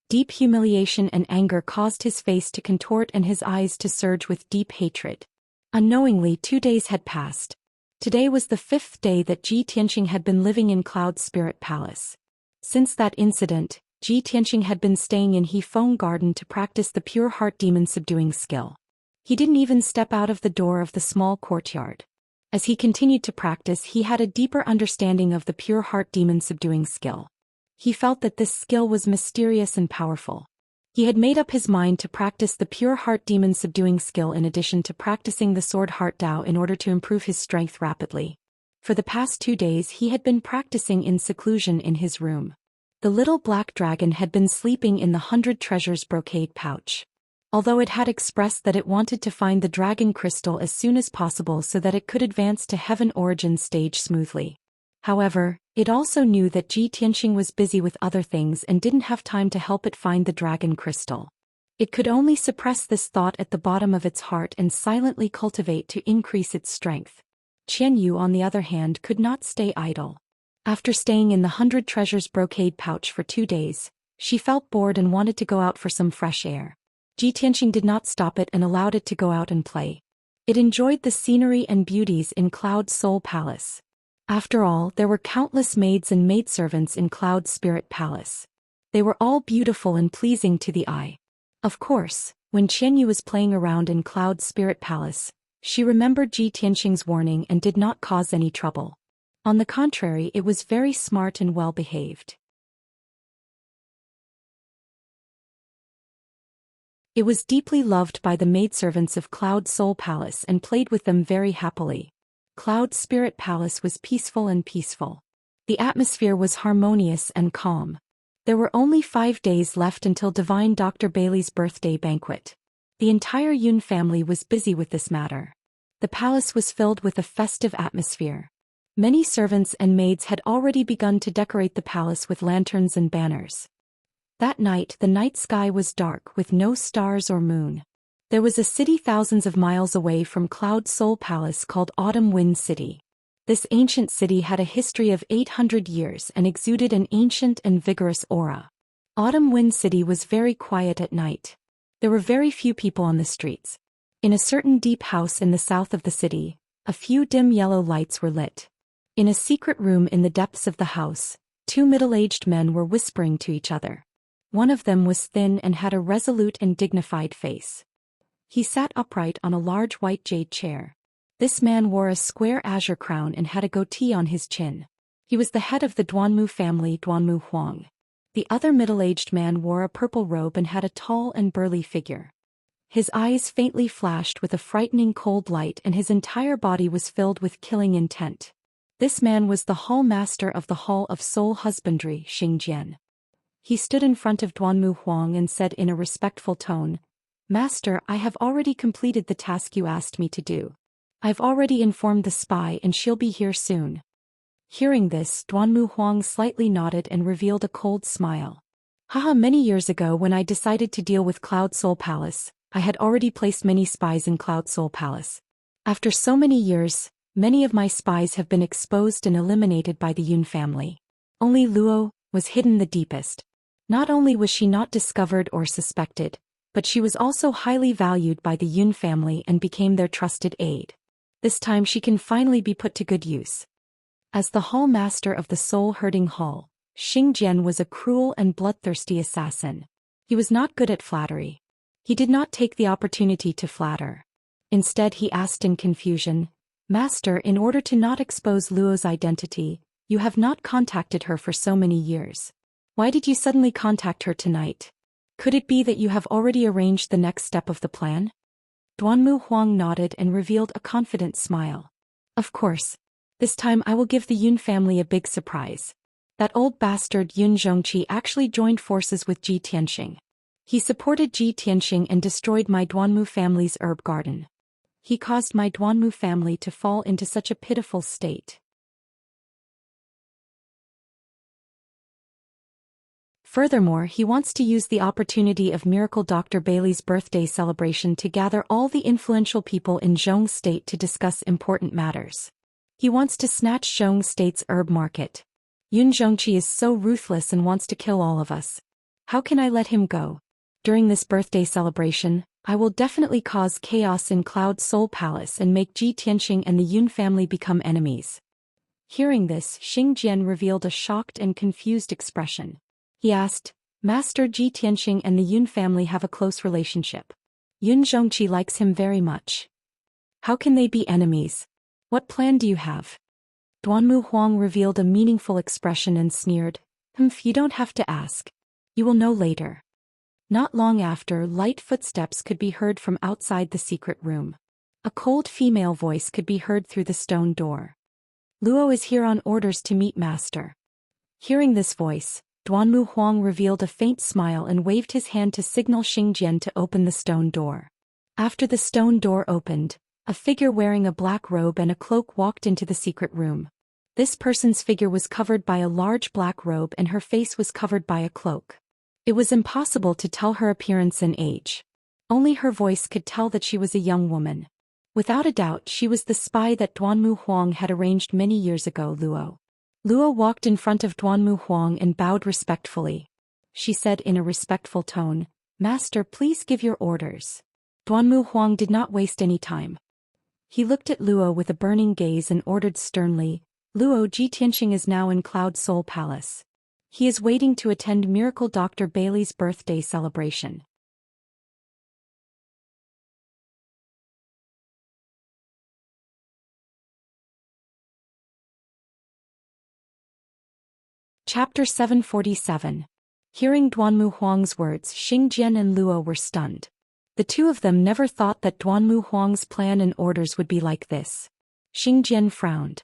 Deep humiliation and anger caused his face to contort and his eyes to surge with deep hatred. Unknowingly 2 days had passed. Today was the 5th day that Ji Tianxing had been living in Cloud Spirit Palace. Since that incident, Ji Tianxing had been staying in He Feng Garden to practice the pure heart demon subduing skill. He didn't even step out of the door of the small courtyard. As he continued to practice, he had a deeper understanding of the pure heart demon subduing skill. He felt that this skill was mysterious and powerful. He had made up his mind to practice the pure heart demon subduing skill in addition to practicing the sword heart Dao in order to improve his strength rapidly. For the past 2 days he had been practicing in seclusion in his room. The little black dragon had been sleeping in the 100 treasures brocade pouch. Although it had expressed that it wanted to find the dragon crystal as soon as possible so that it could advance to heaven origin stage smoothly. However, it also knew that Ji Tianxing was busy with other things and didn't have time to help it find the dragon crystal. It could only suppress this thought at the bottom of its heart and silently cultivate to increase its strength. Qian Yu, on the other hand, could not stay idle. After staying in the 100 treasures brocade pouch for 2 days, she felt bored and wanted to go out for some fresh air. Ji Tianxing did not stop it and allowed it to go out and play. It enjoyed the scenery and beauties in Cloud Soul Palace. After all, there were countless maids and maidservants in Cloud Spirit Palace. They were all beautiful and pleasing to the eye. Of course, when Qian Yu was playing around in Cloud Spirit Palace, she remembered Ji Tianxing's warning and did not cause any trouble. On the contrary, it was very smart and well-behaved. It was deeply loved by the maidservants of Cloud Soul Palace and played with them very happily. Cloud Spirit Palace was peaceful and peaceful. The atmosphere was harmonious and calm. There were only 5 days left until Divine Dr. Bailey's birthday banquet. The entire Yun family was busy with this matter. The palace was filled with a festive atmosphere. Many servants and maids had already begun to decorate the palace with lanterns and banners. That night the night sky was dark with no stars or moon. There was a city thousands of miles away from Cloud Soul Palace called Autumn Wind City. This ancient city had a history of 800 years and exuded an ancient and vigorous aura. Autumn Wind City was very quiet at night. There were very few people on the streets. In a certain deep house in the south of the city, a few dim yellow lights were lit. In a secret room in the depths of the house, 2 middle-aged men were whispering to each other. One of them was thin and had a resolute and dignified face. He sat upright on a large white jade chair. This man wore a square azure crown and had a goatee on his chin. He was the head of the Duanmu family, Duanmu Huang. The other middle-aged man wore a purple robe and had a tall and burly figure. His eyes faintly flashed with a frightening cold light and his entire body was filled with killing intent. This man was the hall master of the Hall of Soul Husbandry, Xianxia. He stood in front of Duanmu Huang and said in a respectful tone, "Master, I have already completed the task you asked me to do. I've already informed the spy and she'll be here soon." Hearing this, Duanmu Huang slightly nodded and revealed a cold smile. Haha, many years ago when I decided to deal with Cloud Soul Palace, I had already placed many spies in Cloud Soul Palace. After so many years, many of my spies have been exposed and eliminated by the Yun family. Only Luo was hidden the deepest. Not only was she not discovered or suspected, but she was also highly valued by the Yun family and became their trusted aide. This time she can finally be put to good use. As the hall master of the soul-herding hall, Xing Jian was a cruel and bloodthirsty assassin. He was not good at flattery. He did not take the opportunity to flatter. Instead he asked in confusion, "Master, in order to not expose Luo's identity, you have not contacted her for so many years. Why did you suddenly contact her tonight? Could it be that you have already arranged the next step of the plan?" Duanmu Huang nodded and revealed a confident smile. "Of course. This time I will give the Yun family a big surprise. That old bastard Yun Zhongqi actually joined forces with Ji Tianxing. He supported Ji Tianxing and destroyed my Duanmu family's herb garden. He caused my Duanmu family to fall into such a pitiful state. Furthermore, he wants to use the opportunity of Miracle Dr. Bailey's birthday celebration to gather all the influential people in Zhong State to discuss important matters. He wants to snatch Zhong State's herb market. Yun Zhongqi is so ruthless and wants to kill all of us. How can I let him go? During this birthday celebration, I will definitely cause chaos in Cloud Soul Palace and make Ji Tianxing and the Yun family become enemies. Hearing this, Xing Jian revealed a shocked and confused expression. He asked, Master, Ji Tianxing and the Yun family have a close relationship. Yun Zhongqi likes him very much. How can they be enemies? What plan do you have? Duanmu Huang revealed a meaningful expression and sneered, you don't have to ask. You will know later. Not long after, light footsteps could be heard from outside the secret room. A cold female voice could be heard through the stone door. Luo is here on orders to meet Master. Hearing this voice, Duanmu Huang revealed a faint smile and waved his hand to signal Xing Jian to open the stone door. After the stone door opened, a figure wearing a black robe and a cloak walked into the secret room. This person's figure was covered by a large black robe and her face was covered by a cloak. It was impossible to tell her appearance and age. Only her voice could tell that she was a young woman. Without a doubt, she was the spy that Duanmu Huang had arranged many years ago, Luo. Luo walked in front of Duanmu Huang and bowed respectfully. She said in a respectful tone, Master, please give your orders. Duanmu Huang did not waste any time. He looked at Luo with a burning gaze and ordered sternly, Luo, Ji Tianxing is now in Cloud Soul Palace. He is waiting to attend Miracle Dr. Bailey's birthday celebration. Chapter 747. Hearing Duanmu Huang's words, Xing Jian and Luo were stunned. The two of them never thought that Duanmu Huang's plan and orders would be like this. Xing Jian frowned.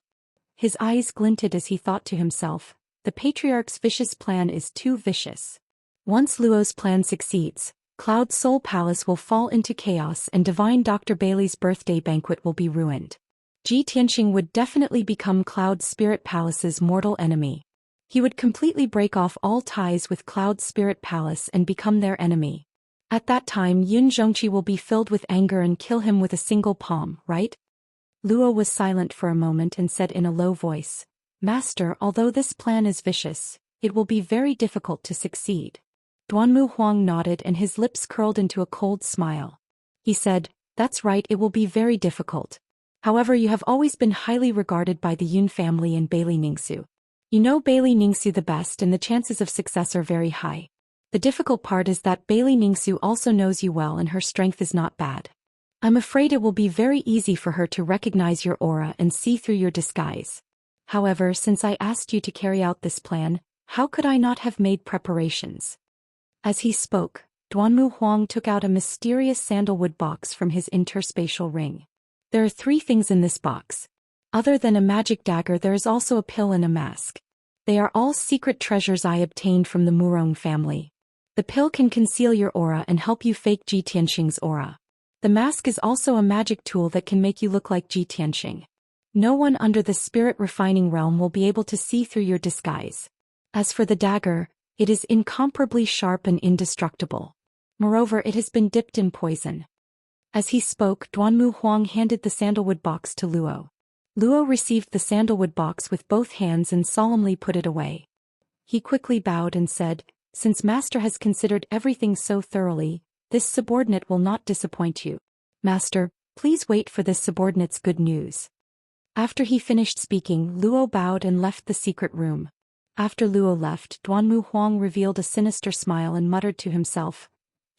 His eyes glinted as he thought to himself, the Patriarch's vicious plan is too vicious. Once Luo's plan succeeds, Cloud Soul Palace will fall into chaos and Divine Dr. Bailey's birthday banquet will be ruined. Ji Tianxing would definitely become Cloud Spirit Palace's mortal enemy. He would completely break off all ties with Cloud Spirit Palace and become their enemy. At that time, Yun Zhongqi will be filled with anger and kill him with a single palm, right? Luo was silent for a moment and said in a low voice, Master, although this plan is vicious, it will be very difficult to succeed. Duanmu Huang nodded and his lips curled into a cold smile. He said, That's right, it will be very difficult. However, you have always been highly regarded by the Yun family and Bailey Ningxu. You know Bailey Ningxu the best and the chances of success are very high. The difficult part is that Bailey Ningxu also knows you well and her strength is not bad. I'm afraid it will be very easy for her to recognize your aura and see through your disguise. However, since I asked you to carry out this plan, how could I not have made preparations? As he spoke, Duanmu Huang took out a mysterious sandalwood box from his interspatial ring. There are 3 things in this box. Other than a magic dagger, there is also a pill and a mask. They are all secret treasures I obtained from the Murong family. The pill can conceal your aura and help you fake Ji Tianxing's aura. The mask is also a magic tool that can make you look like Ji Tianxing. No one under the spirit refining realm will be able to see through your disguise. As for the dagger, it is incomparably sharp and indestructible. Moreover, it has been dipped in poison. As he spoke, Duanmu Huang handed the sandalwood box to Luo. Luo received the sandalwood box with both hands and solemnly put it away. He quickly bowed and said, Since Master has considered everything so thoroughly, this subordinate will not disappoint you. Master, please wait for this subordinate's good news. After he finished speaking, Luo bowed and left the secret room. After Luo left, Duanmu Huang revealed a sinister smile and muttered to himself,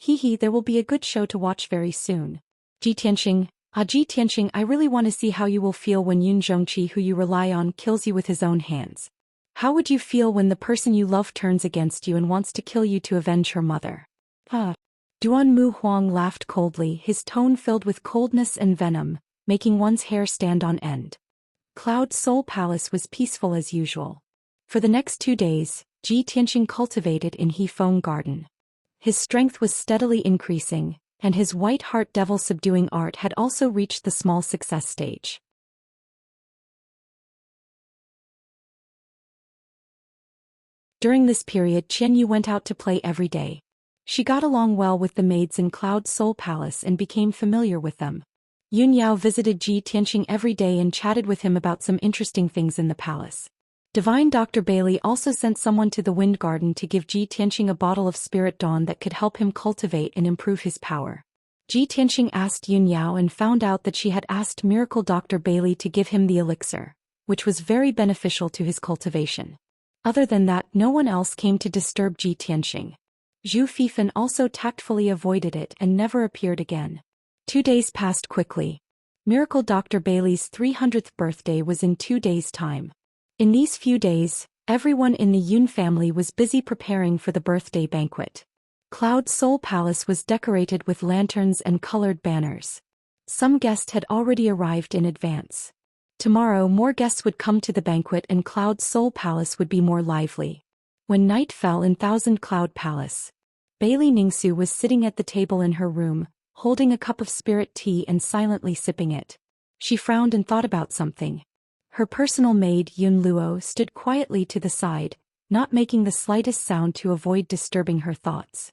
there will be a good show to watch very soon. Ji Tianxing, Ji Tianxing, I really want to see how you will feel when Yun Zhongqi, who you rely on, kills you with his own hands. How would you feel when the person you love turns against you and wants to kill you to avenge her mother? Duanmu Huang laughed coldly, his tone filled with coldness and venom, making one's hair stand on end. Cloud Soul Palace was peaceful as usual. For the next 2 days, Ji Tianxing cultivated in Hefeng Garden. His strength was steadily increasing, and his white heart devil subduing art had also reached the small success stage. During this period, Qianyu went out to play every day. She got along well with the maids in Cloud Soul Palace and became familiar with them. Yun Yao visited Ji Tianxing every day and chatted with him about some interesting things in the palace. Divine Dr. Bailey also sent someone to the Wind Garden to give Ji Tianxing a bottle of Spirit Dawn that could help him cultivate and improve his power. Ji Tianxing asked Yun Yao and found out that she had asked Miracle Dr. Bailey to give him the elixir, which was very beneficial to his cultivation. Other than that, no one else came to disturb Ji Tianxing. Zhu Fifan also tactfully avoided it and never appeared again. 2 days passed quickly. Miracle Dr. Bailey's 300th birthday was in 2 days' time. In these few days, everyone in the Yun family was busy preparing for the birthday banquet. Cloud Soul Palace was decorated with lanterns and colored banners. Some guests had already arrived in advance. Tomorrow more guests would come to the banquet and Cloud Soul Palace would be more lively. When night fell in Thousand Cloud Palace, Bailey Ningsu was sitting at the table in her room, holding a cup of spirit tea and silently sipping it. She frowned and thought about something. Her personal maid Yun Luo stood quietly to the side, not making the slightest sound to avoid disturbing her thoughts.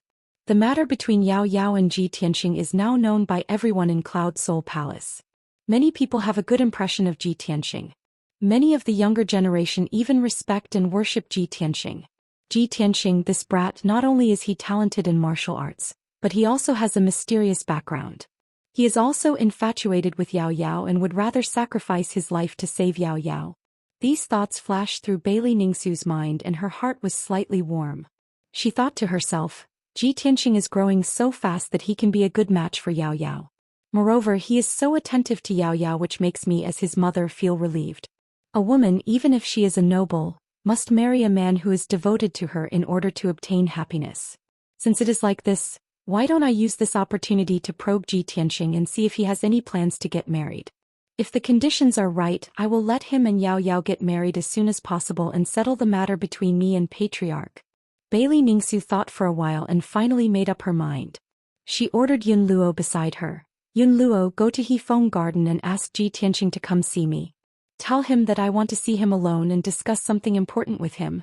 The matter between Yao Yao and Ji Tianxing is now known by everyone in Cloud Soul Palace. Many people have a good impression of Ji Tianxing. Many of the younger generation even respect and worship Ji Tianxing. Ji Tianxing, this brat, not only is he talented in martial arts, but he also has a mysterious background. He is also infatuated with Yao Yao and would rather sacrifice his life to save Yao Yao. These thoughts flashed through Bailey Ningsu's mind and her heart was slightly warm. She thought to herself, Ji Tianxing is growing so fast that he can be a good match for Yao Yao. Moreover, he is so attentive to Yao Yao, which makes me as his mother feel relieved. A woman, even if she is a noble, must marry a man who is devoted to her in order to obtain happiness. Since it is like this, why don't I use this opportunity to probe Ji Tianxing and see if he has any plans to get married? If the conditions are right, I will let him and Yao Yao get married as soon as possible and settle the matter between me and Patriarch. Bailey Ningsu thought for a while and finally made up her mind. She ordered Yun Luo beside her. Yun Luo, go to Hefeng Garden and ask Ji Tianxing to come see me. Tell him that I want to see him alone and discuss something important with him.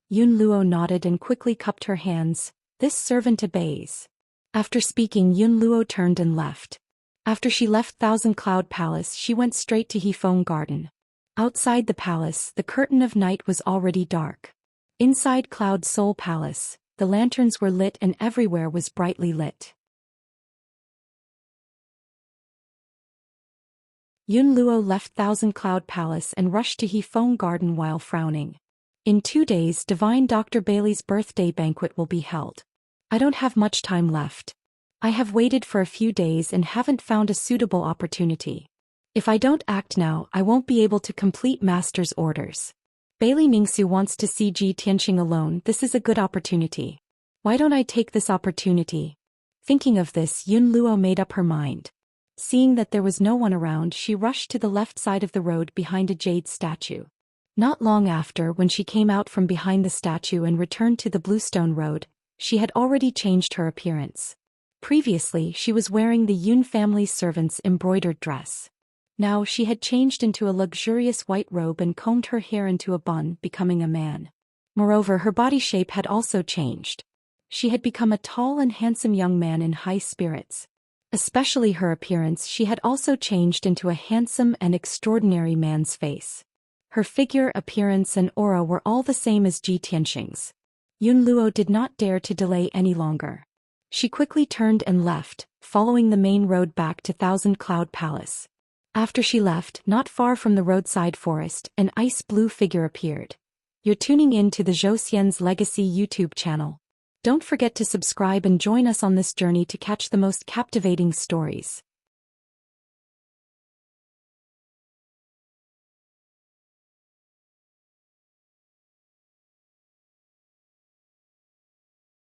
Yun Luo nodded and quickly cupped her hands. This servant obeys. After speaking, Yun Luo turned and left. After she left Thousand Cloud Palace, she went straight to Hefeng Garden. Outside the palace, the curtain of night was already dark. Inside Cloud Soul Palace, the lanterns were lit and everywhere was brightly lit. Yun Luo left Thousand Cloud Palace and rushed to Hefeng Garden while frowning. In 2 days, Divine Dr. Bailey's birthday banquet will be held. I don't have much time left. I have waited for a few days and haven't found a suitable opportunity. If I don't act now, I won't be able to complete Master's orders. Bailey Ningsu wants to see Ji Tianxing alone. This is a good opportunity. Why don't I take this opportunity? Thinking of this, Yun Luo made up her mind. Seeing that there was no one around, she rushed to the left side of the road behind a jade statue. Not long after, when she came out from behind the statue and returned to the Bluestone Road, she had already changed her appearance. Previously, she was wearing the Yun family's servant's embroidered dress. Now she had changed into a luxurious white robe and combed her hair into a bun, becoming a man. Moreover, her body shape had also changed. She had become a tall and handsome young man in high spirits. Especially her appearance, she had also changed into a handsome and extraordinary man's face. Her figure, appearance and aura were all the same as Ji Tianxing's. Yun Luo did not dare to delay any longer. She quickly turned and left, following the main road back to Thousand Cloud Palace. After she left, not far from the roadside forest, an ice blue figure appeared. You're tuning in to the Zhou Xian's Legacy YouTube channel. Don't forget to subscribe and join us on this journey to catch the most captivating stories.